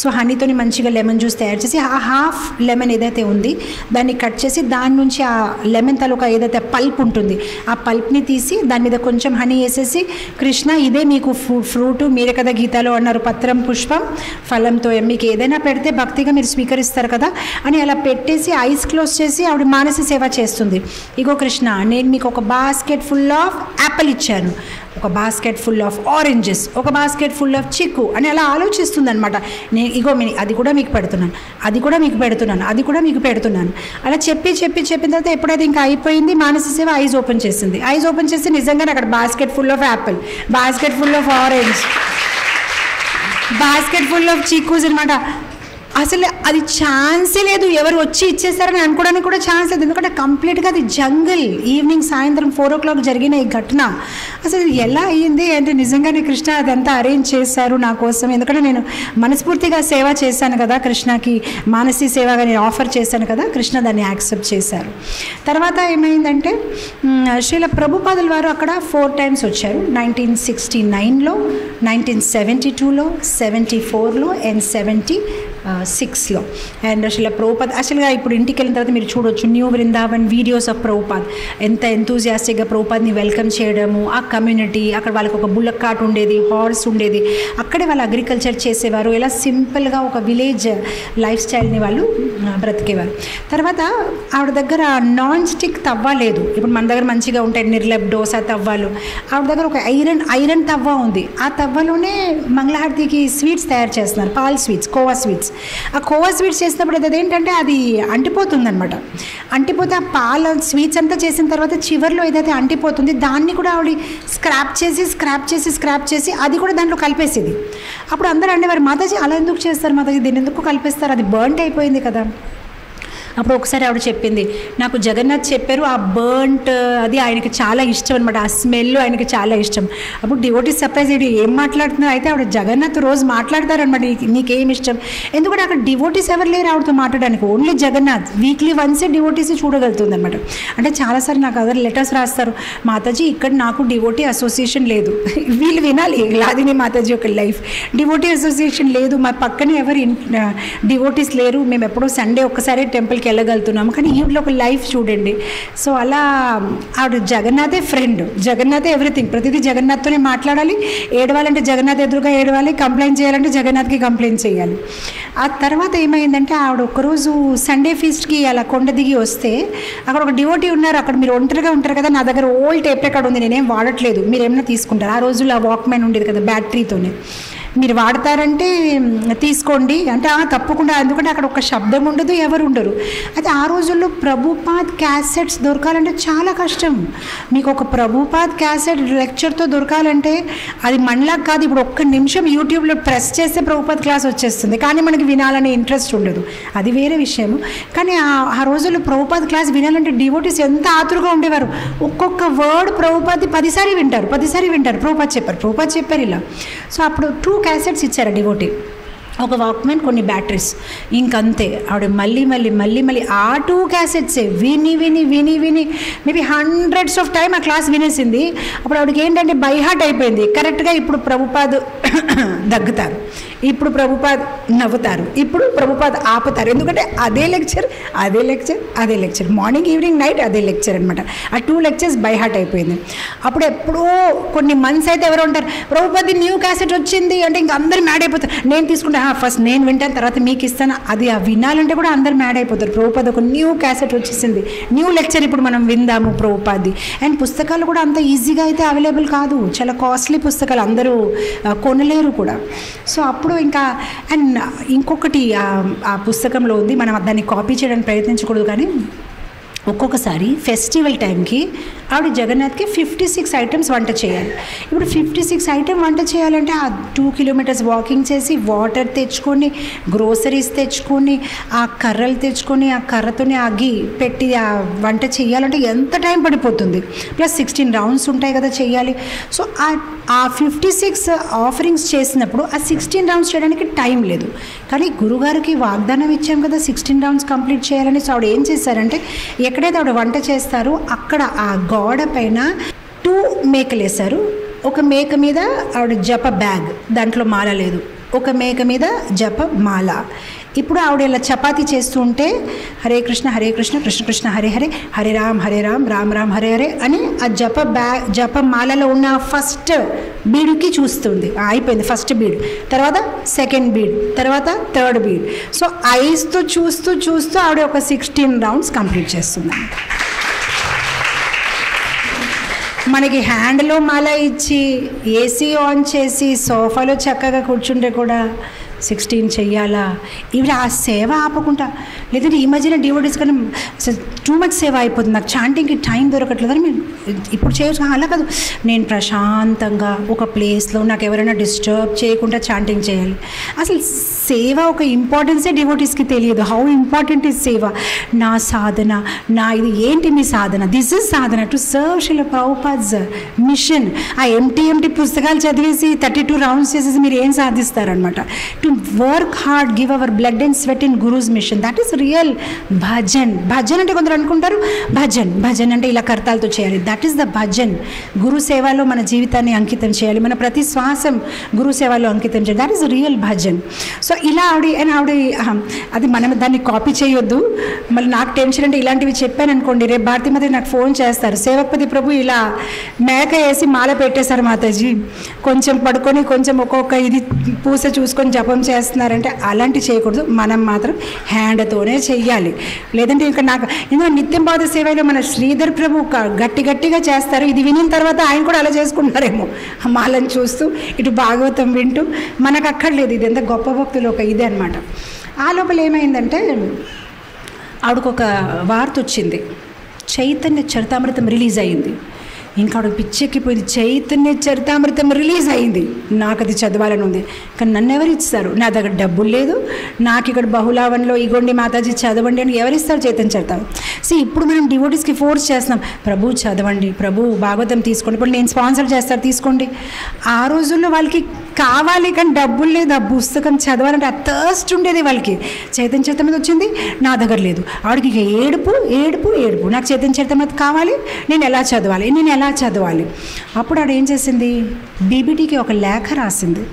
సో హనీతోని మంచిగా లెమన్ జ్యూస్ తయారు చేసి ఆ హాఫ్ లెమన్ ఏదైతే ఉంది దాన్ని కట్ చేసి, దాని నుంచి ఆ లెమన్ తాలూకా ఏదైతే పల్ప్ ఉంటుంది ఆ పల్ప్ని తీసి దాని మీద కొంచెం హనీ వేసేసి, కృష్ణ ఇదే మీకు ఫ్రూటు, మీరే కదా గీతాలో అన్నారు పత్రం పుష్పం ఫలంతో, మీకు ఏదైనా పెడితే భక్తిగా మీరు స్వీకరిస్తారు కదా అని అలా పెట్టేసి ఐస్ క్లోజ్ చేసి ఆవిడ మానస సేవ చేస్తుంది. ఇగో కృష్ణ, నేను మీకు ఒక బాస్కెట్ ఫుల్ ఆఫ్ యాపిల్ ఇచ్చాను, ఒక బాస్కెట్ ఫుల్ ఆఫ్ ఆరెంజెస్, ఒక బాస్కెట్ ఫుల్ ఆఫ్ చిక్కు అని అలా ఆలోచిస్తుంది అనమాట. నేను ఇగో అది కూడా మీకు పెడుతున్నాను, అది కూడా మీకు పెడుతున్నాను, అది కూడా మీకు పెడుతున్నాను అలా చెప్పిన తర్వాత ఎప్పుడైతే ఇంకా అయిపోయింది, మానస సేవ ఐజ్ ఓపెన్ చేసింది. ఐజ్ ఓపెన్ చేసి నిజంగానే అక్కడ basket full of apple, basket full of orange, basket full of chikoos అనమాట. అసలు అది ఛాన్సే లేదు, ఎవరు వచ్చి ఇచ్చేస్తారని అనుకోవడానికి కూడా ఛాన్స్ లేదు. ఎందుకంటే కంప్లీట్గా అది జంగల్. ఈవినింగ్ సాయంత్రం 4 o'clock జరిగిన ఈ ఘటన అసలు ఎలా అయ్యింది అంటే నిజంగానే కృష్ణ అదంతా అరేంజ్ చేశారు నా కోసం. ఎందుకంటే నేను మనస్ఫూర్తిగా సేవ చేశాను కదా కృష్ణకి, మానసీ సేవగా నేను ఆఫర్ చేశాను కదా, కృష్ణ దాన్ని యాక్సెప్ట్ చేశారు. తర్వాత ఏమైందంటే శ్రీల ప్రభుపాదుల వారు అక్కడ 4 times వచ్చారు. 1969లో, 1972లో, 74లో అండ్ 76లో. అండ్ శ్రీల ప్రభుపాద్ యాక్చువల్గా ఇప్పుడు ఇంటికి వెళ్ళిన తర్వాత మీరు చూడొచ్చు new Vrindavan videos of Prabhupad, ఎంత ఎంతూజియాస్టిక్గా ప్రభుపాద్ని వెల్కమ్ చేయడము, ఆ కమ్యూనిటీ, అక్కడ వాళ్ళకి ఒక బుల్లక్ కార్ట్ ఉండేది, హార్స్ ఉండేది, అక్కడే వాళ్ళు అగ్రికల్చర్ చేసేవారు, ఇలా సింపుల్గా ఒక విలేజ్ లైఫ్ స్టైల్ని వాళ్ళు బ్రతికేవారు. తర్వాత ఆవిడ దగ్గర నాన్ స్టిక్ తవ్వ లేదు. ఇప్పుడు మన దగ్గర మంచిగా ఉంటాయి నిర్లబ్ డోసా తవ్వాలు, ఆవిడ దగ్గర ఒక ఐరన్ తవ్వ ఉంది. ఆ తవ్వలోనే మంగళహారతికి స్వీట్స్ తయారు చేస్తున్నారు, పాల్ స్వీట్స్, కోవా స్వీట్స్. ఆ కోవా స్వీట్స్ చేసినప్పుడు అదేంటంటే అది అంటిపోతుంది అనమాట. అంటిపోతే ఆ పాల స్వీట్స్ అంతా చేసిన తర్వాత చివరిలో ఏదైతే అంటిపోతుంది దాన్ని కూడా ఆవిడ స్క్రాప్ చేసి అది కూడా దాంట్లో కలిపేసేది. అప్పుడు అందరూ అనేవారు, మాతాజీ అలా ఎందుకు చేస్తారు మాతాజీ, దీన్ని ఎందుకు కలిపేస్తారు, అది బర్న్ట్ అయిపోయింది కదా. అప్పుడు ఒకసారి ఆవిడ చెప్పింది, నాకు జగన్నాథ్ చెప్పారు ఆ బర్న్ట్ అది ఆయనకి చాలా ఇష్టం అనమాట, ఆ స్మెల్ ఆయనకి చాలా ఇష్టం. అప్పుడు డివోటీస్ సర్ప్రైజ్ అయ్యి ఏం మాట్లాడుతున్నారు, అయితే ఆవిడ జగన్నాథ్ రోజు మాట్లాడతారనమాట, నీకేం ఇష్టం. ఎందుకంటే అక్కడ డివోటీస్ ఎవరు లేరు ఆవిడతో మాట్లాడడానికి, ఓన్లీ జగన్నాథ్. వీక్లీ వన్సే డివోటీస్ చూడగలుగుతుంది అనమాట. అంటే చాలాసార్లు నాకు అదర్ లెటర్స్ రాస్తారు, మాతాజీ ఇక్కడ నాకు డివోటీ అసోసియేషన్ లేదు. వీళ్ళు వినాలి లాదిని మాతాజీ ఒక లైఫ్, డివోటీ అసోసియేషన్ లేదు, మా పక్కనే ఎవరు డివోటీస్ లేరు, మేము ఎప్పుడో సండే ఒక్కసారి టెంపుల్కి వెళ్ళగలుగుతున్నాము, కానీ ఈవిడలో ఒక లైఫ్ చూడండి. సో అలా ఆవిడ జగన్నాథే ఫ్రెండ్, జగన్నాథే ఎవ్రీథింగ్, ప్రతిదీ జగన్నాథ్తోనే మాట్లాడాలి, ఏడవాలంటే జగన్నాథ్ ఎదురుగా ఏడవాలి, కంప్లైంట్ చేయాలంటే జగన్నాథ్కి కంప్లైంట్ చేయాలి. ఆ తర్వాత ఏమైందంటే ఆవిడ ఒక్కరోజు సండే ఫీస్ట్కి అలా కొండ దిగి వస్తే అక్కడ ఒక డివోటీ ఉన్నారు, అక్కడ మీరు ఒంటరిగా ఉంటారు కదా, నా దగ్గర ఓల్డ్ టేప్ రికార్డ్ ఉంది, నేనేం వాడట్లేదు, మీరు ఏమైనా తీసుకుంటారు. ఆ రోజుల్లో ఆ వాక్మ్యాన్ ఉండేది కదా బ్యాటరీతోనే, మీరు వాడతారంటే తీసుకోండి అంటే తప్పకుండా, ఎందుకంటే అక్కడ ఒక శబ్దం ఉండదు, ఎవరు ఉండరు. అయితే ఆ రోజుల్లో ప్రభుపాద్ క్యాసెట్స్ దొరకాలంటే చాలా కష్టం. మీకు ఒక ప్రభుపాద్ క్యాసెట్ లెక్చర్తో దొరకాలంటే అది మనలాగా కాదు, ఇప్పుడు ఒక్క నిమిషం యూట్యూబ్లో ప్రెస్ చేస్తే ప్రభుపాద్ క్లాస్ వచ్చేస్తుంది, కానీ మనకి వినాలనే ఇంట్రెస్ట్ ఉండదు, అది వేరే విషయం. కానీ ఆ రోజుల్లో ప్రభుపాద్ క్లాస్ వినాలంటే డివోటీస్ ఎంత ఆతురుగా ఉండేవారు, ఒక్కొక్క వర్డ్ ప్రభుపాద్ 10 సార్లు వింటారు, ప్రభుపాద్ చెప్పారు ఇలా. సో అప్పుడు 2 క్యాసెట్స్ ఇచ్చారు డివోటీ, ఒక వాక్మెన్, కొన్ని బ్యాటరీస్, ఇంకంతే. ఆవిడ మళ్ళీ ఆ 2 క్యాసెట్సే విని మేబీ hundreds of times ఆ క్లాస్ వినేసింది. అప్పుడు ఆవిడకి ఏంటంటే బై హార్ట్ అయిపోయింది. కరెక్ట్గా ఇప్పుడు ప్రభుపాద్ దగ్గుతారు, ఇప్పుడు ప్రభుపాద్ నవ్వుతారు, ఇప్పుడు ప్రభుపాద్ ఆపుతారు, ఎందుకంటే అదే లెక్చర్ మార్నింగ్ ఈవినింగ్ నైట్ అదే లెక్చర్ అనమాట. ఆ 2 lectures బై హార్ట్ అయిపోయింది. అప్పుడు ఎప్పుడో కొన్ని మంత్స్ అయితే ఎవరు ఉంటారు, ప్రభుపాద్ న్యూ క్యాసెట్ వచ్చింది అంటే ఇంక అందరు మ్యాడ్ అయిపోతారు, నేను తీసుకుంటా, ఫస్ట్ నేను వింటాను తర్వాత మీకు ఇస్తాను, అది ఆ వినాలంటే కూడా అందరు మ్యాడ్ అయిపోతారు. ప్రభుపాద్ ఒక న్యూ క్యాసెట్ వచ్చేసింది, న్యూ లెక్చర్ ఇప్పుడు మనం విందాము ప్రభుపాద్ది. అండ్ పుస్తకాలు కూడా అంత ఈజీగా అయితే అవైలబుల్ కాదు, చాలా కాస్ట్లీ పుస్తకాలు, అందరూ కొనలేరు కూడా. సో అప్పుడు ఇంకా అండ్ ఇంకొకటి ఆ పుస్తకంలో ఉంది, మనం దాన్ని కాపీ చేయడానికి ప్రయత్నించకూడదు, కానీ ఒక్కొక్కసారి ఫెస్టివల్ టైంకి ఆవిడ జగన్నాథ్కి 56 items వంట చేయాలి. ఇప్పుడు 56 items వంట చేయాలంటే ఆ 2 kilometers వాకింగ్ చేసి, వాటర్ తెచ్చుకొని, గ్రోసరీస్ తెచ్చుకొని, ఆ కర్రలు తెచ్చుకొని, ఆ కర్రతోనే అగ్గి పెట్టి ఆ వంట చేయాలంటే ఎంత టైం పడిపోతుంది. ప్లస్ 16 rounds ఉంటాయి కదా చేయాలి. సో ఆ 56 ఆఫరింగ్స్ చేసినప్పుడు ఆ 16 rounds చేయడానికి టైం లేదు. కానీ గురుగారికి వాగ్దానం ఇచ్చాం కదా 16 rounds కంప్లీట్ చేయాలని. సో ఆవిడ ఏం చేశారంటే ఎక్కడైతే ఆవిడ వంట చేస్తారో అక్కడ ఆ గోడ పైన 2 మేకలు వేశారు. ఒక మేక మీద ఆవిడ జప బ్యాగ్, దాంట్లో మాల లేదు, ఒక మేక మీద జప మాల. ఇప్పుడు ఆవిడ ఇలా చపాతీ చేస్తూ ఉంటే హరే కృష్ణ కృష్ణ కృష్ణ హరే హరే, హరే రామ్ రామ్ రామ్ హరే హరే అని ఆ జప మాలలో ఉన్న ఫస్ట్ బీడుకి చూస్తుంది. అయిపోయింది ఫస్ట్ బీడ్, తర్వాత సెకండ్ బీడ్, తర్వాత థర్డ్ బీడ్. సో ఐస్తో చూస్తూ ఆవిడ ఒక 16 rounds కంప్లీట్ చేస్తుంది. మనకి హ్యాండ్లో మాల ఇచ్చి ఏసీ ఆన్ చేసి సోఫాలో చక్కగా కూర్చుంటే కూడా 16 చెయ్యాలా, ఇవి ఆ సేవ ఆపకుండా. లేదంటే ఈ మధ్యన డివోటీస్ కన్నా టూ మచ్ సేవ అయిపోతుంది, నాకు చాంటింగ్కి టైం దొరకట్లేదని మీరు ఇప్పుడు చేయొచ్చు. అలా కాదు, నేను ప్రశాంతంగా ఒక ప్లేస్లో నాకు ఎవరైనా డిస్టర్బ్ చేయకుండా చాంటింగ్ చేయాలి. అసలు సేవ ఒక ఇంపార్టెన్సే డివోటీస్కి తెలియదు. హౌ ఇంపార్టెంట్ ఈజ్ సేవ. నా సాధన, నా ఇది ఏంటి మీ సాధన? This is sadhana to serve Srila Prabhupada's mission. ఆ ఎంటీ పుస్తకాలు చదివేసి 32 రౌండ్స్ చేసేసి మీరు ఏం సాధిస్తారనమాట? To work hard, give our blood and sweat in guru's mission. That is real bhajan. భజన్ అంటే కొందరు అనుకుంటారు భజన్ అంటే ఇలా కర్తాలతో చేయాలి. That is the bhajan. గురు సేవలో మన జీవితాన్ని అంకితం చేయాలి, మన ప్రతి శ్వాసం గురు సేవలో అంకితం చేయాలి. That is real bhajan. So ఇలా ఆవిడ అది మనం దాన్ని కాపీ చేయొద్దు. మళ్ళీ నాకు టెన్షన్ అంటే ఇలాంటివి చెప్పాను అనుకోండి, రేపు భారతీమాత నాకు ఫోన్ చేస్తారు, సేవపతి ప్రభు ఇలా మేక వేసి మాల పెట్టేశారు మాతాజీ, కొంచెం పడుకొని కొంచెం ఒక్కొక్క ఇది పూస చూసుకొని జపం చేస్తున్నారంటే అలాంటివి చేయకూడదు. మనం మాత్రం హ్యాండ్తోనే చెయ్యాలి. లేదంటే ఇంకా నాకు ఎందుకంటే నిత్యం పాద సేవలో మన శ్రీధర్ ప్రభు గట్టిగా చేస్తారు. ఇది వినిన తర్వాత ఆయన కూడా అలా చేసుకుంటారేమో, మాలను చూస్తూ ఇటు భాగవతం వింటూ. మనకు అక్కర్లేదు, ఇది ఎంత గొప్ప భక్తులు ఒక ఇదే అనమాట. ఆ లోపల ఏమైందంటే ఆవిడకు ఒక వార్త వచ్చింది, చైతన్య చరితామృతం రిలీజ్ అయ్యింది. ఇంకా ఆవిడకి పిచ్చెక్కిపోయింది. చైతన్య చరితామృతం రిలీజ్ అయింది, నాకు అది చదవాలని ఉంది, కానీ నన్ను ఎవరు ఇస్తారు? నా దగ్గర డబ్బులు లేదు, నాకు ఇక్కడ బహుళావన్లో ఇగోండి మాతాజీ చదవండి అని ఎవరిస్తారు చైతన్య చరితామృతం? ఇప్పుడు మనం డివోటీస్కి ఫోర్స్ చేస్తున్నాం, ప్రభు చదవండి, ప్రభు భాగవతం తీసుకోండి, ఇప్పుడు నేను స్పాన్సర్ చేస్తారు తీసుకోండి. ఆ రోజుల్లో వాళ్ళకి కావాలి కానీ డబ్బులు లేదు, ఆ పుస్తకం చదవాలంటే ఆ థర్స్ట్ ఉండేది వాళ్ళకి. చైతన్య చరితామృతం వచ్చింది, నా దగ్గర లేదు. ఆవిడకి ఇక ఏడుపు, నాకు చైతన్య చరితామృతం కావాలి, నేను ఎలా చదవాలి. అప్పుడు ఆవిడ ఏం చేసింది, బీబీటీకి ఒక లేఖ రాసింది.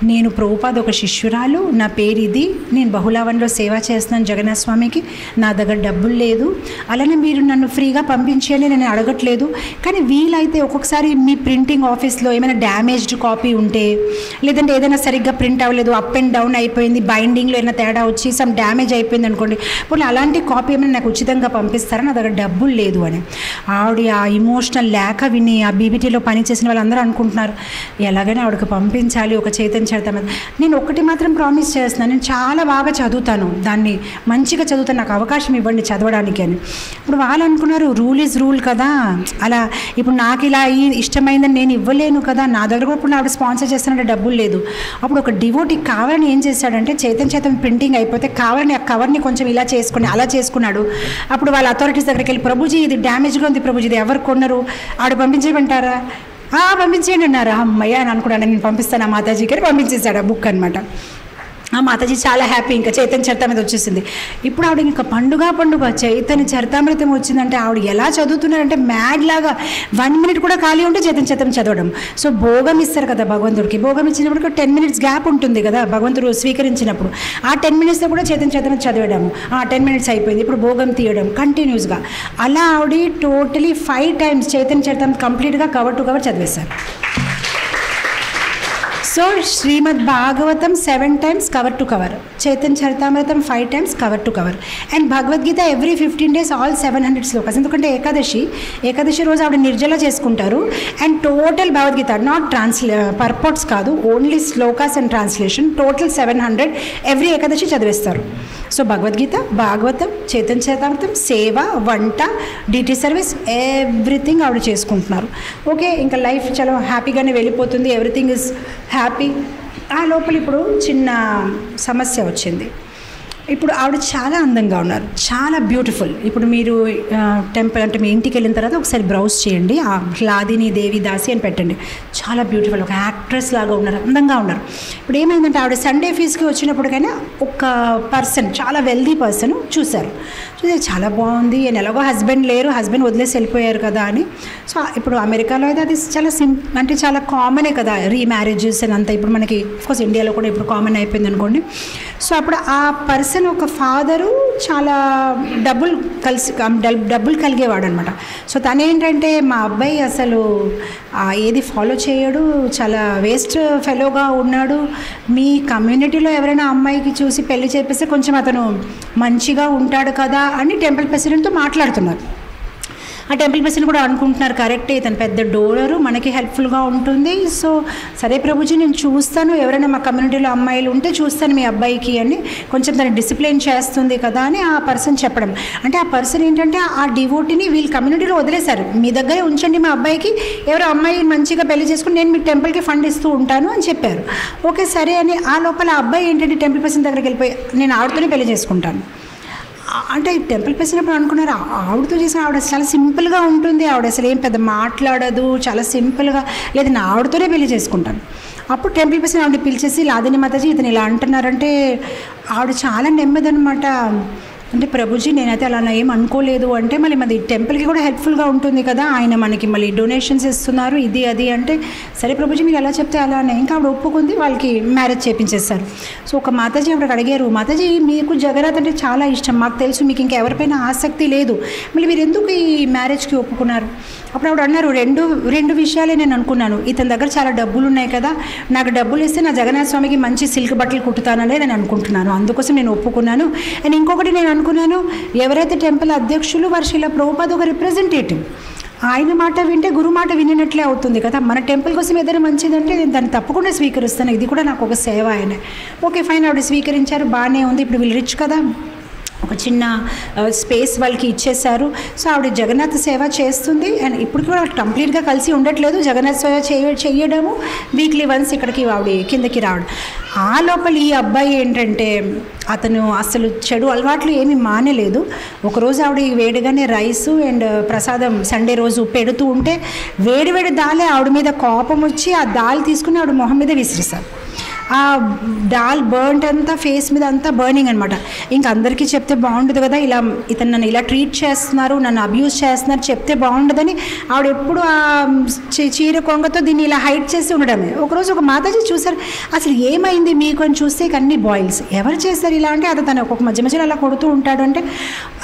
నేను ప్రభుపాద ఒక శిష్యురాలు, నా పేరు ఇది, నేను బహుళావన్లో సేవ చేస్తున్నాను జగన్నాథ స్వామికి, నా దగ్గర డబ్బులు లేదు, అలానే మీరు నన్ను ఫ్రీగా పంపించేయండి, నేను అడగట్లేదు, కానీ వీలైతే ఒక్కొక్కసారి మీ ప్రింటింగ్ ఆఫీస్లో ఏమైనా డ్యామేజ్డ్ కాపీ ఉంటే, లేదంటే ఏదైనా సరిగ్గా ప్రింట్ అవ్వలేదు, అప్ అండ్ డౌన్ అయిపోయింది, బైండింగ్లో ఏమైనా తేడా వచ్చి సమ్ డ్యామేజ్ అయిపోయింది అనుకోండి, ఇప్పుడు అలాంటి కాపీ ఏమైనా నాకు ఉచితంగా పంపిస్తారా, నా దగ్గర డబ్బులు లేదు అని. ఆవిడ ఆ ఇమోషనల్ లేఖ విని ఆ బీబీటీలో పనిచేసిన వాళ్ళందరూ అనుకుంటున్నారు ఎలాగైనా ఆవిడకి పంపించాలి ఒక చైతన్య చరితామృతం. నేను ఒకటి మాత్రం ప్రామిస్ చేస్తున్నాను, నేను చాలా బాగా చదువుతాను, దాన్ని మంచిగా చదువుతాను, నాకు అవకాశం ఇవ్వండి చదవడానికి అని. ఇప్పుడు వాళ్ళు అనుకున్నారు రూల్ ఈజ్ రూల్ కదా, అలా ఇప్పుడు నాకు ఇలా ఇష్టమైందని నేను ఇవ్వలేను కదా, నా దగ్గర కూడా ఇప్పుడు ఆవిడ స్పాన్సర్ చేస్తానంటే డబ్బులు లేదు. అప్పుడు ఒక డివోటీ కావాలని ఏం చేశాడంటే, చైతన్య చరితం ప్రింటింగ్ అయిపోతే కావాలని ఆ కవర్ని కొంచెం ఇలా చేసుకుని అలా చేసుకున్నాడు. అప్పుడు వాళ్ళ అథారిటీస్ దగ్గరికి వెళ్ళి, ప్రభుజీ ఇది డ్యామేజ్గా ఉంది ప్రభుజీ, ఇది ఎవరు కొన్నారు, ఆవిడ పంపించేయమంటారా? పంపించేయండి అన్నారు. అమ్మయ్య అని అనుకున్నాను, నేను పంపిస్తాను ఆ మాతాజీకి అని పంపించేశాడు ఆ బుక్ అనమాట. ఆ మాతాజీ చాలా హ్యాపీ, ఇంకా చైతన్య చరితామృతం వచ్చేసింది. ఇప్పుడు ఆవిడ ఇంకా పండుగ చైతన్య చరితామృతం వచ్చిందంటే ఆవిడ ఎలా చదువుతున్నారంటే మ్యాడ్ లాగా 1 minute కూడా ఖాళీ ఉంటే చైతన్య చరితం చదవడం. సో భోగం ఇస్తారు కదా భగవంతుడికి, భోగం ఇచ్చినప్పుడు 10 minutes గ్యాప్ ఉంటుంది కదా భగవంతుడు స్వీకరించినప్పుడు, ఆ 10 minutesలో కూడా చైతన్య చరితం చదవడము. 10 minutes అయిపోయింది, ఇప్పుడు భోగం తీయడం కంటిన్యూస్గా. అలా ఆవిడ టోటలీ 5 times చైతన్య చరితం కంప్లీట్గా కవర్ టు కవర్ చదివేశారు. So Srimad Bhagavatam 7 times cover to cover, Chaitanya Charitamrita 5 times cover to cover, and Bhagavad Gita every 15 days all 700 shlokas. ఎందుకంటే ఏకాదశి రోజు ఆవిడ నిర్జల చేసుకుంటారు, and total Bhagavad Gita not purports కాదు, only shlokas and translation, total 700 every Ekadashi చదివేస్తారు. సో భగవద్గీత, భాగవతం, చైతన్య చరితామృతం, సేవ, వంట, డిటి సర్వీస్, ఎవ్రీథింగ్ ఆవిడ చేసుకుంటున్నారు. ఓకే, ఇంకా లైఫ్ చాలా హ్యాపీగానే వెళ్ళిపోతుంది, ఎవ్రీథింగ్ ఇస్ హ్యాపీ. ఆ లోపల ఇప్పుడు చిన్న సమస్య వచ్చింది. ఇప్పుడు ఆవిడ చాలా అందంగా ఉన్నారు, చాలా బ్యూటిఫుల్. ఇప్పుడు మీరు టెంపుల్ అంటే మీ ఇంటికి వెళ్ళిన తర్వాత ఒకసారి బ్రౌజ్ చేయండి, ఆ హ్లాదిని దేవి దాసి అని పెట్టండి, చాలా బ్యూటిఫుల్, ఒక యాక్ట్రెస్ లాగా ఉన్నారు, అందంగా ఉన్నారు. ఇప్పుడు ఏమైందంటే ఆవిడ సండే ఫీజ్కి వచ్చినప్పటికైనా ఒక పర్సన్, చాలా వెల్దీ పర్సన్ చూశారు, చాలా బాగుంది అని. ఎలాగో హస్బెండ్ లేరు, హస్బెండ్ వదిలేసి వెళ్ళిపోయారు కదా అని. సో ఇప్పుడు అమెరికాలో అయితే అది చాలా అంటే చాలా కామనే కదా రీమ్యారేజెస్ అని అంతా, ఇప్పుడు మనకి అఫ్కోర్స్ ఇండియాలో కూడా ఇప్పుడు కామన్ అయిపోయింది అనుకోండి. సో అప్పుడు ఆ పర్సన్ ఒక ఫాదరు చాలా డబ్బులు కలిగేవాడు అనమాట. సో తనేంటంటే మా అబ్బాయి అసలు ఏది ఫాలో చేయడు, చాలా వేస్ట్ ఫెలోగా ఉన్నాడు, మీ కమ్యూనిటీలో ఎవరైనా అమ్మాయికి చూసి పెళ్లి చేపిస్తే కొంచెం అతను మంచిగా ఉంటాడు కదా అని టెంపుల్ ప్రెసిడెంట్తో మాట్లాడుతున్నారు. ఆ టెంపుల్ పర్సన్ కూడా అనుకుంటున్నారు కరెక్టే, ఇతను పెద్ద డోనరు, మనకి హెల్ప్ఫుల్గా ఉంటుంది. సో సరే ప్రభుజీ నేను చూస్తాను, ఎవరైనా మా కమ్యూనిటీలో అమ్మాయిలు ఉంటే చూస్తాను మీ అబ్బాయికి అని, కొంచెం తను డిసిప్లిన్ చేస్తుంది కదా అని ఆ పర్సన్ చెప్పడం. అంటే ఆ పర్సన్ ఏంటంటే ఆ డివోటీని వీళ్ళు కమ్యూనిటీలో వదిలేశారు, మీ దగ్గరే ఉంచండి మా అబ్బాయికి, ఎవరో అమ్మాయి మంచిగా పెళ్లి చేసుకుని నేను మీ టెంపుల్కి ఫండ్ ఇస్తూ ఉంటాను అని చెప్పారు. ఓకే సరే అని ఆ లోపల ఆ అబ్బాయి ఏంటంటే టెంపుల్ పర్సన్ దగ్గరికి వెళ్ళిపోయి నేను ఆవిడతోనే పెళ్లి చేసుకుంటాను అంటే టెంపుల్ పర్సన్ ఎప్పుడు అనుకున్నారు ఆవిడతో చేసిన, ఆవిడ చాలా సింపుల్గా ఉంటుంది, ఆవిడ అసలు ఏం పెద్ద మాట్లాడదు, చాలా సింపుల్గా, లేదు నేను ఆవిడతోనే పెళ్లి చేసుకుంటాను. అప్పుడు టెంపుల్ పర్సన్ ఆవిడ పిలిచేసి లాదిని మాతాజీ ఇతను ఇలా అంటున్నారంటే ఆవిడ చాలా నెమ్మదనమాట. అంటే ప్రభుజీ నేనైతే అలా ఏం అనుకోలేదు అంటే, మళ్ళీ మాది టెంపుల్కి కూడా హెల్ప్ఫుల్గా ఉంటుంది కదా, ఆయన మనకి మళ్ళీ డొనేషన్స్ ఇస్తున్నారు ఇది అది అంటే, సరే ప్రభుజీ మీరు ఎలా చెప్తే అలానే. ఇంకా ఆవిడ ఒప్పుకుంది, వాళ్ళకి మ్యారేజ్ చేయించేస్తారు. సో ఒక మాతాజీ ఆవిడకి అడిగారు, మాతాజీ మీకు జగన్నాథ్ అంటే చాలా ఇష్టం, మాకు తెలుసు మీకు ఇంకా ఎవరిపైన ఆసక్తి లేదు, మళ్ళీ మీరు ఎందుకు ఈ మ్యారేజ్కి ఒప్పుకున్నారు? అప్పుడు ఆవిడ అన్నారు, రెండు విషయాలే నేను అనుకున్నాను, ఇతని దగ్గర చాలా డబ్బులు ఉన్నాయి కదా, నాకు డబ్బులు ఇస్తే నా జగన్నాథ స్వామికి మంచి సిల్క్ బట్టలు కుట్టుతాననే నేను అనుకుంటున్నాను, అందుకోసం నేను ఒప్పుకున్నాను. అండ్ ఇంకొకటి నేను అనుకున్నాను, ఎవరైతే టెంపుల్ అధ్యక్షులు వారు శ్రీల ప్రభుపాద ఒక రిప్రజెంటేటివ్, ఆయన మాట వింటే గురు మాట వినినట్లే అవుతుంది కదా, మన టెంపుల్ కోసం ఏదైనా మంచిదంటే నేను దాన్ని తప్పకుండా స్వీకరిస్తాను, ఇది కూడా నాకు ఒక సేవ ఆయన. ఓకే ఫైన్ ఆవిడ స్వీకరించారు, బాగానే ఉంది. ఇప్పుడు వీళ్ళు రిచ్ కదా, ఒక చిన్న స్పేస్ వాళ్ళకి ఇచ్చేశారు. సో ఆవిడ జగన్నాథ సేవ చేస్తుంది. అండ్ ఇప్పుడు కూడా కంప్లీట్గా కలిసి ఉండట్లేదు, జగన్నాథ సేవ చేయడము, వీక్లీ వన్స్ ఇక్కడికి ఆవిడ కిందకి రావడం. ఆ లోపల ఈ అబ్బాయి ఏంటంటే అతను అసలు చెడు అలవాట్లు ఏమీ మానేలేదు. ఒకరోజు ఆవిడ వేడిగానే రైసు అండ్ ప్రసాదం సండే రోజు పెడుతూ ఉంటే వేడి దాలే ఆవిడ మీద కోపం వచ్చి ఆ దాల్ తీసుకుని ఆవిడ మొహం మీద విసిరిస్తారు. ఆ డాల్ బర్న్ట్ అంతా ఫేస్ మీద అంతా బర్నింగ్ అనమాట. ఇంక అందరికీ చెప్తే బాగుండదు కదా, ఇతను నన్ను ఇలా ట్రీట్ చేస్తున్నారు, నన్ను అబ్యూస్ చేస్తున్నారు, చెప్తే బాగుండదని ఆవిడ ఎప్పుడు ఆ చీర కొంగతో దీన్ని ఇలా హైట్ చేసి ఉండడమే. ఒకరోజు ఒక మాతాజీ చూసారు, అసలు ఏమైంది మీకు అని చూస్తే అన్ని బాయిల్స్, ఎవరు చేస్తారు ఇలా అంటే అది తను ఒక్కొక్క మధ్య మధ్యలో అలా కొడుతూ ఉంటాడు. అంటే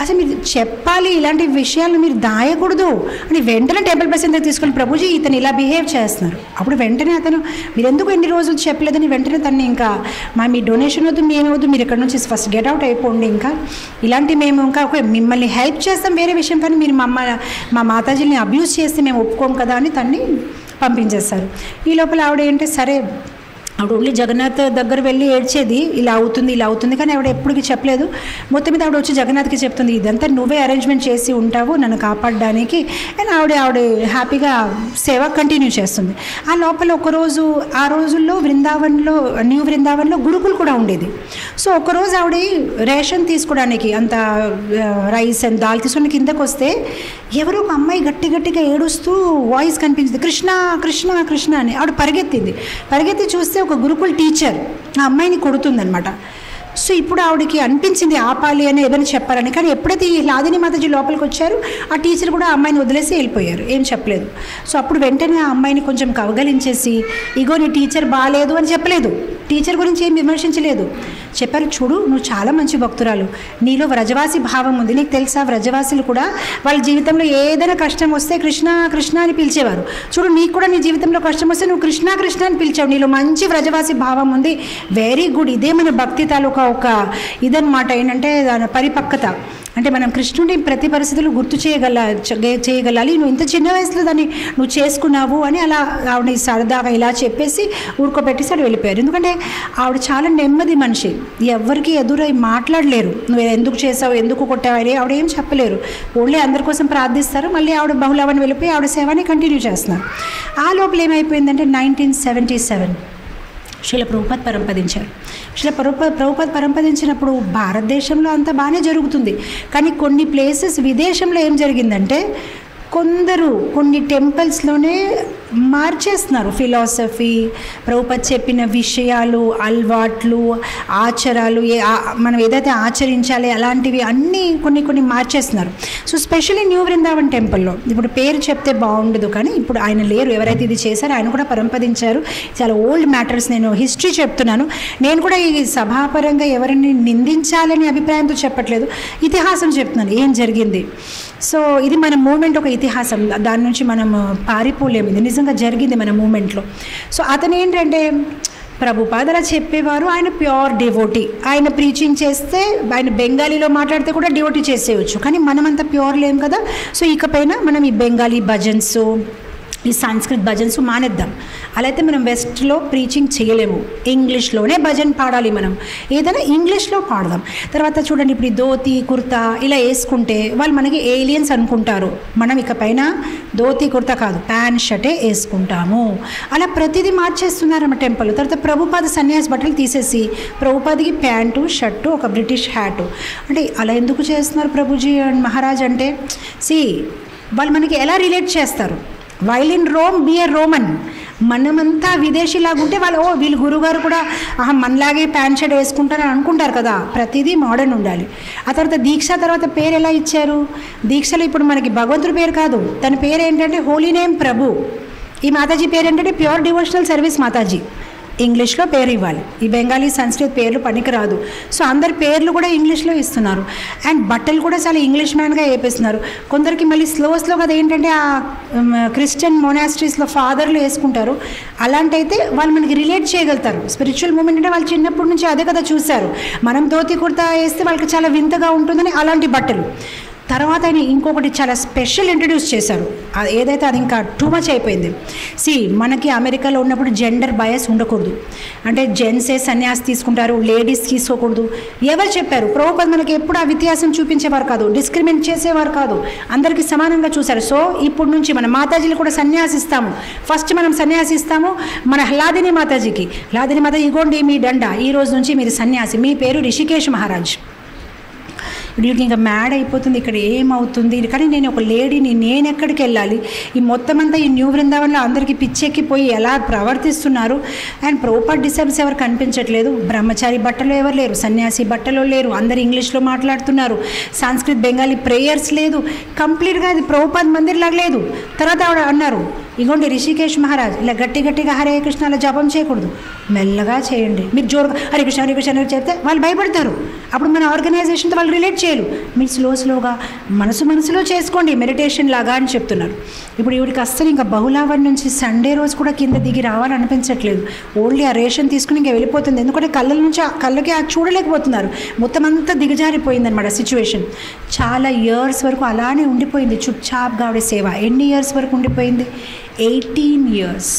అసలు మీరు చెప్పాలి, ఇలాంటి విషయాలు మీరు దాయకూడదు అని వెంటనే టెంపుల్ పర్సన్ దగ్గర తీసుకొని, ప్రభుజీ ఇతను ఇలా బిహేవ్ చేస్తున్నారు. అప్పుడు వెంటనే అతను మీరు ఎందుకు ఎన్ని రోజులు చెప్పలేదని వెంటనే తన్ని ఇంకా మీ డొనేషన్ వద్దు, మేము వద్దు, మీరు ఇక్కడ నుంచి ఫస్ట్ గెట్ అవుట్ అయిపోండి, ఇంకా ఇలాంటి మేము ఇంకా మిమ్మల్ని హెల్ప్ చేస్తాం వేరే విషయం, కానీ మీరు మా మాతాజీని అబ్యూస్ చేస్తే మేము ఒప్పుకోం కదా అని తన్ని పంపించేస్తారు. ఈ లోపల ఆవిడ ఏంటి సరే ఆవిడ ఓన్లీ జగన్నాథ్ దగ్గర వెళ్ళి ఏడ్చేది, ఇలా అవుతుంది కానీ ఆవిడ ఎప్పటికీ చెప్పలేదు. మొత్తం మీద ఆవిడ వచ్చి జగన్నాథ్కి చెప్తుంది, ఇదంతా నువ్వే అరేంజ్మెంట్ చేసి ఉంటావు నన్ను కాపాడడానికి. అండ్ ఆవిడ హ్యాపీగా సేవ కంటిన్యూ చేస్తుంది. ఆ లోపల ఒకరోజు ఆ రోజుల్లో న్యూ వృందావన్లో గురుకులు కూడా ఉండేది. సో ఒకరోజు ఆవిడ రేషన్ తీసుకోవడానికి అంత రైస్ అండ్ దాల్ తీసుకుని కిందకు వస్తే ఎవరో ఒక అమ్మాయి గట్టిగా ఏడుస్తూ వాయిస్ కనిపించింది, కృష్ణ కృష్ణ కృష్ణ అని. ఆవిడ పరిగెత్తి చూస్తే ఒక గురుకుల్ టీచర్ ఆ అమ్మాయిని కొడుతుందనమాట. సో ఇప్పుడు ఆవిడకి అనిపించింది ఆపాలి అని ఏదైనా చెప్పాలని, కానీ ఎప్పుడైతే ఈ లాదిని మాతాజీ లోపలికి వచ్చారు ఆ టీచర్ కూడా ఆ అమ్మాయిని వదిలేసి వెళ్ళిపోయారు, ఏం చెప్పలేదు. సో అప్పుడు వెంటనే ఆ అమ్మాయిని కొంచెం కవగలించేసి, ఇగో నీ టీచర్ బాగాలేదు అని చెప్పలేదు, టీచర్ గురించి ఏం విమర్శించలేదు, చెప్పారు చూడు నువ్వు చాలా మంచి భక్తురాలు, నీలో వ్రజవాసి భావం ఉంది, నీకు తెలుసా వ్రజవాసులు కూడా వాళ్ళ జీవితంలో ఏదైనా కష్టం వస్తే కృష్ణ కృష్ణ అని పిలిచేవారు, చూడు నీకు కూడా నీ జీవితంలో కష్టం వస్తే నువ్వు కృష్ణ కృష్ణ అని పిలిచావు, నీలో మంచి వ్రజవాసి భావం ఉంది, వెరీ గుడ్. ఇదే మన భక్తి తాలూకా ఒక ఇదన్నమాట, ఏంటంటే దాని పరిపక్వత. అంటే మనం కృష్ణుడిని ప్రతి పరిస్థితులు గుర్తు చేయగలాలి, నువ్వు ఇంత చిన్న వయసులో దాన్ని నువ్వు చేసుకున్నావు అని అలా ఆవిడ సరదాగా ఇలా చెప్పేసి ఊరుకోబెట్టేసి అటు వెళ్ళిపోయారు. ఎందుకంటే ఆవిడ చాలా నెమ్మది మనిషి, ఎవరికి ఎదురై మాట్లాడలేరు, నువ్వు ఎందుకు చేసావు ఎందుకు కొట్టావు అని ఆవిడ ఏం చెప్పలేరు, ఓన్లీ అందరి కోసం ప్రార్థిస్తారు. మళ్ళీ ఆవిడ బహుళవని వెళ్ళిపోయి ఆవిడ సేవని కంటిన్యూ చేస్తున్నారు. ఆ లోపల ఏమైపోయిందంటే 1977 శ్రీల ప్రభుపాద్ పరంపదించారు. శ్రీల ప్రభుపాద్ పరంపదించినప్పుడు భారతదేశంలో అంతా బాగానే జరుగుతుంది, కానీ కొన్ని ప్లేసెస్ విదేశంలో ఏం జరిగిందంటే కొందరు కొన్ని టెంపుల్స్లోనే మార్చేస్తున్నారు ఫిలాసఫీ, ప్రభుపాద్ చెప్పిన విషయాలు, అలవాట్లు, ఆచారాలు, మనం ఏదైతే ఆచరించాలి అలాంటివి అన్నీ కొన్ని మార్చేస్తున్నారు. సో స్పెషల్లీ న్యూ వృందావన్ టెంపుల్లో ఇప్పుడు పేరు చెప్తే బాగుండదు, కానీ ఇప్పుడు ఆయన లేరు, ఎవరైతే ఇది చేశారో ఆయన కూడా పరంపదించారు. చాలా ఓల్డ్ మ్యాటర్స్, నేను హిస్టరీ చెప్తున్నాను. నేను కూడా ఈ సభాపరంగా ఎవరిని నిందించాలని అభిప్రాయంతో చెప్పట్లేదు, ఇతిహాసం చెప్తున్నాను ఏం జరిగింది. సో ఇది మన మూమెంట్ ఒక ఇతిహాసం, దాని నుంచి మనం పారిపోలేము, ఇది నిజంగా జరిగింది మన మూమెంట్లో. సో అతను ఏంటంటే ప్రభుపాద అలా చెప్పేవారు. ఆయన ప్యూర్ డివోటీ. ఆయన ప్రీచింగ్ చేస్తే ఆయన బెంగాలీలో మాట్లాడితే కూడా డివోటీ చేసేయచ్చు. కానీ మనమంతా ప్యూర్ లేం కదా. సో ఇకపైన మనం ఈ బెంగాలీ భజన్స్, ఈ సంస్కృత్ భజన్స్ మానేద్దాం. అలా అయితే మనం వెస్ట్లో ప్రీచింగ్ చేయలేము. ఇంగ్లీష్లోనే భజన్ పాడాలి. మనం ఏదైనా ఇంగ్లీష్లో పాడదాం. తర్వాత చూడండి, ఇప్పుడు ఈ ధోతి కుర్తా ఇలా వేసుకుంటే వాళ్ళు మనకి ఏలియన్స్ అనుకుంటారు. మనం ఇకపైన ధోతి కుర్తా కాదు, ప్యాంట్ షర్టే వేసుకుంటాము. అలా ప్రతిదీ మార్చేస్తున్నారమ్మ టెంపుల్. తర్వాత ప్రభుపాద సన్యాసి బట్టలు తీసేసి ప్రభుపాదికి ప్యాంటు షర్టు ఒక బ్రిటిష్ హ్యాటు. అంటే అలా ఎందుకు చేస్తున్నారు ప్రభుజీ అండ్ మహారాజ్ అంటే, వాళ్ళు మనకి ఎలా రిలేట్ చేస్తారు? While in Rome be a Roman. మనమంతా విదేశీలాగా ఉంటే వాళ్ళు వీళ్ళు గురుగారు కూడా మనలాగే ప్యాంట్ షర్ట్ వేసుకుంటారని అనుకుంటారు కదా. ప్రతిదీ మోడర్న్ ఉండాలి. ఆ తర్వాత దీక్ష తర్వాత పేరు ఎలా ఇచ్చారు? దీక్షలో ఇప్పుడు మనకి భగవంతుడి పేరు కాదు, తన పేరు ఏంటంటే హోలీ నేమ్ ప్రభు. ఈ మాతాజీ పేరు ఏంటంటే ప్యూర్ డివోషనల్ సర్వీస్ మాతాజీ. ఇంగ్లీష్లో పేరు ఇవ్వాలి. ఈ బెంగాలీ సంస్కృత్ పేర్లు పనికిరాదు. సో అందరి పేర్లు కూడా ఇంగ్లీష్లో ఇస్తున్నారు. అండ్ బట్టలు కూడా చాలా ఇంగ్లీష్ మ్యాన్గా వేపిస్తున్నారు. కొందరికి మళ్ళీ స్లోగా అది ఏంటంటే ఆ క్రిస్టియన్ మొనాస్ట్రీస్లో ఫాదర్లు వేసుకుంటారు. అలాంటైతే వాళ్ళు మనకి రిలేట్ చేయగలుగుతారు. స్పిరిచువల్ మూమెంట్ అంటే వాళ్ళు చిన్నప్పటి నుంచి అదే కదా చూశారు. మనం ధోతి కుర్తా వేస్తే వాళ్ళకి చాలా వింతగా ఉంటుందని అలాంటి బట్టలు. తర్వాత ఆయన ఇంకొకటి చాలా స్పెషల్ ఇంట్రడ్యూస్ చేశారు. ఏదైతే అది ఇంకా టూ మచ్ అయిపోయింది. మనకి అమెరికాలో ఉన్నప్పుడు జెండర్ బయాస్ ఉండకూడదు. అంటే జెంట్సే సన్యాసి తీసుకుంటారు, లేడీస్ తీసుకోకూడదు. ఎవరు చెప్పారు? ప్రభుపాద మనకి ఎప్పుడు ఆ వ్యత్యాసం చూపించేవారు కాదు, డిస్క్రిమినేట్ చేసేవారు కాదు, అందరికీ సమానంగా చూశారు. సో ఇప్పుడు నుంచి మన మాతాజీలు కూడా సన్యాసిస్తాము. ఫస్ట్ మనం సన్యాసిస్తాము మన హలాదిని మాతాజీకి. హలాదిని మాతాజీ ఇగోండి మీ దండ, ఈ రోజు నుంచి మీరు సన్యాసి, మీ పేరు రిషికేశ్ మహారాజ్. వీడికి ఇంకా మ్యాడ్ అయిపోతుంది, ఇక్కడ ఏమవుతుంది. కానీ నేను ఒక లేడీని, నేను ఎక్కడికి వెళ్ళాలి? ఈ మొత్తం అంతా ఈ న్యూ బృందావన్లో అందరికీ పిచ్చెక్కిపోయి ఎలా ప్రవర్తిస్తున్నారు. అండ్ ప్రభుపాద డిసైబుల్స్ ఎవరు కనిపించట్లేదు. బ్రహ్మచారి బట్టలో ఎవరు లేరు, సన్యాసి బట్టలో లేరు, అందరు ఇంగ్లీష్లో మాట్లాడుతున్నారు. సంస్కృత్ బెంగాలీ ప్రేయర్స్ లేదు. కంప్లీట్గా అది ప్రభుపాద మందిర్ లాగా లేదు. తర్వాత ఆవిడ అన్నారు, ఇగోండి రిషికేశ్ మహారాజ్ ఇలా గట్టిగా హరే కృష్ణ అలా జపం చేయకూడదు, మెల్లగా చేయండి. మీరు జోరుగా హరే కృష్ణ హరే కృష్ణ అని చెప్తే వాళ్ళు భయపడతారు. అప్పుడు మన ఆర్గనైజేషన్తో వాళ్ళు రిలేట్ చేయరు. మీరు స్లోగా మనసులో చేసుకోండి మెడిటేషన్ లాగా అని చెప్తున్నారు. ఇప్పుడు ఈవిడికి అస్సలు ఇంకా బహుళావన్ నుంచి సండే రోజు కూడా కింద దిగి రావాలనిపించట్లేదు. ఓన్లీ ఆ రేషన్ తీసుకుని ఇంకా వెళ్ళిపోతుంది. ఎందుకంటే కళ్ళకి చూడలేకపోతున్నారు. మొత్తం అంతా దిగజారిపోయిందనమాట సిచ్యువేషన్. చాలా ఇయర్స్ వరకు అలానే ఉండిపోయింది చుప్చాప్గా ఆవిడ సేవ. ఎన్ని ఇయర్స్ వరకు ఉండిపోయింది? 18 ఇయర్స్,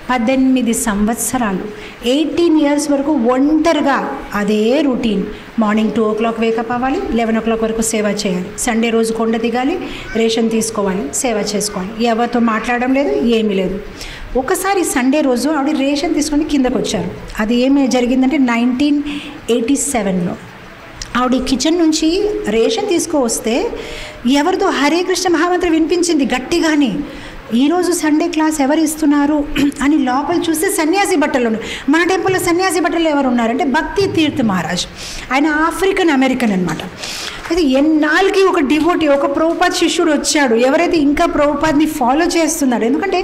18 సంవత్సరాలు. 18 ఇయర్స్ వరకు ఒంటరిగా అదే రొటీన్. మార్నింగ్ 2 o'clock వేకప్ అవ్వాలి, 11 o'clock వరకు సేవ చేయాలి. సండే రోజు కొండ దిగాలి, రేషన్ తీసుకోవాలి, సేవ చేసుకోవాలి. ఎవరితో మాట్లాడడం లేదు, ఏమీ లేదు. ఒకసారి సండే రోజు ఆవిడ రేషన్ తీసుకొని కిందకు వచ్చారు. అది ఏమి జరిగిందంటే 1987లో ఆవిడ కిచెన్ నుంచి రేషన్ తీసుకువస్తే ఎవరితో హరే కృష్ణ మహామంత్రం వినిపించింది గట్టిగాని. ఈరోజు సండే క్లాస్ ఎవరు ఇస్తున్నారు అని లోపల చూస్తే సన్యాసి బట్టలు ఉన్నాయి. మన టెంపుల్లో సన్యాసి బట్టలు ఎవరు ఉన్నారంటే భక్తి తీర్థ్ మహారాజ్. ఆయన ఆఫ్రికన్ అమెరికన్ అనమాట. అయితే ఎన్నాళ్ళకి ఒక డివోటీ, ఒక ప్రభుపాద్ శిష్యుడు వచ్చాడు. ఎవరైతే ఇంకా ప్రభుపాద్ని ఫాలో చేస్తున్నారు. ఎందుకంటే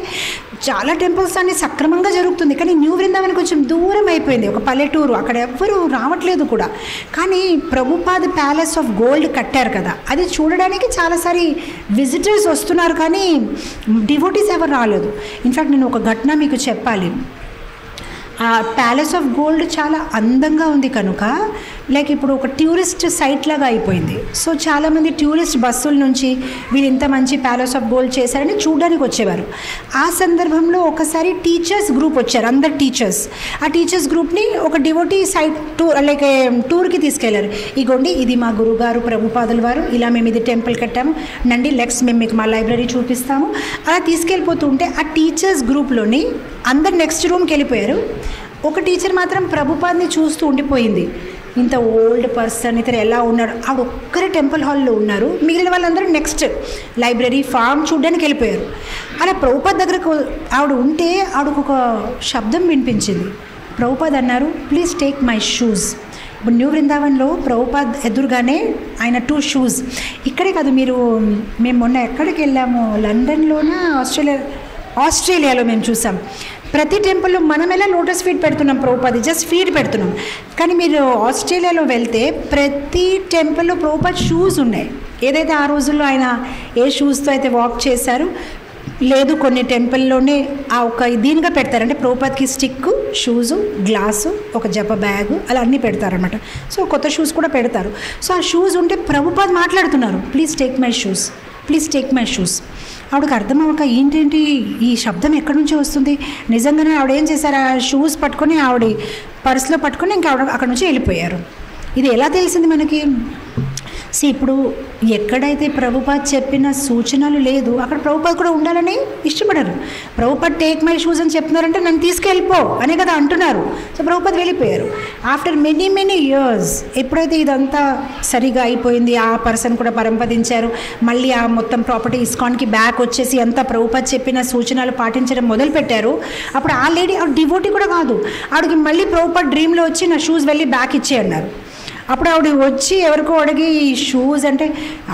చాలా టెంపుల్స్ అన్ని సక్రమంగా జరుగుతుంది, కానీ న్యూ బృందావన్ కొంచెం దూరం అయిపోయింది, ఒక పల్లెటూరు, అక్కడ ఎవ్వరూ రావట్లేదు కూడా. కానీ ప్రభుపాద్ ప్యాలెస్ ఆఫ్ గోల్డ్ కట్టారు కదా, అది చూడడానికి చాలాసారి విజిటర్స్ వస్తున్నారు, కానీ డివోటీస్ ఎవరు రాలేదు. ఇన్ఫ్యాక్ట్ నేను ఒక ఘటన మీకు చెప్పాలి. ఆ ప్యాలెస్ ఆఫ్ గోల్డ్ చాలా అందంగా ఉంది కనుక లైక్ ఇప్పుడు ఒక టూరిస్ట్ సైట్ లాగా అయిపోయింది. సో చాలామంది టూరిస్ట్ బస్సుల నుంచి వీళ్ళు ఇంత మంచి ప్యాలెస్ ఆఫ్ గోల్డ్ చేశారని చూడడానికి వచ్చేవారు. ఆ సందర్భంలో ఒకసారి టీచర్స్ గ్రూప్ వచ్చారు, అందరు టీచర్స్. ఆ టీచర్స్ గ్రూప్ని ఒక డివోటీ సైట్ టూర్ లైక్ టూర్కి తీసుకెళ్లారు. ఇగోండి ఇది మా గురుగారు ప్రభుపాదుల వారు, ఇలా మేము ఇది టెంపుల్ కట్టాము, నండి నెక్స్ట్ మేము మీకు మా లైబ్రరీ చూపిస్తాము. అలా తీసుకెళ్ళిపోతుంటే ఆ టీచర్స్ గ్రూప్లోని అందరు నెక్స్ట్ రూమ్కి వెళ్ళిపోయారు. ఒక టీచర్ మాత్రం ప్రభుపాద్ని చూస్తూ ఉండిపోయింది. ఇంత ఓల్డ్ పర్సన్ ఇతను ఎలా ఉన్నాడు, ఆవిడ ఒక్కరే టెంపుల్ హాల్లో ఉన్నారు, మిగిలిన వాళ్ళందరూ నెక్స్ట్ లైబ్రరీ ఫామ్ చూడడానికి వెళ్ళిపోయారు. అలా ప్రభుపాద్ దగ్గరకు ఆవిడ ఉంటే ఆవిడకు ఒక శబ్దం వినిపించింది. ప్రభుపాద్ అన్నారు, ప్లీజ్ టేక్ మై షూస్. ఇప్పుడు న్యూ బృందావన్లో ప్రభుపాద్ ఎదురుగానే ఆయన 2 షూస్. ఇక్కడే కాదు, మేము మొన్న ఎక్కడికి వెళ్ళాము, లండన్లోనా ఆస్ట్రేలియాలో మేము చూసాం. ప్రతి టెంపుల్లో మనం ఎలా లోటస్ ఫీట్ పెడుతున్నాం, ప్రభుపాద్ జస్ట్ ఫీట్ పెడుతున్నాం. కానీ మీరు ఆస్ట్రేలియాలో వెళ్తే ప్రతి టెంపుల్లో ప్రభుపాద్ షూస్ ఉన్నాయి. ఏదైతే ఆ రోజుల్లో ఆయన ఏ షూస్తో అయితే వాక్ చేశారు లేదు కొన్ని టెంపుల్లోనే ఆ ఒక దీనిగా పెడతారు, అంటే ప్రభుపాద్కి స్టిక్, షూజు, గ్లాసు, ఒక జప బ్యాగ్ అలా అన్నీ పెడతారనమాట. సో కొత్త షూస్ కూడా పెడతారు. సో ఆ షూస్ ఉంటే ప్రభుపాద్ మాట్లాడుతున్నారు, please take my shoes, please take my shoes. ఆవిడకి అర్థం అవ్వక ఏంటేంటి ఈ శబ్దం ఎక్కడి నుంచి వస్తుంది. నిజంగానే ఆవిడ ఏం చేశారు, ఆ షూస్ పట్టుకొని ఆవిడ పర్సులో పట్టుకొని ఇంకా ఆవిడ అక్కడ నుంచి వెళ్ళిపోయారు. ఇది ఎలా తెలిసింది మనకి? ఇప్పుడు ఎక్కడైతే ప్రభుపాద్ చెప్పిన సూచనలు లేదు అక్కడ ప్రభుపాద్ కూడా ఉండాలని ఇష్టపడరు. ప్రభుపాద్ టేక్ మై షూస్ అని చెప్తున్నారంటే నన్ను తీసుకెళ్ళిపో అనే కదా అంటున్నారు. సో ప్రభుపాద్ వెళ్ళిపోయారు. ఆఫ్టర్ మెనీ ఇయర్స్ ఎప్పుడైతే ఇదంతా సరిగా అయిపోయింది, ఆ పర్సన్ కూడా పరంపదించారు, మళ్ళీ ఆ మొత్తం ప్రాపర్టీ ఇస్కాన్కి బ్యాక్ వచ్చేసి అంతా ప్రభుపాద్ చెప్పిన సూచనలు పాటించడం మొదలుపెట్టారు. అప్పుడు ఆ లేడీ ఆవిడ డివోటీ కూడా కాదు, ఆవిడకి మళ్ళీ ప్రభుపాద్ డ్రీమ్లో వచ్చి నా షూస్ వెళ్ళి బ్యాక్ ఇచ్చే అన్నారు. అప్పుడు ఆవిడ వచ్చి ఎవరికో అడిగి ఈ షూస్ అంటే,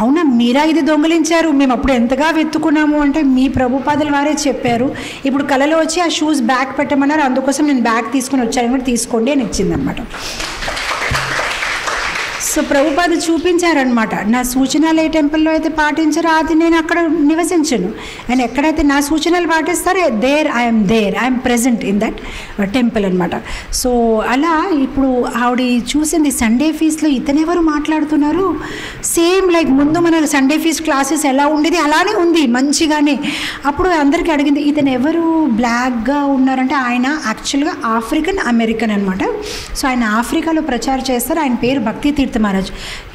అవునా మీరా ఇది దొంగిలించారు, మేము అప్పుడు ఎంతగా వెతుకున్నాము అంటే మీ ప్రభుపాదుల వారే చెప్పారు, ఇప్పుడు కళలో వచ్చి ఆ షూస్ బ్యాగ్ పెట్టమన్నారు, అందుకోసం నేను బ్యాగ్ తీసుకుని వచ్చాను కూడా తీసుకోండి అని ఇచ్చిందనమాట. సో ప్రభుపాద చూపించారనమాట, నా సూచనలు ఏ టెంపుల్లో అయితే పాటించారో అది నేను అక్కడ నివసించను, అండ్ ఎక్కడైతే నా సూచనలు పాటిస్తారో I'm present in that temple అనమాట. సో అలా ఇప్పుడు ఆవిడ చూసింది సండే ఫీస్లో ఇతనెవరు మాట్లాడుతున్నారు, సేమ్ లైక్ ముందు మన సండే ఫీస్ క్లాసెస్ ఎలా ఉండేది అలానే ఉంది మంచిగానే. అప్పుడు అందరికీ అడిగింది ఇతను ఎవరు బ్లాక్గా ఉన్నారంటే ఆయన యాక్చువల్గా ఆఫ్రికన్ అమెరికన్ అనమాట. సో ఆయన ఆఫ్రికాలో ప్రచారం చేస్తారు, ఆయన పేరు భక్తి తీర్థ మహారాజ్.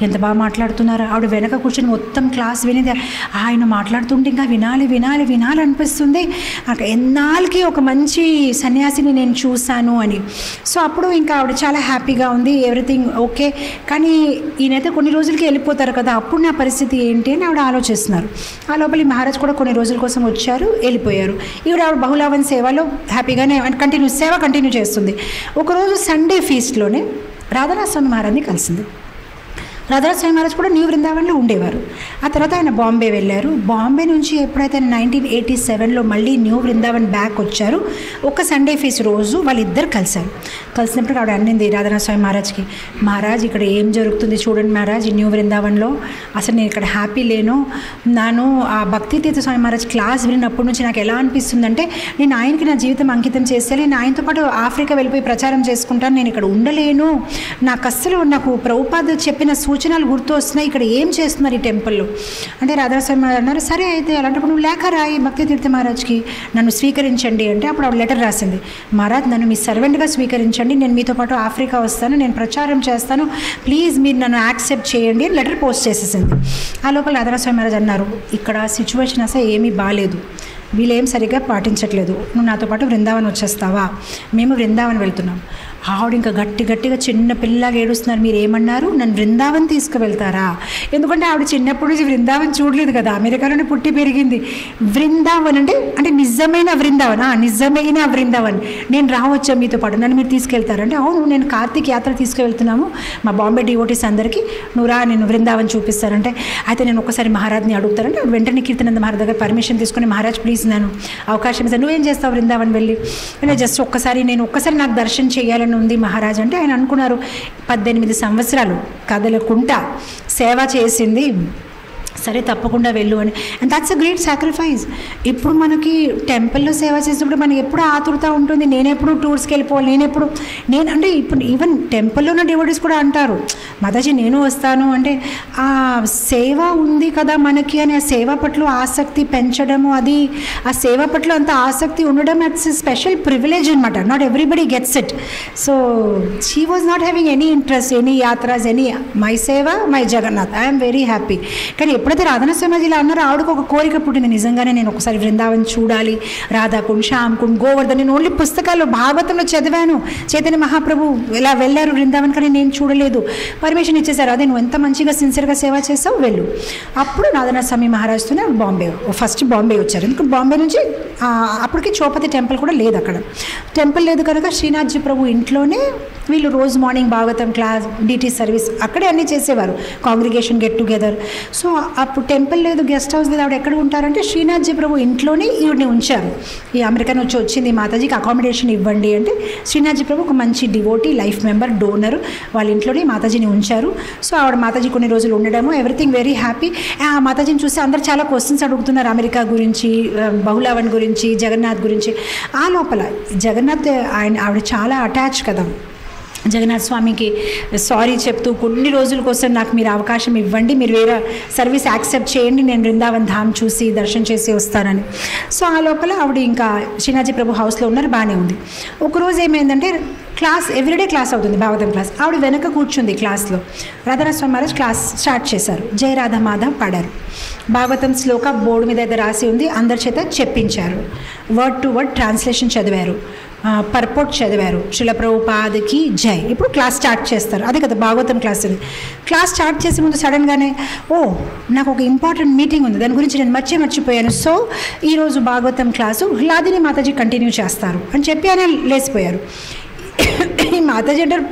ఎంత బాగా మాట్లాడుతున్నారు, ఆవిడ వెనక కూర్చొని మొత్తం క్లాస్ వినేది, ఆయన మాట్లాడుతుంటే ఇంకా వినాలి వినాలి వినాలి అనిపిస్తుంది, ఎన్నాళ్ళకి ఒక మంచి సన్యాసిని నేను చూశాను అని. సో అప్పుడు ఇంకా ఆవిడ చాలా హ్యాపీగా ఉంది, ఎవ్రీథింగ్ ఓకే. కానీ ఈయనైతే కొన్ని రోజులకి వెళ్ళిపోతారు కదా, అప్పుడు నా పరిస్థితి ఏంటి అని ఆవిడ ఆలోచిస్తున్నారు. ఆ లోపల ఈ మహారాజ్ కూడా కొన్ని రోజుల కోసం వచ్చారు, వెళ్ళిపోయారు. ఆవిడ బహుళావన్ సేవలో హ్యాపీగానే సేవ కంటిన్యూ చేస్తుంది. ఒకరోజు సండే ఫీస్ట్లోనే రాధానాథస్వామి మహారాజ్ని కలిసింది. రాధానాథస్వామి మహారాజ్ కూడా న్యూ వృందావన్లో ఉండేవారు. ఆ తర్వాత ఆయన బాంబే వెళ్ళారు. బాంబే నుంచి ఎప్పుడైతే 1987లో మళ్ళీ న్యూ వృందావన్ బ్యాక్ వచ్చారు, ఒక సండే ఫీస్ రోజు వాళ్ళిద్దరు కలిసినప్పుడు ఆవిడ అన్నింది రాధానాథస్వామి మహారాజ్కి, మహారాజ్ ఇక్కడ ఏం జరుగుతుంది చూడండి మహారాజ్, ఈ న్యూ వృందావన్లో అసలు నేను ఇక్కడ హ్యాపీ లేను. నేను ఆ భక్తి తీర్థ స్వామి మహారాజ్ క్లాస్ విన్నప్పటి నుంచి నాకు ఎలా అనిపిస్తుందంటే నేను ఆయనకి నా జీవితం అంకితం చేసేయాలి, నేను ఆయనతో పాటు ఆఫ్రికా వెళ్ళిపోయి ప్రచారం చేసుకుంటాను, నేను ఇక్కడ ఉండలేను, నాకు ప్రభుపాద చెప్పిన సూచనలు గుర్తు వస్తున్నాయి, ఇక్కడ ఏం చేస్తున్నారు ఈ టెంపుల్లో అంటే రాధాస్వామి మహారాజ్ అన్నారు, సరే అయితే అలాంటప్పుడు నువ్వు లేఖ రాయి భక్తి తీర్థ మహారాజ్కి, నన్ను స్వీకరించండి అంటే అప్పుడు ఆవిడ లెటర్ రాసింది, మహారాజ్ నన్ను మీ సర్వెంట్గా స్వీకరించండి, నేను మీతో పాటు ఆఫ్రికా వస్తాను, నేను ప్రచారం చేస్తాను, ప్లీజ్ మీరు నన్ను యాక్సెప్ట్ చేయండి అని లెటర్ పోస్ట్ చేసేసింది. ఆ లోపల రాధాస్వామి మహారాజ్ అన్నారు, ఇక్కడ సిచ్యువేషన్ అసలు ఏమీ బాగాలేదు, వీళ్ళేం సరిగ్గా పాటించట్లేదు, నువ్వు నాతో పాటు వృందావన్ వచ్చేస్తావా, మేము వృందావన్ వెళ్తున్నాం. ఆవిడ ఇంకా గట్టిగా చిన్న పిల్లలాగా ఏడుస్తున్నారు, మీరు ఏమన్నారు, నన్ను వృందావన్ తీసుకువెళ్తారా? ఎందుకంటే ఆవిడ చిన్నప్పటి నుంచి వృందావన్ చూడలేదు కదా, అమెరికాలోనే పుట్టి పెరిగింది. వృందావన్ అంటే నిజమైన వృందావన్, నేను రావచ్చా మీతో పాటు, నన్ను మీరు తీసుకెళ్తారంటే అవును నేను కార్తీక్ యాత్ర తీసుకువెళ్తున్నాము మా బాంబే డివోటీస్ అందరికీ, నువ్వు రా నేను వృందావన్ చూపిస్తారంటే అయితే నేను ఒకసారి మహారాజ్ని అడుగుతారంటే వెంటనే కీర్తనంద మహారాజ్ దగ్గర పర్మిషన్ తీసుకుని, మహారాజ్ ప్లీజ్ నేను అవకాశం ఇస్తాను, నువ్వేం చేస్తావు వృందావన్ వెళ్ళి, జస్ట్ ఒక్కసారి నాకు దర్శనం చేయాలని ఉంది మహారాజ్ అంటే ఆయన అనుకున్నారు. 18 సంవత్సరాలు కదలకుండా సేవ చేసింది, సరే తప్పకుండా వెళ్ళు అని. And that's a great sacrifice. ఇప్పుడు మనకి టెంపుల్లో సేవ చేసినప్పుడు మనకి ఎప్పుడు ఆతురత ఉంటుంది, నేను ఎప్పుడు టూర్స్కి వెళ్ళిపోవాలి, అంటే ఇప్పుడు ఈవెన్ టెంపుల్లో ఉన్న డివోటీస్ కూడా అంటారు, మాతాజీ నేను వస్తాను అంటే ఆ సేవ ఉంది కదా మనకి అని, ఆ సేవ పట్ల ఆసక్తి పెంచడము, అది ఆ సేవ పట్ల అంత ఆసక్తి ఉండడం ఇట్స్ స్పెషల్ ప్రివిలేజ్ అనమాట, not everybody gets it. So she was not having any interest, any yatras, my seva my Jagannath, I'm very happy. కానీ ఎప్పుడైతే రాధానాథస్వామిజీలో అన్నారో ఆవిడకు ఒక కోరిక పుట్టింది, నిజంగానే నేను ఒకసారి వృందావన్ చూడాలి, రాధాకుండ్, శ్యామ్కుండ్, గోవర్ధన్, నేను ఓన్లీ పుస్తకాల్లో భాగవతంలో చదివాను, చైతన్య మహాప్రభు ఇలా వెళ్ళారు వృందావన్ కానీ నేను చూడలేదు, పర్మిషన్ ఇచ్చేసారు, అదే నువ్వు ఎంత మంచిగా సిన్సియర్గా సేవ చేసావు వెళ్ళు. అప్పుడు రాధానాథస్వామి మహారాజ్తోనే ఫస్ట్ బాంబే వచ్చారు. ఎందుకంటే బాంబే నుంచి అప్పటికి చౌపతి టెంపుల్ కూడా లేదు, అక్కడ టెంపుల్ లేదు కనుక శ్రీనాథ్జీ ప్రభు ఇంట్లోనే వీళ్ళు రోజు morning Bhagavatam class, deity service అక్కడే అన్నీ చేసేవారు, కాంగ్రిగేషన్ గెట్ టుగెదర్. సో అప్పుడు టెంపుల్ లేదు, గెస్ట్ హౌస్ లేదు, ఆవిడ ఎక్కడ ఉంటారంటే శ్రీనాథ్జీ ప్రభు ఇంట్లోనే ఈవిడని ఉంచారు. ఈ అమెరికా నుంచి వచ్చింది మాతాజీకి అకామిడేషన్ ఇవ్వండి అంటే శ్రీనాథ్జీ ప్రభు ఒక మంచి డివోటీ, లైఫ్ మెంబర్, డోనర్, వాళ్ళ ఇంట్లోనే మాతాజీని ఉంచారు. సో ఆవిడ మాతాజీ కొన్ని రోజులు ఉండడము, ఎవ్రీథింగ్ వెరీ హ్యాపీ. ఆ మాతాజీని చూసి అందరు చాలా క్వశ్చన్స్ అడుగుతున్నారు అమెరికా గురించి, బహుళావన్ గురించి, జగన్నాథ్ గురించి. ఆ లోపల జగన్నాథ్ ఆవిడ చాలా అటాచ్ కదా జగన్నాథ్ స్వామికి సారీ చెప్తూ కొన్ని రోజుల కోసం నాకు మీరు అవకాశం ఇవ్వండి, మీరు వేరే సర్వీస్ యాక్సెప్ట్ చేయండి, నేను బృందావన్ ధామ్ చూసి దర్శనం చేసి వస్తానని. సో ఆ లోపల ఆవిడ ఇంకా శ్రీనాథ్జీ ప్రభు హౌస్లో ఉన్నారు, బాగానే ఉంది. ఒకరోజు ఏమైందంటే క్లాస్ ఎవ్రీడే క్లాస్ అవుతుంది, భాగవతం క్లాస్. ఆవిడ వెనక కూర్చుంది క్లాస్లో. రాధానాథ స్వామి మహారాజ్ క్లాస్ స్టార్ట్ చేశారు. జయ రాధా మాధవ్ పాడారు. భాగవతం శ్లోక బోర్డు మీద అయితే రాసి ఉంది, అందరి చేత చెప్పించారు. వర్డ్ టు వర్డ్ ట్రాన్స్లేషన్ చదివారు, పర్పోర్ట్ చదివారు. శ్రీల ప్రభుపాదకి జై. ఇప్పుడు క్లాస్ స్టార్ట్ చేస్తారు, అదే కదా భాగవతం క్లాస్. క్లాస్ స్టార్ట్ చేసే ముందు సడన్గానే నాకు ఒక ఇంపార్టెంట్ మీటింగ్ ఉంది, దాని గురించి నేను మర్చిపోయాను. సో ఈరోజు భాగవతం క్లాసు హ్లాదిని మాతాజీ కంటిన్యూ చేస్తారు అని చెప్పి ఆయన లేచిపోయారు. ఈ మాతాజీ అంటారు,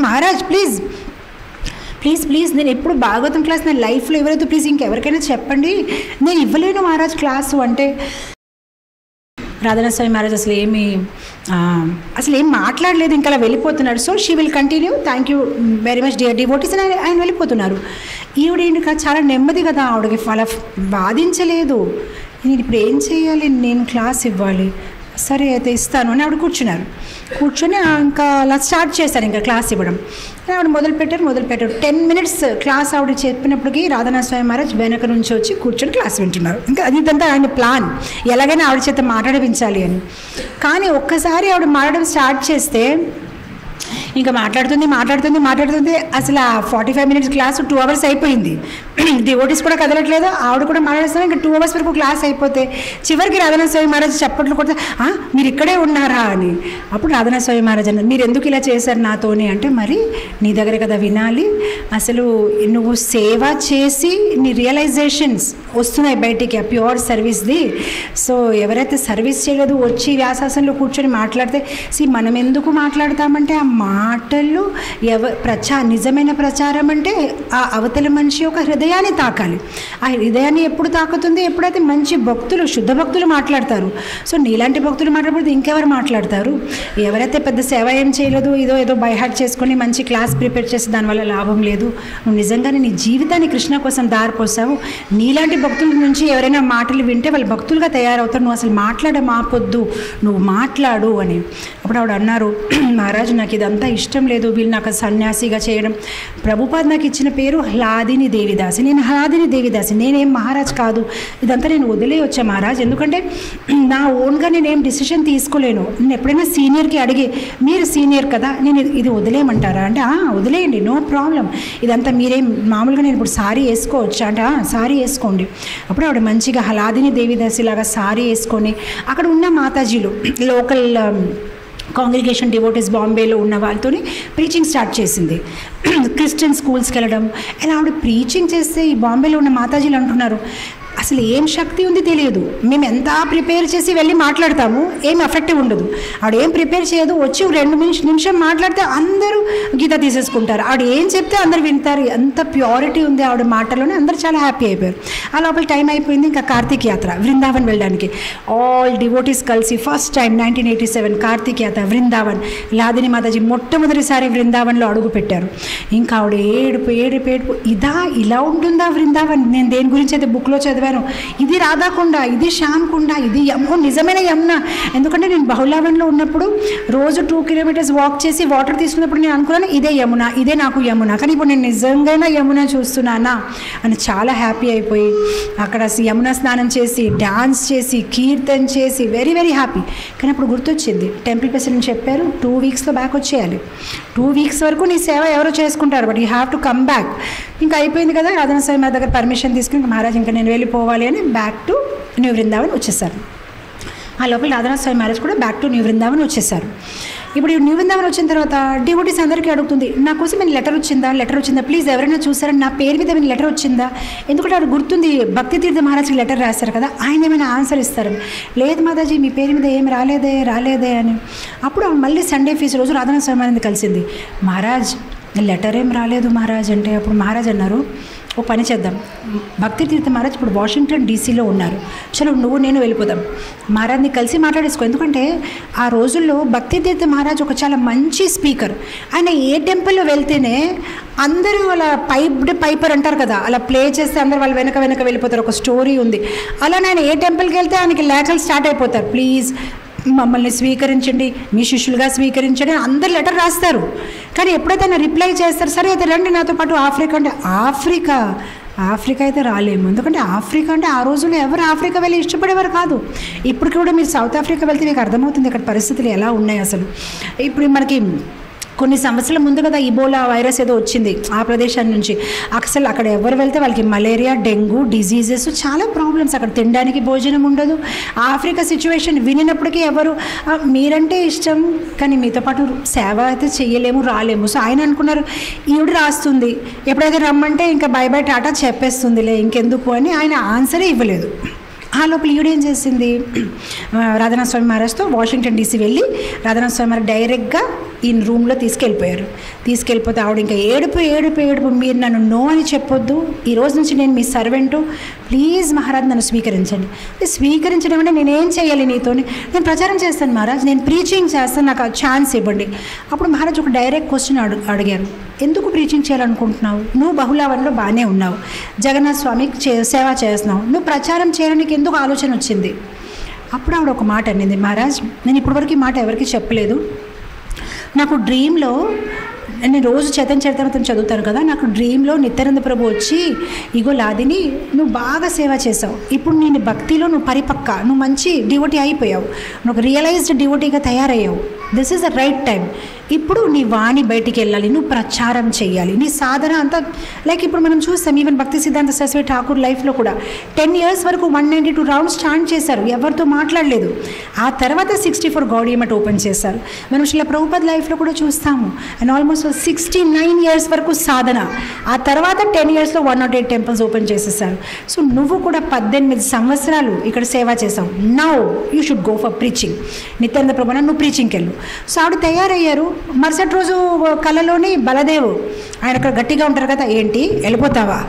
మహారాజ్ ప్లీజ్ ప్లీజ్ ప్లీజ్ నేను ఎప్పుడు భాగవతం క్లాస్ నా లైఫ్లో ఇవ్వలేదు, ప్లీజ్ ఇంకెవరికైనా చెప్పండి, నేను ఇవ్వలేను మహారాజ్ క్లాసు అంటే. రాధానాథ స్వామి మహారాజ్ అసలు ఏం మాట్లాడలేదు, ఇంకా అలా వెళ్ళిపోతున్నాడు. So she will continue, thank you very much dear devotees అని ఆయన వెళ్ళిపోతున్నారు. ఈవిడ చాలా నెమ్మది కదా, ఆవిడకి అలా వాదించలేదు. నేను ఇప్పుడు ఏం చేయాలి, నేను క్లాస్ ఇవ్వాలి, సరే అయితే ఇస్తాను అని ఆవిడ కూర్చొని ఇంకా అలా స్టార్ట్ చేశారు ఇంకా క్లాస్ ఇవ్వడం. ఆవిడ మొదలుపెట్టారు 10 minutes క్లాస్ ఆవిడ చెప్పినప్పటికీ రాధానాథ స్వామి మహారాజ్ వెనక నుంచి వచ్చి కూర్చొని క్లాస్ వింటున్నారు. ఇంకా ఇదంతా ఆయన ప్లాన్, ఎలాగైనా ఆవిడ చేత మాట్లాడించాలి అని. కానీ ఒక్కసారి ఆవిడ మాట్లాడడం స్టార్ట్ చేస్తే ఇంకా మాట్లాడుతుంది అసలు ఆ 45 minutes క్లాసు 2 hours అయిపోయింది. డివోటీస్ కూడా కదలట్లేదు, ఆవిడ కూడా మాట్లాడేస్తాం. ఇంకా 2 hours వరకు క్లాస్ అయిపోతే చివరికి రాధానాథ స్వామి మహారాజ్ చప్పట్లు కొడితే మీరు ఇక్కడే ఉన్నారా అని. అప్పుడు రాధానాథ స్వామి మహారాజ్ అన్నారు, మీరు ఎందుకు ఇలా చేశారు నాతోని అంటే, మరి నీ దగ్గర కదా వినాలి, అసలు నువ్వు సేవ చేసి నీ రియలైజేషన్స్ వస్తున్నాయి బయటికి, ఆ ప్యూర్ సర్వీస్ది. సో ఎవరైతే సర్వీస్ చేయలేదు వచ్చి వ్యాసాసనంలో కూర్చొని మాట్లాడితే, మనం ఎందుకు మాట్లాడతామంటే ఆ మాటలు నిజమైన ప్రచారం అంటే ఆ అవతల మనిషి యొక్క హృదయాన్ని తాకాలి. ఆ హృదయాన్ని ఎప్పుడు తాకుతుంది, ఎప్పుడైతే మంచి భక్తులు, శుద్ధ భక్తులు మాట్లాడతారు. సో నీలాంటి భక్తులు మాట్లాడితే ఇంకెవరు మాట్లాడతారు? ఎవరైతే పెద్ద సేవ ఏం చేయలేదు, ఏదో బై హార్ట్ చేసుకొని మంచి క్లాస్ ప్రిపేర్ చేసి దానివల్ల లాభం లేదు, నువ్వు నిజంగానే నీ జీవితాన్ని కృష్ణ కోసం దారిపోసావు. నీలాంటి భక్తుల నుంచి ఎవరైనా మాటలు వింటే వాళ్ళు భక్తులుగా తయారవుతారు. నువ్వు అసలు మాట్లాడమాపొద్దు, నువ్వు మాట్లాడు అని. అప్పుడు ఆవిడ అన్నారు, మహారాజు నాకు ఇదంతా ఇష్టం లేదు, వీళ్ళు నాకు సన్యాసిగా చేయడం. ప్రభుపాద్ నాకు ఇచ్చిన పేరు హ్లాదిని దేవిదాసి, నేను హ్లాదిని దేవిదాసి, నేనేం మహారాజ్ కాదు, ఇదంతా నేను వదిలేయొచ్చా మహారాజ్? ఎందుకంటే నా ఓన్గా నేనేం డిసిషన్ తీసుకోలేను. నేను ఎప్పుడైనా సీనియర్కి అడిగి, మీరు సీనియర్ కదా, నేను ఇది వదిలేయమంటారా అంటే, వదిలేయండి, నో ప్రాబ్లం, ఇదంతా మీరేం మామూలుగా నేను ఇప్పుడు సారీ వేసుకోవచ్చా అంటే, సారీ వేసుకోండి. అప్పుడు ఆవిడ మంచిగా హ్లాదిని దేవిదాసి లాగా సారీ వేసుకొని అక్కడ ఉన్న మాతాజీలు, లోకల్ కాంగ్రిగేషన్ డివోటీస్ బాంబేలో ఉన్న వాళ్ళతో ప్రీచింగ్ స్టార్ట్ చేసింది. క్రిస్టియన్ స్కూల్స్కి వెళ్ళడం. ఇలా ఆవిడ ప్రీచింగ్ చేస్తే ఈ బాంబేలో ఉన్న మాతాజీలు అంటున్నారు, అసలు ఏం శక్తి ఉంది తెలియదు, మేము ఎంత ప్రిపేర్ చేసి వెళ్ళి మాట్లాడతాము, ఏం ఎఫెక్టివ్ ఉండదు. ఆవిడ ఏం ప్రిపేర్ చేయదు, వచ్చి 2 నిమిషం మాట్లాడితే అందరూ గీత తీసేసుకుంటారు. ఆవిడ ఏం చెప్తే అందరు వింటారు, అంత ప్యూరిటీ ఉంది ఆవిడ మాటలోనే. అందరూ చాలా హ్యాపీ అయిపోయారు. ఆ లోపల టైం అయిపోయింది, ఇంకా కార్తీక్ యాత్ర వృందావన్ వెళ్ళడానికి ఆల్ డివోటీస్ కలిసి ఫస్ట్ టైం 1987 కార్తీక్ యాత్ర వృందావన్. లాదిని మాతాజీ మొట్టమొదటిసారి వృందావన్లో అడుగు పెట్టారు. ఇంకా ఆవిడ ఏడుపు ఇలా ఉంటుందా వృందావన్? నేను దేని గురించి అయితే బుక్లో చదివాను, ఇది రాధాకుండ, ఇది శ్యామ్కుండ, ఇది నిజమైన యమున. ఎందుకంటే నేను బహుళావన్లో ఉన్నప్పుడు రోజు 2 kilometers వాక్ చేసి వాటర్ తీసుకున్నప్పుడు నేను అనుకున్నాను, ఇదే యమున, ఇదే నాకు యమున. కానీ ఇప్పుడు నేను నిజంగా యమున చూస్తున్నానా అని చాలా హ్యాపీ అయిపోయి అక్కడ యమున స్నానం చేసి, డ్యాన్స్ చేసి, కీర్తన చేసి వెరీ వెరీ హ్యాపీ. కానీ అప్పుడు గుర్తొచ్చింది, టెంపుల్ ప్రెసిడెంట్ చెప్పారు 2 weeksలో బ్యాక్ వచ్చేయాలి. 2 weeks వరకు నీ సేవ ఎవరో చేసుకుంటారు, but you have to come back. ఇంకా అయిపోయింది కదా, రాధానాథ స్వామి మా దగ్గర పర్మిషన్ తీసుకుని, మహారాజ్ ఇంకా నేను వెళ్ళిపోవాలి అని బ్యాక్ టు న్యూ వృందావన్ వచ్చేసారు. ఆ లోపల రాధానాథ స్వామి మహారాజ్ కూడా బ్యాక్ టు న్యూ వృందావన్ వచ్చేసారు. ఇప్పుడు న్యూ వృందావన్ వచ్చిన తర్వాత డివోటీస్ అందరికీ అడుగుతుంది, నా కోసం నేను లెటర్ వచ్చిందా, ప్లీజ్ ఎవరైనా చూసారని నా పేరు మీద ఏమైనా లెటర్ వచ్చిందా? ఎందుకంటే ఆవిడ గుర్తుంది, భక్తి తీర్థ మహారాజ్కి లెటర్ రాశారు కదా, ఆయన ఏమైనా ఆన్సర్ ఇస్తారు. లేదు మాతాజీ, మీ పేరు మీద ఏమి రాలేదే అని. అప్పుడు మళ్ళీ సండే ఫీజు రోజు రాధానాథ స్వామి మహారాజ్ని కలిసింది. మహారాజ్ లెటర్ ఏం రాలేదు మహారాజ్ అంటే, అప్పుడు మహారాజ్ అన్నారు, ఓ పని చేద్దాం, భక్తి తీర్థ మహారాజ్ ఇప్పుడు వాషింగ్టన్ డీసీలో ఉన్నారు, చలో నువ్వు నేను వెళ్ళిపోదాం, మహారాజ్ని కలిసి మాట్లాడేసుకో. ఎందుకంటే ఆ రోజుల్లో భక్తి తీర్థ మహారాజ్ ఒక చాలా మంచి స్పీకర్. ఆయన ఏ టెంపుల్లో వెళ్తేనే అందరూ అలా పైపర్ అంటారు కదా, అలా ప్లే చేస్తే అందరు వాళ్ళు వెనక వెళ్ళిపోతారు. ఒక స్టోరీ ఉంది. అలా నేను ఏ టెంపుల్కి వెళ్తే ఆయనకి లెటర్లు స్టార్ట్ అయిపోతారు, ప్లీజ్ మమ్మల్ని స్వీకరించండి, మీ శిష్యులుగా స్వీకరించండి, అందరు లెటర్ రాస్తారు. కానీ ఎప్పుడైతే ఆయన రిప్లై చేస్తారు, సరే అయితే రండి నాతో పాటు ఆఫ్రికా అంటే ఆఫ్రికా అయితే రాలేము. ఎందుకంటే ఆఫ్రికా అంటే ఆ రోజుల్లో ఎవరు ఆఫ్రికా వెళ్ళి ఇష్టపడేవారు కాదు. ఇప్పుడు కూడా మీరు సౌత్ ఆఫ్రికా వెళ్తే మీకు అర్థమవుతుంది ఇక్కడ పరిస్థితులు ఎలా ఉన్నాయి అసలు. ఇప్పుడు మనకి కొన్ని సంవత్సరాల ముందు కదా ఇబోలా వైరస్ ఏదో వచ్చింది ఆ ప్రదేశాన్ని నుంచి. అసలు అక్కడ ఎవరు వెళ్తే వాళ్ళకి మలేరియా, డెంగ్యూ డిజీజెస్, చాలా ప్రాబ్లమ్స్. అక్కడ తినడానికి భోజనం ఉండదు. ఆఫ్రికా సిచ్యువేషన్ వినినప్పటికీ ఎవరు మీరంటే ఇష్టం కానీ మీతో పాటు సేవ అయితే చెయ్యలేము, రాలేము. సో ఆయన అనుకున్నారు ఈవిడ రాస్తుంది, ఎప్పుడైతే రమ్మంటే ఇంకా బై బై టాటా చెప్పేస్తుందిలే ఇంకెందుకు అని ఆయన ఆన్సరే ఇవ్వలేదు. ఆ లోపల ఈవిడ ఏం చేసింది, రాధానాథ స్వామి మహారాజ్తో వాషింగ్టన్ డీసీ వెళ్ళి రాధానాథ స్వామి మహారాజ్ డైరెక్ట్గా ఈ రూమ్లో తీసుకెళ్ళిపోతే ఆవిడ ఇంకా ఏడుపు, మీరు నన్ను నో అని చెప్పొద్దు, ఈ రోజు నుంచి నేను మీ సర్వెంటు, ప్లీజ్ మహారాజ్ నన్ను స్వీకరించండి. స్వీకరించడం అంటే నేనేం చేయాలి నీతో, నేను ప్రచారం చేస్తాను మహారాజ్, నేను ప్రీచింగ్ చేస్తాను, నాకు ఆ ఛాన్స్ ఇవ్వండి. అప్పుడు మహారాజ్ ఒక డైరెక్ట్ క్వశ్చన్ అడిగారు, ఎందుకు ప్రీచింగ్ చేయాలనుకుంటున్నావు, నువ్వు బహుళావన్లో బాగానే ఉన్నావు, జగన్నాథ స్వామికి సేవ చేస్తున్నావు, నువ్వు ప్రచారం చేయడానికి ఎందుకు ఆలోచన వచ్చింది. అప్పుడు ఆవిడ ఒక మాట అనింది, మహారాజ్ నేను ఇప్పటివరకు ఈ మాట ఎవరికి చెప్పలేదు, నాకు డ్రీమ్లో, నేను రోజు చైతన్య చదువుతాను కదా, నాకు డ్రీమ్లో నిత్యానంద ప్రభు వచ్చి ఇగో లాదిని నువ్వు బాగా సేవ చేసావు, ఇప్పుడు నేను భక్తిలో నువ్వు పరిపక్క, నువ్వు మంచి డివోటీ అయిపోయావు, నువ్వు రియలైజ్డ్ డివోటీగా తయారయ్యావు, this is the right time, ఇప్పుడు నీ వాణి బయటికి వెళ్ళాలి, నువ్వు ప్రచారం చేయాలి, నీ సాధన అంతా. లైక్ ఇప్పుడు మనం చూస్తాం ఈవెన్ భక్తి సిద్ధాంత సరస్వతి ఠాకూర్ లైఫ్లో కూడా 10 years వరకు 192 rounds స్టాండ్ చేశారు, ఎవరితో మాట్లాడలేదు. ఆ తర్వాత 64 గౌడీ మఠ్ ఓపెన్ చేశారు. మనం శ్రీల ప్రభుపాద్ లైఫ్లో కూడా చూస్తాము. అండ్ ఆల్మోస్ట్ 69 years వరకు సాధన, ఆ తర్వాత 10 yearsలో 108 temples ఓపెన్ చేసేసారు. సో నువ్వు కూడా 18 సంవత్సరాలు ఇక్కడ సేవ చేసావు, now you should go for preaching. Nityananda Prabhu నువ్వు ప్రీచింగ్కి వెళ్ళు. సో ఆవిడ తయారయ్యారు. మరుసటి రోజు కళలోని బలదేవు ఆయన అక్కడ గట్టిగా ఉంటారు కదా, ఏంటి వెళ్ళిపోతావా,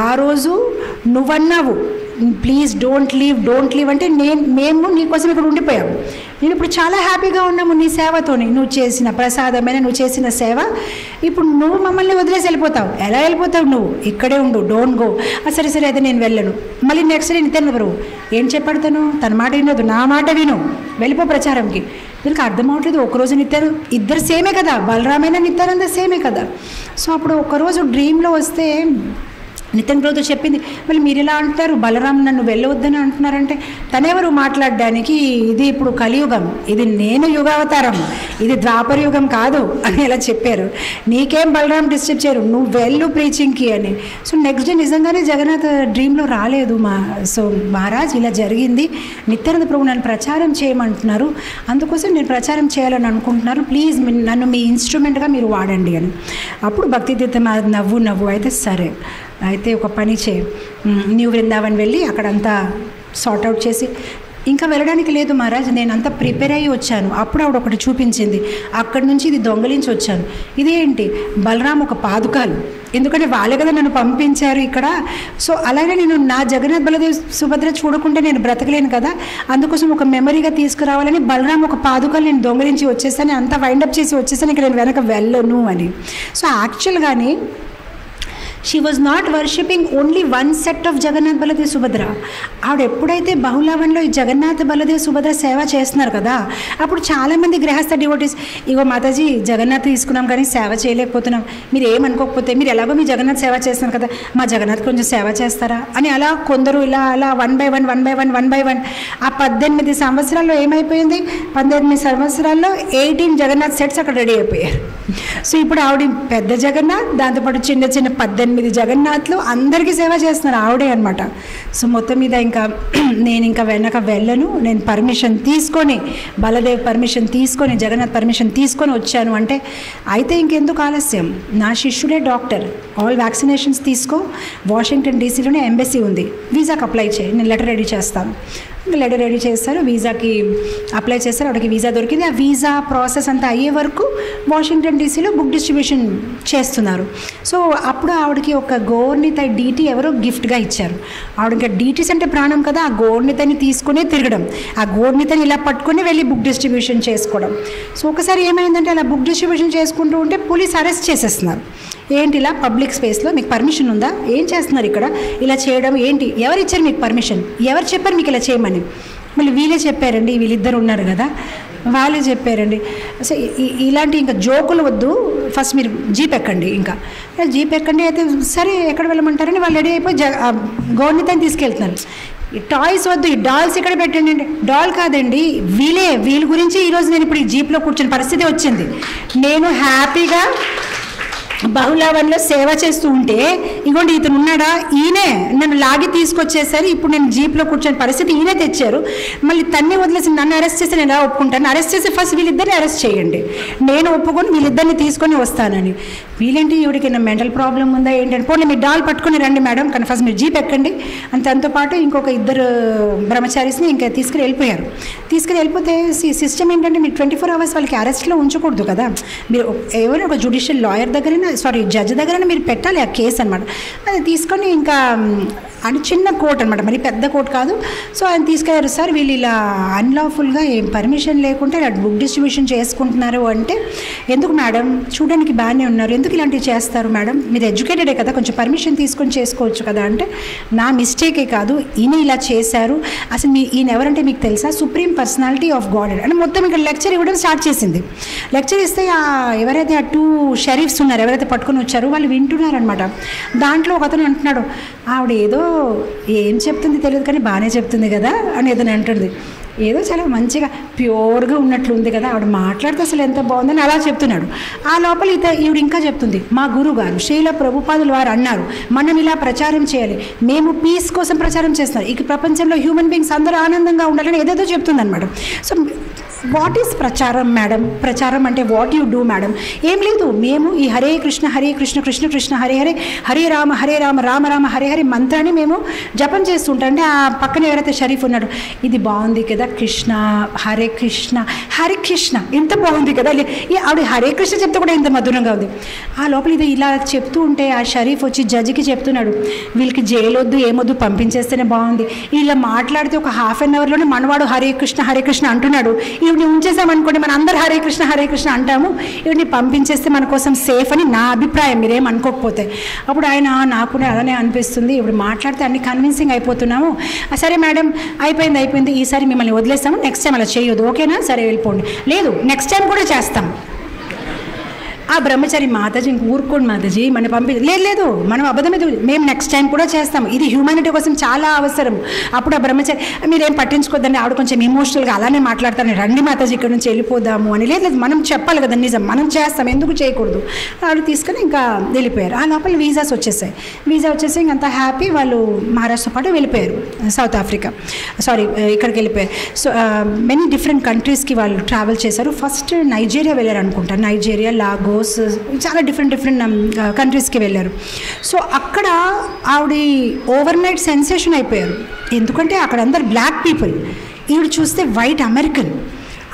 ఆ రోజు నువ్వన్నావు ప్లీజ్ డోంట్ లీవ్ అంటే మేము నీకోసం ఇక్కడ ఉండిపోయాము, నేను ఇప్పుడు చాలా హ్యాపీగా ఉన్నాము నీ సేవతోని, నువ్వు చేసిన ప్రసాదమైన నువ్వు చేసిన సేవ, ఇప్పుడు నువ్వు మమ్మల్ని వదిలేసి వెళ్ళిపోతావు, ఎలా వెళ్ళిపోతావు, నువ్వు ఇక్కడే ఉండు, డోంట్ గో. సరే అయితే నేను వెళ్ళను. మళ్ళీ నెక్స్ట్ డే నిత్యానంద ప్రభు ఏం చెప్పాడుతాను, తన మాట వినదు, నా మాట విను, వెళ్ళిపో ప్రచారంకి. వీళ్ళకి అర్థం అవ్వట్లేదు, ఒకరోజు నిత్యానంద ఇద్దరు సేమే కదా, బలరామైన నిత్యానంద సేమే కదా. సో అప్పుడు ఒకరోజు డ్రీమ్లో వస్తే నిత్యానంద ప్రభుతో చెప్పింది, మళ్ళీ మీరు ఇలా అంటారు, బలరాం నన్ను వెళ్ళవద్దని అంటున్నారంటే తనెవరు మాట్లాడడానికి, ఇది ఇప్పుడు కలియుగం, ఇది నేను యుగావతారం, ఇది ద్వాపర యుగం కాదు అని ఇలా చెప్పారు. నీకేం బలరాం డిస్టర్బ్ చేయరు, నువ్వు వెళ్ళు ప్రీచింగ్కి అని. సో నెక్స్ట్ డే నిజంగానే జగన్నాథ్ డ్రీమ్లో రాలేదు. సో మహారాజ్ ఇలా జరిగింది, నిత్యానంద ప్రభు నన్ను ప్రచారం చేయమంటున్నారు, అందుకోసం నేను ప్రచారం చేయాలని అనుకుంటున్నారు, ప్లీజ్ నన్ను మీ ఇన్స్ట్రుమెంట్గా మీరు వాడండి అని. అప్పుడు భక్తి తీర్థ నవ్వు అయితే సరే అయితే ఒక పని చేయి, న్యూ వృందావన్ వెళ్ళి అక్కడంతా సార్ట్అవుట్ చేసి, ఇంకా వెళ్ళడానికి లేదు మహారాజ్ నేను అంతా ప్రిపేర్ అయ్యి వచ్చాను. అప్పుడు ఆవిడ ఒకటి చూపించింది, అక్కడి నుంచి ఇది దొంగలించి వచ్చాను. ఇదేంటి, బలరాం ఒక పాదుకాలు, ఎందుకంటే వాళ్ళే కదా నన్ను పంపించారు ఇక్కడ. సో అలాగే నేను నా జగన్నాథ్ బలదేవ్ సుభద్ర చూడకుంటే నేను బ్రతకలేను కదా, అందుకోసం ఒక మెమరీగా తీసుకురావాలని బలరాం ఒక పాదుకాలు నేను దొంగలించి వచ్చేసాను, అంతా వైండప్ చేసి వచ్చేసాను, ఇక్కడ నేను వెనక వెళ్ళను అని. సో యాక్చువల్గానే she was not worshipping only one set of Jagannath Baladev Subhadra. ఆవిడ ఎప్పుడైతే బహుళావన్లో ఈ జగన్నాథ్ బలదేవ్ సుభద్ర సేవ చేస్తున్నారు కదా, అప్పుడు చాలామంది గృహస్థ డివోటీస్, ఇగో మాతాజీ జగన్నాథ్ తీసుకున్నాం కానీ సేవ చేయలేకపోతున్నాం, మీరు ఏమనుకోకపోతే, మీరు ఎలాగో మీ జగన్నాథ్ సేవ చేస్తున్నారు కదా, మా జగన్నాథ్ కొంచెం సేవ చేస్తారా అని అలా కొందరు అలా వన్ బై వన్ ఆ 18 సంవత్సరాల్లో ఏమైపోయింది, 18 సంవత్సరాల్లో 18 జగన్నాథ్ సెట్స్ అక్కడ రెడీ అయిపోయారు. సో ఇప్పుడు ఆవిడ పెద్ద జగన్నాథ్, దాంతోపాటు చిన్న 18 జగన్నాథ్లు అందరికీ సేవ చేస్తున్నారు ఆవిడే అనమాట. సో మొత్తం మీద నేను ఇంకా వెనక వెళ్ళను, నేను పర్మిషన్ తీసుకొని, బలదేవ్ పర్మిషన్ తీసుకొని, జగన్నాథ్ పర్మిషన్ తీసుకొని వచ్చాను అంటే, అయితే ఇంకెందుకు ఆలస్యం, నా శిష్యుడే డాక్టర్, ఆల్ వ్యాక్సినేషన్స్ తీసుకో, వాషింగ్టన్ డీసీలోనే ఎంబసీ ఉంది, వీసాకి అప్లై చేయి, నేను లెటర్ రెడీ చేస్తాను ఇంకా లెటర్ రెడీ చేస్తారు, వీసాకి అప్లై చేస్తారు, ఆవిడకి వీసా దొరికింది. ఆ వీసా ప్రాసెస్ అంతా అయ్యే వరకు వాషింగ్టన్ డీసీలో బుక్ డిస్ట్రిబ్యూషన్ చేస్తున్నారు. సో అప్పుడు ఆవిడకి ఒక గోర్నితై డీటీ ఎవరో గిఫ్ట్గా ఇచ్చారు. ఆవిడ ఇంకా డీటీస్ అంటే ప్రాణం కదా, ఆ గోర్నితని తీసుకునే తిరగడం, ఆ గోర్నితని ఇలా పట్టుకొని వెళ్ళి బుక్ డిస్ట్రిబ్యూషన్ చేసుకోవడం. సో ఒకసారి ఏమైందంటే అలా బుక్ డిస్ట్రిబ్యూషన్ చేసుకుంటూ ఉంటే పోలీస్ అరెస్ట్ చేసేస్తున్నారు. ఏంటి ఇలా పబ్లిక్ స్పేస్లో మీకు పర్మిషన్ ఉందా, ఏం చేస్తున్నారు ఇక్కడ, ఇలా చేయడం ఏంటి, ఎవరు ఇచ్చారు మీకు పర్మిషన్, ఎవరు చెప్పారు మీకు ఇలా చేయమని. మళ్ళీ వీళ్ళే చెప్పారండి, వీళ్ళిద్దరు ఉన్నారు కదా, వాళ్ళే చెప్పారండి. సో ఇలాంటి ఇంకా జోకులు వద్దు, ఫస్ట్ మీరు జీప్ ఎక్కండి, ఇంకా జీప్ ఎక్కండి. అయితే సరే ఎక్కడ వెళ్ళమంటారని వాళ్ళు రెడీ అయిపోయి గవర్నమెంట్ తీసుకెళ్తున్నారు. ఈ టాయ్స్ వద్దు, ఈ డాల్స్ ఇక్కడ పెట్టండి అంటే, డాల్ కాదండి వీళ్ళ గురించి ఈరోజు నేను ఇప్పుడు ఈ జీప్లో కూర్చున్న పరిస్థితి వచ్చింది. నేను హ్యాపీగా బహుళావన్లో సేవ చేస్తూ ఉంటే ఇగోండి ఇతను ఉన్నాడా, ఈయనే నన్ను లాగి తీసుకొచ్చేసరి ఇప్పుడు నేను జీప్లో కూర్చొని పరిస్థితి ఈయనే తెచ్చారు. మళ్ళీ తన్ని వదిలేసి నన్ను అరెస్ట్ చేసి నేను ఎలా ఒప్పుకుంటాను, అరెస్ట్ చేసి ఫస్ట్ వీళ్ళిద్దరిని అరెస్ట్ చేయండి, నేను ఒప్పుకొని వీళ్ళిద్దరిని తీసుకొని వస్తానని. వీళ్ళేంటి ఈవిడికి నా మెంటల్ ప్రాబ్లం ఉందా ఏంటంటే, పోనీ మీరు డాల్ పట్టుకొని రండి మేడం, కానీ ఫస్ట్ మీరు జీప్ ఎక్కండి అని తనతో పాటు ఇంకొక ఇద్దరు బ్రహ్మచారీస్ని ఇంకా తీసుకుని వెళ్ళిపోయారు. తీసుకుని వెళ్ళిపోతే సిస్టమ్ ఏంటంటే మీరు 24 hours వాళ్ళకి అరెస్ట్లో ఉంచకూడదు కదా, మీరు ఎవరైనా ఒక జ్యుడిషియల్ లాయర్ దగ్గరైనా జడ్జి దగ్గరైనా మీరు పెట్టాలి ఆ కేసు అనమాట. అది తీసుకొని ఇంకా అని చిన్న కోర్ట్ అనమాట, మరి పెద్ద కోర్ట్ కాదు. సో ఆయన తీసుకెళ్ళారు, సార్ వీళ్ళు ఇలా అన్లాఫుల్గా ఏం పర్మిషన్ లేకుండా ఇలా బుక్ డిస్ట్రిబ్యూషన్ చేసుకుంటున్నారు అంటే, ఎందుకు మేడం చూడడానికి బాగానే ఉన్నారు, ఎందుకు ఇలాంటివి చేస్తారు మేడం, మీరు ఎడ్యుకేటెడే కదా, కొంచెం పర్మిషన్ తీసుకొని చేసుకోవచ్చు కదా అంటే, నా మిస్టేకే కాదు, ఈయన ఇలా చేశారు, అసలు ఈయన ఎవరంటే మీకు తెలుసా, సుప్రీం పర్సనాలిటీ ఆఫ్ గాడ్ అని మొత్తం ఇక్కడ లెక్చర్ ఇవ్వడం స్టార్ట్ చేసింది. లెక్చర్ ఇస్తే ఎవరైతే ఆ 2 షరీఫ్స్ ఉన్నారు, ఎవరైతే పట్టుకొని వచ్చారో వాళ్ళు వింటున్నారనమాట. దాంట్లో ఒక అతను అంటున్నాడు, ఆవిడ ఏదో ఏం చెప్తుంది తెలియదు కానీ బాగానే చెప్తుంది కదా అని ఏదో అంటుంది, ఏదో చాలా మంచిగా ప్యూర్గా ఉన్నట్లు ఉంది కదా, ఆవిడ మాట్లాడితే అసలు ఎంత బాగుందని అలా చెప్తున్నాడు. ఆ లోపల ఈవిడ ఇంకా చెప్తుంది, మా గురువు గారు శ్రీల ప్రభుపాదులు వారు అన్నారు మనం ఇలా ప్రచారం చేయాలి, మేము పీస్ కోసం ప్రచారం చేస్తున్నారు, ఇక ప్రపంచంలో హ్యూమన్ బీయింగ్స్ అందరూ ఆనందంగా ఉండాలని ఏదేదో చెప్తుంది అనమాట. సో వాట్ ఈస్ ప్రచారం మేడం, ప్రచారం అంటే వాట్ యు డూ మేడం, ఏం లేదు, మేము ఈ హరే కృష్ణ కృష్ణ కృష్ణ హరే హరే హరే రామ రామ రామ హరే హరే మంత్రాన్ని మేము జపం చేస్తుంటాం. అంటే ఆ పక్కన ఎవరైతే షరీఫ్ ఉన్నాడు, ఇది బాగుంది కదా కృష్ణ హరే కృష్ణ ఎంత బాగుంది కదా, ఆవిడ హరే కృష్ణ చెప్తే కూడా ఎంత మధురంగా ఉంది. ఆ లోపల ఇది ఇలా చెప్తూ ఉంటే ఆ షరీఫ్ వచ్చి జడ్జికి చెప్తున్నాడు, వీళ్ళకి జైలొద్దు ఏమొద్దు పంపించేస్తేనే బాగుంది, ఇలా మాట్లాడితే ఒక ½ an hourలోనే మనవాడు హరే కృష్ణ అంటున్నాడు, ఇవిని ఉంచేసామనుకోండి మన అందరు హరే కృష్ణ అంటాము, ఇవిని పంపించేస్తే మన కోసం సేఫ్ అని నా అభిప్రాయం, మీరేం అనుకోకపోతే. అప్పుడు ఆయన నాకు అలానే అనిపిస్తుంది, ఇప్పుడు మాట్లాడితే అన్ని కన్విన్సింగ్ అయిపోతున్నాము, సరే మేడం అయిపోయింది, ఈసారి మిమ్మల్ని వదిలేస్తాము, నెక్స్ట్ టైం అలా చేయొద్దు, ఓకేనా, సరే వెళ్ళిపోండి, లేదు నెక్స్ట్ టైం కూడా చేస్తాం. ఆ బ్రహ్మచారి మాతాజీ ఇంక ఊరుకోండి మాతాజీ మనం లేదు మనం అబద్ధమే, మేము నెక్స్ట్ టైం కూడా చేస్తాం, ఇది హ్యూమానిటీ కోసం చాలా అవసరం. అప్పుడు ఆ బ్రహ్మచారి మీరేం పట్టించుకోద్దండి, ఆవిడ కొంచెం ఎమోషనల్గా అలానే మాట్లాడతాను, రండి మాతాజీ ఇక్కడ నుంచి వెళ్ళిపోదాము అని. లేదు మనం చెప్పాలి కదా నిజం, మనం చేస్తాం, ఎందుకు చేయకూడదు. ఆవిడ తీసుకొని ఇంకా వెళ్ళిపోయారు. ఆ లోపల వీసా వచ్చేసి ఇంకంతా హ్యాపీ, వాళ్ళు మహారాష్ట్రతో పాటు వెళ్ళిపోయారు, సౌత్ ఆఫ్రికా ఇక్కడికి వెళ్ళిపోయారు. సో మెనీ డిఫరెంట్ కంట్రీస్కి వాళ్ళు ట్రావెల్ చేశారు. ఫస్ట్ నైజీరియా వెళ్ళారు అనుకుంటా, నైజీరియా, లాగోస్, చాలా డిఫరెంట్ కంట్రీస్కి వెళ్ళారు. సో అక్కడ ఆవిడ ఓవర్ నైట్ సెన్సేషన్ అయిపోయారు, ఎందుకంటే అక్కడ అందరు బ్లాక్ పీపుల్, ఈవిడ చూస్తే వైట్ అమెరికన్,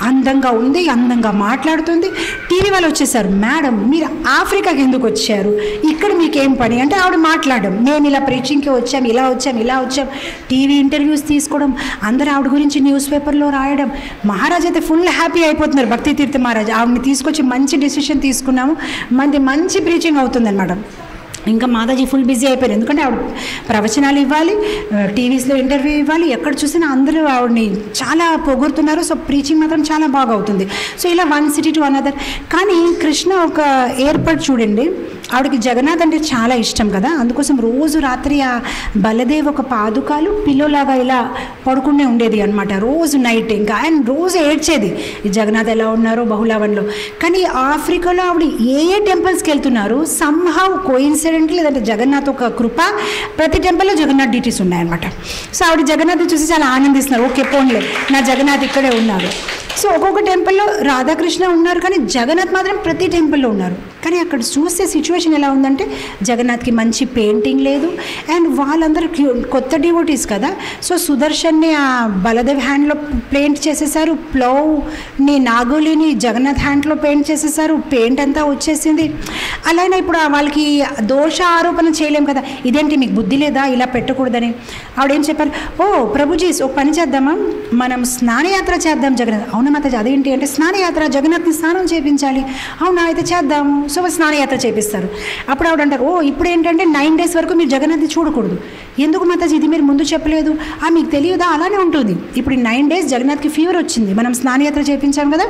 అందంగా ఉంది, అందంగా మాట్లాడుతుంది. టీవీ వాళ్ళు వచ్చేసారు, మేడం మీరు ఆఫ్రికాకి ఎందుకు వచ్చారు, ఇక్కడ మీకేం పని అంటే ఆవిడ మాట్లాడడం, మేము ఇలా ప్రీచింగ్కి వచ్చాం, ఇలా వచ్చాం, టీవీ ఇంటర్వ్యూస్ తీసుకోవడం, అందరూ ఆవిడ గురించి న్యూస్ పేపర్లో రాయడం. మహారాజ్ అయితే ఫుల్ హ్యాపీ అయిపోతున్నారు, భక్తి తీర్థ మహారాజ్, ఆవిడని తీసుకొచ్చి మంచి డెసిషన్ తీసుకున్నాము, మంచి ప్రీచింగ్ అవుతుందన్నమాట. ఇంకా మాతాజీ ఫుల్ బిజీ అయిపోయారు, ఎందుకంటే ఆవిడ ప్రవచనాలు ఇవ్వాలి, టీవీస్లో ఇంటర్వ్యూ ఇవ్వాలి, ఎక్కడ చూసినా అందరూ ఆవిడని చాలా పొగుడుతున్నారు. సో ప్రీచింగ్ మాత్రం చాలా బాగా అవుతుంది. సో ఇలా వన్ సిటీ టు అనదర్. కానీ కృష్ణ ఒక ఏర్పాటు చూడండి, ఆవిడకి జగన్నాథ్ అంటే చాలా ఇష్టం కదా, అందుకోసం రోజు రాత్రి ఆ బలదేవ్ ఒక పాదుకాలు పిల్లోలాగా ఇలా పడుకునే ఉండేది అనమాట, రోజు నైట్. ఇంకా ఆయన రోజు ఏడ్చేది, ఈ జగన్నాథ్ ఎలా ఉన్నారో బహుళావన్లో. కానీ ఆఫ్రికాలో ఆవిడ ఏ టెంపుల్స్కి వెళ్తున్నారు, సమ్హౌ కోయిన్సిడెంట్లీ లేదంటే జగన్నాథ్ ఒక కృప, ప్రతి టెంపుల్లో జగన్నాథ్ డీటీస్ ఉన్నాయన్నమాట. సో ఆవిడ జగన్నాథ్ చూసి చాలా ఆనందిస్తున్నారు, ఓకే పోన్లే నా జగన్నాథ్ ఇక్కడే ఉన్నారు. సో ఒక్కొక్క టెంపుల్లో రాధాకృష్ణ ఉన్నారు, కానీ జగన్నాథ్ మాత్రం ప్రతి టెంపుల్లో ఉన్నారు. కానీ అక్కడ చూస్తే సిచ్యువేషన్ ఎలా ఉందంటే జగన్నాథ్కి మంచి పెయింటింగ్ లేదు. అండ్ వాళ్ళందరూ కొత్త డివోటీస్ కదా, సో సుదర్శన్ని ఆ బలదేవ్ హ్యాండ్లో పెయింట్ చేసేసారు, ప్లౌని నాగోలిని జగన్నాథ్ హ్యాండ్లో పెయింట్ చేసేసారు, పెయింట్ అంతా వచ్చేసింది. అలానే ఇప్పుడు వాళ్ళకి దోష ఆరోపణ చేయలేం కదా, ఇదేంటి మీకు బుద్ధి లేదా ఇలా పెట్టకూడదని. ఆవిడేం చెప్పారు, ఓ ప్రభుజీస్ ఒక పని చేద్దామా, మనం స్నానయాత్ర చేద్దాం జగన్నాథ్. అవునా మాతాజీ, అదేంటి అంటే స్నానయాత్ర, జగన్నాథ్ని స్నానం చేయించాలి. అవునా అయితే చేద్దాము. సో స్నానయాత్ర చేపిస్తారు. అప్పుడు ఆవిడ అంటారు, ఓ ఇప్పుడు ఏంటంటే 9 days వరకు మీరు జగన్నాథ్ని చూడకూడదు. ఎందుకు మాతాజీ, ఇది మీరు ముందు చెప్పలేదు. మీకు తెలియదా, అలానే ఉంటుంది. ఇప్పుడు 9 days జగన్నాథ్కి ఫీవర్ వచ్చింది, మనం స్నానయాత్ర చేయించాం కదా,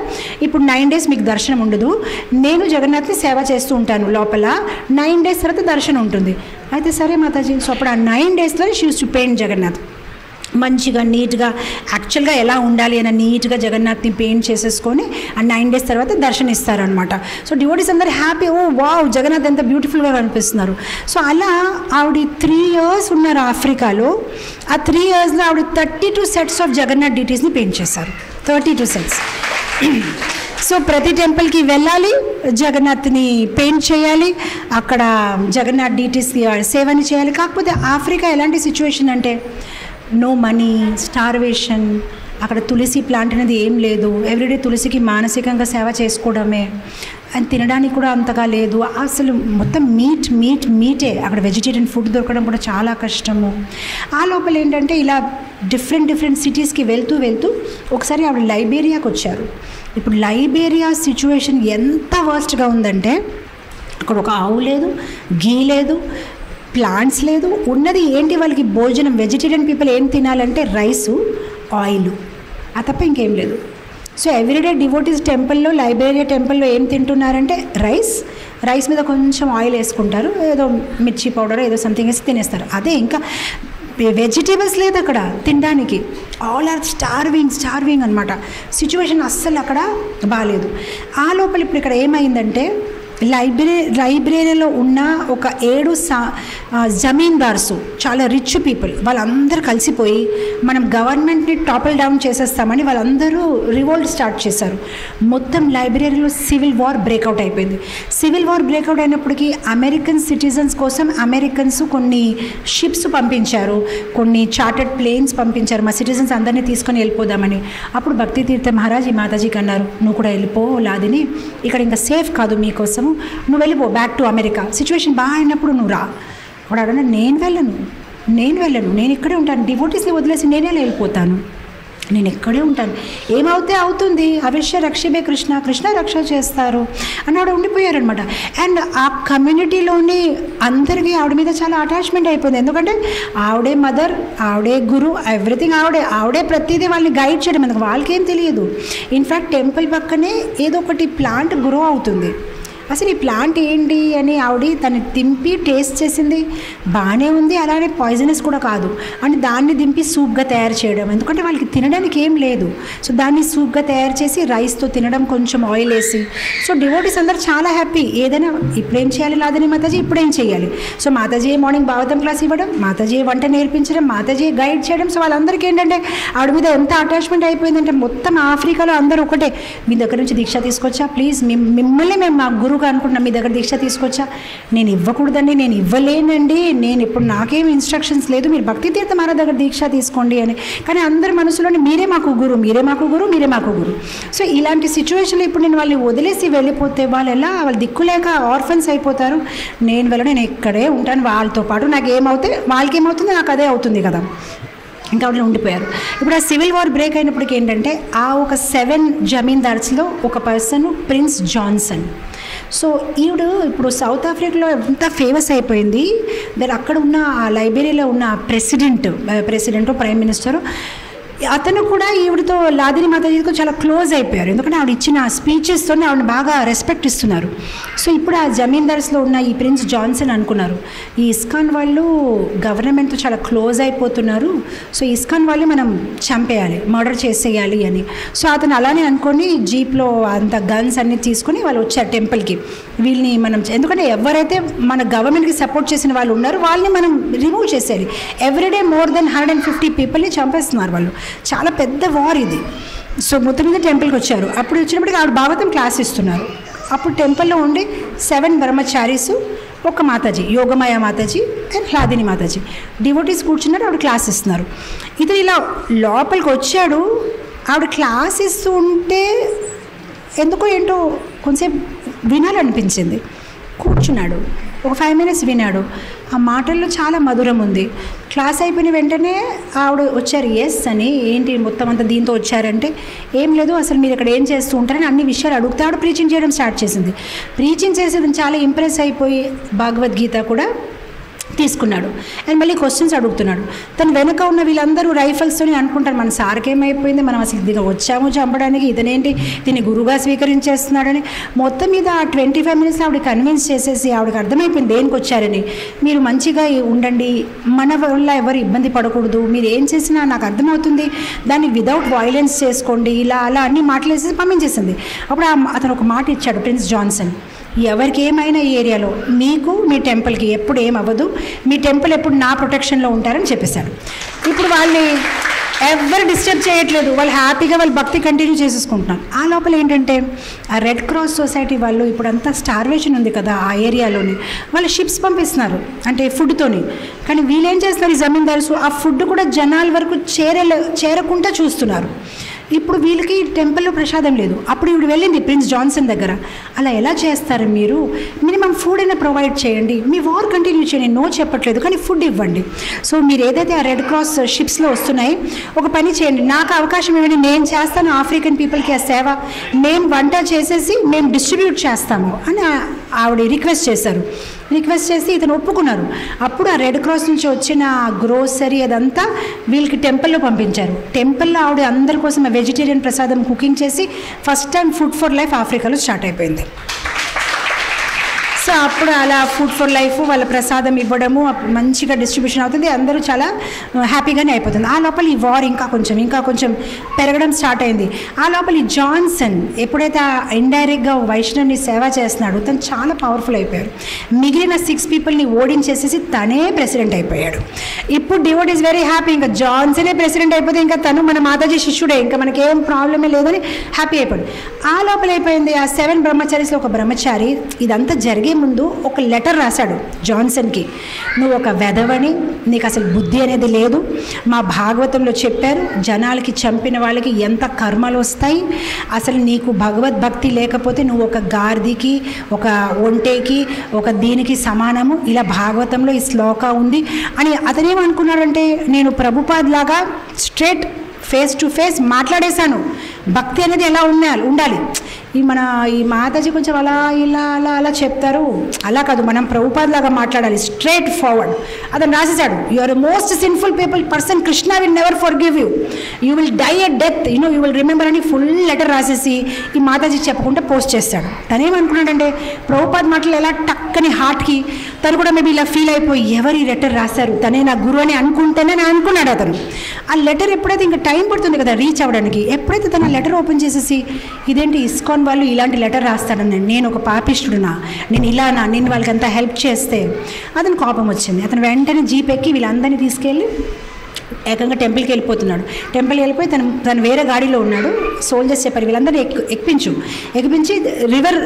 ఇప్పుడు 9 days మీకు దర్శనం ఉండదు. నేను జగన్నాథ్ని సేవ చేస్తూ ఉంటాను లోపల, 9 days తర్వాత దర్శనం ఉంటుంది. అయితే సరే మాతాజీ. సో అప్పుడు ఆ 9 daysలో she use to paint Jagannath మంచిగా నీట్గా, యాక్చువల్గా ఎలా ఉండాలి అని నీట్గా జగన్నాథ్ని పెయింట్ చేసేసుకొని ఆ 9 days తర్వాత దర్శనం ఇస్తారనమాట. సో డివోటీస్ అందరూ హ్యాపీ, ఓ వావ్ జగన్నాథ్ ఎంత బ్యూటిఫుల్గా కనిపిస్తున్నారు. సో అలా ఆవిడ 3 years ఉన్నారు ఆఫ్రికాలో. ఆ 3 yearsలో ఆవిడ 32 sets ఆఫ్ జగన్నాథ్ డీటీస్ని పెయింట్ చేశారు. 32 sets. సో ప్రతి టెంపుల్కి వెళ్ళాలి, జగన్నాథ్ని పెయింట్ చేయాలి, అక్కడ జగన్నాథ్ డీటీస్కి సేవని చేయాలి. కాకపోతే ఆఫ్రికా ఎలాంటి సిచ్యువేషన్ అంటే నో మనీ, స్టార్వేషన్, అక్కడ తులసి ప్లాంట్ అనేది ఏం లేదు. ఎవ్రీడే తులసికి మానసికంగా సేవ చేసుకోవడమే, అండ్ తినడానికి కూడా అంతగా లేదు. అసలు మొత్తం మీటే. అక్కడ వెజిటేరియన్ ఫుడ్ దొరకడం కూడా చాలా కష్టము. ఆ లోపల ఏంటంటే ఇలా డిఫరెంట్ సిటీస్కి వెళ్తూ ఒకసారి ఆవిడ లైబేరియాకి వచ్చారు. ఇప్పుడు లైబేరియా సిచ్యువేషన్ ఎంత వర్స్ట్గా ఉందంటే అక్కడ ఒక ఆవు లేదు, గీ లేదు, ప్లాంట్స్ లేదు. ఉన్నది ఏంటి వాళ్ళకి భోజనం, వెజిటేరియన్ పీపుల్ ఏం తినాలంటే రైసు, ఆయిల్, ఆ తప్ప ఇంకేం లేదు. సో ఎవ్రీడే డివోటీస్ టెంపుల్లో, లైబేరియా టెంపుల్లో ఏం తింటున్నారంటే రైస్ మీద కొంచెం ఆయిల్ వేసుకుంటారు, ఏదో మిర్చి పౌడర్ ఏదో సంథింగ్ వేసి తినేస్తారు. అదే, ఇంకా వెజిటేబుల్స్ లేదు అక్కడ తినడానికి. ఆల్ ఆర్ స్టార్వింగ్ అనమాట. సిచ్యువేషన్ అస్సలు అక్కడ బాగాలేదు. ఆ లోపల ఇప్పుడు ఇక్కడ ఏమైందంటే లైబ్రరీలో ఉన్న ఒక 7 జమీందార్సు, చాలా రిచ్ పీపుల్, వాళ్ళందరూ కలిసిపోయి మనం గవర్నమెంట్ని టాపుల్ డౌన్ చేసేస్తామని వాళ్ళందరూ రివోల్ట్ స్టార్ట్ చేశారు. మొత్తం లైబ్రరీలో సివిల్ వార్ బ్రేక్అవుట్ అయిపోయింది. సివిల్ వార్ బ్రేక్అవుట్ అయినప్పటికీ అమెరికన్ సిటిజన్స్ కోసం అమెరికన్స్ కొన్ని షిప్స్ పంపించారు, కొన్ని చార్టర్డ్ ప్లేన్స్ పంపించారు, మా సిటిజన్స్ అందరినీ తీసుకొని వెళ్ళిపోదామని. అప్పుడు భక్తి తీర్థ మహారాజ్ ఈ మాతాజీకి అన్నారు, నువ్వు కూడా వెళ్ళిపో లాదిని, ఇక్కడ ఇంకా సేఫ్ కాదు మీకోసం, నువ్వు వెళ్ళిపో బ్యాక్ టు అమెరికా. సిచ్యువేషన్ బాగా అయినప్పుడు నువ్వు రా. వాడు అడగ, నేను వెళ్ళను, నేను ఇక్కడే ఉంటాను, డివోటీస్ని వదిలేసి నేనే వెళ్ళిపోతాను, నేను ఎక్కడే ఉంటాను, ఏమవుతే అవుతుంది, అవిష్య రక్షిబే కృష్ణ రక్ష చేస్తారు అని ఆవిడ ఉండిపోయారనమాట. అండ్ ఆ కమ్యూనిటీలోని అందరికీ ఆవిడ మీద చాలా అటాచ్మెంట్ అయిపోయింది. ఎందుకంటే ఆవిడే మదర్, ఆవిడే గురు, ఎవ్రీథింగ్ ఆవిడే ప్రతిదీ వాళ్ళని గైడ్ చేయడం. ఎందుకు వాళ్ళకేం తెలియదు. ఇన్ఫ్యాక్ట్ టెంపుల్ పక్కనే ఏదో ఒకటి ప్లాంట్ గ్రో అవుతుంది. అసలు ఈ ప్లాంట్ ఏంటి అని ఆవిడ తను దింపి టేస్ట్ చేసింది, బాగానే ఉంది, అలానే పాయిజనస్ కూడా కాదు. అంటే దాన్ని దింపి సూప్గా తయారు చేయడం, ఎందుకంటే వాళ్ళకి తినడానికి ఏం లేదు. సో దాన్ని సూప్గా తయారు చేసి రైస్తో తినడం, కొంచెం ఆయిల్ వేసి. సో డివోటీస్ అందరూ చాలా హ్యాపీ. ఏదైనా ఇప్పుడేం చేయాలి లాదని మాతాజీ, ఇప్పుడేం చేయాలి. So Mataji morning Bhagavatam class ఇవ్వడం, మాతాజీ వంట నేర్పించడం, మాతాజీ గైడ్ చేయడం. సో వాళ్ళందరికీ ఏంటంటే ఆవిడ మీద ఎంత అటాచ్మెంట్ అయిపోయిందంటే మొత్తం ఆఫ్రికాలో అందరూ ఒకటే, మీ దగ్గర నుంచి దీక్ష తీసుకొచ్చా ప్లీజ్, మిమ్మల్ని మేము మా గురువుగా అనుకుంటున్నాం, మీ దగ్గర దీక్ష తీసుకొచ్చా. నేను ఇవ్వకూడదండి, నేను ఇవ్వలేనండి, నేను ఇప్పుడు నాకేం ఇన్స్ట్రక్షన్స్ లేదు, మీరు భక్తి తీర్థ మహారాజ్ దగ్గర దీక్ష తీసుకోండి అని. కానీ అందరి మనసులోని మీరే మాకు గురు. సో ఇలాంటి సిచ్యువేషన్లో ఇప్పుడు నేను వాళ్ళని వదిలేసి వెళ్ళిపోతే వాళ్ళు దిక్కులేక ఆర్ఫన్స్ అయిపోతారు. నేను ఇక్కడే ఉంటాను వాళ్ళతో పాటు, నాకు ఏమవుతే వాళ్ళకి ఏమవుతుంది, నాకు అదే అవుతుంది కదా. ఇంకా వాళ్ళు ఉండిపోయారు. ఇప్పుడు ఆ సివిల్ వార్ బ్రేక్ అయినప్పటికీ ఏంటంటే ఆ ఒక 7 జమీందార్స్లో ఒక పర్సన్ ప్రిన్స్ జాన్సన్. సో ఈవిడ ఇప్పుడు సౌత్ ఆఫ్రికాలో ఎంత ఫేమస్ అయిపోయింది. అక్కడ ఉన్న ఆ లైబ్రరీలో ఉన్న ప్రెసిడెంట్ ప్రైమ్ మినిస్టరు అతను కూడా ఈవిడతో లాదిని మాతాజీతో చాలా క్లోజ్ అయిపోయారు. ఎందుకంటే ఆవిడ ఇచ్చిన స్పీచెస్తోనే ఆవిడని బాగా రెస్పెక్ట్ ఇస్తున్నారు. సో ఇప్పుడు ఆ జమీందార్స్లో ఉన్న ఈ ప్రిన్స్ జాన్సన్ అనుకున్నారు, ఈ ఇస్కాన్ వాళ్ళు గవర్నమెంట్తో చాలా క్లోజ్ అయిపోతున్నారు, సో ఇస్కాన్ వాళ్ళు మనం చంపేయాలి, మర్డర్ చేసేయాలి అని. సో అతను అలానే అనుకొని జీప్లో అంత గన్స్ అన్ని తీసుకొని వాళ్ళు వచ్చారు టెంపుల్కి. వీళ్ళని మనం, ఎందుకంటే ఎవరైతే మన గవర్నమెంట్కి సపోర్ట్ చేసిన వాళ్ళు ఉన్నారో వాళ్ళని మనం రిమూవ్ చేసేయాలి. ఎవ్రీడే more than 150 పీపుల్ని చంపేస్తున్నారు వాళ్ళు. చాలా పెద్ద వార్ ఇది. సో మొత్తం మీద టెంపుల్కి వచ్చారు. అప్పుడు వచ్చినప్పటికి ఆవిడ భాగవతం క్లాస్ ఇస్తున్నారు. అప్పుడు టెంపుల్లో ఉండి 7 బ్రహ్మచారీసు, ఒక మాతాజీ, యోగమాయ మాతాజీ అండ్ హ్లాదిని మాతాజీ డివోటీస్ కూర్చున్నారు. ఆవిడ క్లాస్ ఇస్తున్నారు. ఇతను ఇలా లోపలికి వచ్చాడు. ఆవిడ క్లాస్ ఇస్తూ ఉంటే ఎందుకో ఏంటో కొంచెంసేపు వినాలనిపించింది. కూర్చున్నాడు. ఒక 5 minutes విన్నాడు. ఆ మాటల్లో చాలా మధురం ఉంది. క్లాస్ అయిపోయిన వెంటనే ఆవిడ వచ్చారు. ఎస్ అని, ఏంటి మొత్తం అంతా దీంతో వచ్చారంటే, ఏం లేదు అసలు మీరు ఇక్కడ ఏం చేస్తూ ఉంటారని అన్ని విషయాలు అడుగుతా ఆవిడ ప్రీచింగ్ చేయడం స్టార్ట్ చేసింది. ప్రీచింగ్ చేసేది చాలా ఇంప్రెస్ అయిపోయి భగవద్గీత కూడా తీసుకున్నాడు. అండ్ మళ్ళీ క్వశ్చన్స్ అడుగుతున్నాడు. తను వెనక ఉన్న వీళ్ళందరూ రైఫల్స్తోని అనుకుంటారు, మన సార్కి ఏమైపోయింది, మనం అసలు దీన్ని వచ్చాము చంపడానికి, ఇతనేంటి దీన్ని గురువుగా స్వీకరించేస్తున్నాడని. మొత్తం మీద ఆ 25 minutes ఆవిడ కన్విన్స్ చేసేసి ఆవిడకి అర్థమైపోయింది దేనికి వచ్చారని. మీరు మంచిగా ఉండండి, మన వల్ల ఎవరు ఇబ్బంది పడకూడదు, మీరు ఏం చేసినా నాకు అర్థమవుతుంది, దాన్ని వితౌట్ వైలెన్స్ చేసుకోండి, ఇలా అలా అన్నీ మాట్లాడేసి పంపించేసింది. అప్పుడు అతను ఒక మాట ఇచ్చాడు, ప్రిన్స్ జాన్సన్, ఎవరికి ఏమైనా ఈ ఏరియాలో మీకు మీ టెంపుల్కి ఎప్పుడు ఏమవ్వదు, మీ టెంపుల్ ఎప్పుడు నా ప్రొటెక్షన్లో ఉంటారని చెప్పేశాడు. ఇప్పుడు వాళ్ళని ఎవరు డిస్టర్బ్ చేయట్లేదు, వాళ్ళు హ్యాపీగా వాళ్ళ భక్తి కంటిన్యూ చేసేసుకుంటున్నారు. ఆ లోపల ఏంటంటే ఆ రెడ్ క్రాస్ సొసైటీ వాళ్ళు ఇప్పుడు అంతా స్టార్వేషన్ ఉంది కదా ఆ ఏరియాలోని, వాళ్ళు షిప్స్ పంపిస్తున్నారు అంటే ఫుడ్తోని. కానీ వీళ్ళేం చేస్తున్నారు, ఈ జమీందార్స్ ఆ ఫుడ్ కూడా జనాల వరకు చేరకుండా చూస్తున్నారు. ఇప్పుడు వీళ్ళకి టెంపుల్లో ప్రసాదం లేదు. అప్పుడు ఇప్పుడు వెళ్ళింది ప్రిన్స్ జాన్సన్ దగ్గర, అలా ఎలా చేస్తారు మీరు, మినిమం ఫుడ్ అయినా ప్రొవైడ్ చేయండి, మీ వార్ కంటిన్యూ చేయండి, నో చెప్పట్లేదు కానీ ఫుడ్ ఇవ్వండి. సో మీరు ఏదైతే ఆ రెడ్ క్రాస్ షిప్స్లో వస్తున్నాయి, ఒక పని చేయండి, నాకు అవకాశం ఇవ్వండి, నేను చేస్తాను ఆఫ్రికన్ పీపుల్కి ఆ సేవ, మేము వంట చేసేసి మేము డిస్ట్రిబ్యూట్ చేస్తాము అని ఆవిడ రిక్వెస్ట్ చేశారు. రిక్వెస్ట్ చేసి ఇతను ఒప్పుకున్నారు. అప్పుడు ఆ రెడ్ క్రాస్ నుంచి వచ్చిన గ్రోసరీ అదంతా వీళ్ళకి టెంపుల్లో పంపించారు. టెంపుల్లో ఆవిడ అందరి కోసం వెజిటేరియన్ ప్రసాదం కుకింగ్ చేసి first time food for life ఆఫ్రికాలో స్టార్ట్ అయిపోయింది. సో అప్పుడు అలా ఫుడ్ ఫర్ లైఫ్ వాళ్ళ ప్రసాదం ఇవ్వడము మంచిగా డిస్ట్రిబ్యూషన్ అవుతుంది, అందరూ చాలా హ్యాపీగానే అయిపోతుంది. ఆ లోపల ఈ వార్ ఇంకా కొంచెం పెరగడం స్టార్ట్ అయింది. ఆ లోపల ఈ జాన్సన్ ఎప్పుడైతే ఇండైరెక్ట్గా వైష్ణవ్ని సేవ చేస్తున్నాడు, తను చాలా పవర్ఫుల్ అయిపోయాడు. మిగిలిన 6 పీపుల్ని ఓడించేసేసి తనే ప్రెసిడెంట్ అయిపోయాడు. ఇప్పుడు డివోట్ ఈజ్ వెరీ హ్యాపీ, ఇంకా జాన్సనే ప్రెసిడెంట్ అయిపోతే ఇంకా తను మన మాతాజీ శిష్యుడే, ఇంకా మనకేం ప్రాబ్లమే లేదని హ్యాపీ అయిపోయాడు. ఆ లోపల అయిపోయింది ఆ 7 బ్రహ్మచారీస్లో ఒక బ్రహ్మచారి ఇదంతా జరిగే ముందు ఒక లెటర్ రాశాడు జాన్సన్కి, నువ్వు ఒక వెధవని, నీకు అసలు బుద్ధి అనేది లేదు, మా భాగవతంలో చెప్పారు జనాలకి చంపిన వాళ్ళకి ఎంత కర్మలు వస్తాయి, అసలు నీకు భగవద్భక్తి లేకపోతే నువ్వు ఒక గార్దికి, ఒక ఒంటేకి, ఒక దీనికి సమానము, ఇలా భాగవతంలో ఈ శ్లోక ఉంది అని. అతనేమనుకున్నాడంటే నేను ప్రభుపాద్ లాగా స్ట్రేట్ ఫేస్ టు ఫేస్ మాట్లాడేశాను, భక్తి అనేది ఎలా ఉండాలి, ఈ మాతాజీ కొంచెం అలా ఇలా అలా అలా చెప్తారు, అలా కాదు, మనం ప్రభుపాద్ లాగా మాట్లాడాలి, స్ట్రేట్ ఫార్వర్డ్. అతను రాసేసాడు, you are most sinful person, Krishna will never forgive you, you will die at death, you will remember అని ఫుల్ లెటర్ రాసేసి ఈ మాతాజీ చెప్పకుండా పోస్ట్ చేస్తాడు. తనేమనుకున్నాడంటే ప్రభుపాద్ మాటలు ఎలా టక్కని హార్ట్కి, తను కూడా మేబీ ఇలా ఫీల్ అయిపోయి ఎవరు ఈ లెటర్ రాశారు, తనే నా గురువు అని అనుకున్నాడు అతను. ఆ లెటర్ ఎప్పుడైతే ఇంకా టైం పడుతుంది కదా రీచ్ అవ్వడానికి, ఎప్పుడైతే తన లెటర్ ఓపెన్ చేసేసి ఇదేంటి ఇస్కాన్ వాళ్ళు ఇలాంటి లెటర్ రాస్తాడని, నేను ఒక పాపిష్టుడునా, నేను ఇలానా, నేను వాళ్ళకి అంతా హెల్ప్ చేస్తే, అతను కోపం వచ్చింది. అతను వెంటనే జీప్ ఎక్కి వీళ్ళందరినీ తీసుకెళ్ళి ఏకంగా టెంపుల్కి వెళ్ళిపోతున్నాడు. టెంపుల్కి వెళ్ళిపోయి తను వేరే గాడిలో ఉన్నాడు. సోల్జర్స్ చెప్పారు వీళ్ళందరినీ ఎక్కిపించి రివర్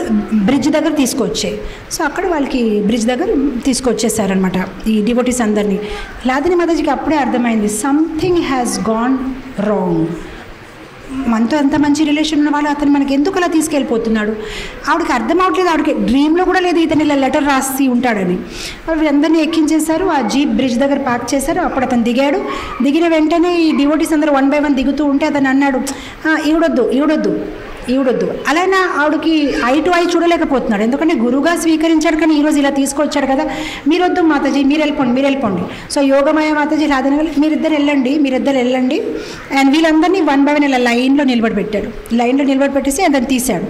బ్రిడ్జ్ దగ్గర తీసుకొచ్చాయి. సో అక్కడ వాళ్ళకి బ్రిడ్జ్ దగ్గర తీసుకొచ్చేసారనమాట ఈ డివోటీస్ అందరినీ. లాదిని మాతాజీకి అప్పుడే అర్థమైంది సంథింగ్ హ్యాస్ గాన్ రాంగ్, మనతో ఎంత మంచి రిలేషన్ ఉన్న వాళ్ళు అతను మనకి ఎందుకు అలా తీసుకెళ్ళిపోతున్నాడు. ఆవిడకి అర్థం అవట్లేదు, ఆవిడకి డ్రీమ్లో కూడా లేదు ఇతను ఇలా లెటర్ రాసి ఉంటాడని. అందరినీ ఎక్కించేశారు, ఆ జీప్ బ్రిడ్జ్ దగ్గర పార్క్ చేశారు. అప్పుడు అతను దిగాడు. దిగిన వెంటనే ఈ డివోటీస్ అందరూ 1 by 1 దిగుతూ ఉంటే అతను అన్నాడు, ఈవిడొద్దు. అలానే ఆవిడకి ఐ టు ఐ చూడలేకపోతున్నాడు, ఎందుకంటే గురువుగా స్వీకరించాడు కానీ ఈరోజు ఇలా తీసుకొచ్చాడు కదా, మీరొద్దు మాతాజీ, మీరు వెళ్ళిపోండి. సో యోగమాయ మాతాజీ లాదిని మీరిద్దరు వెళ్ళండి అండ్ వీళ్ళందరినీ 1 by 1 ఇలా లైన్లో నిలబెట్టేసి అతను తీశాడు.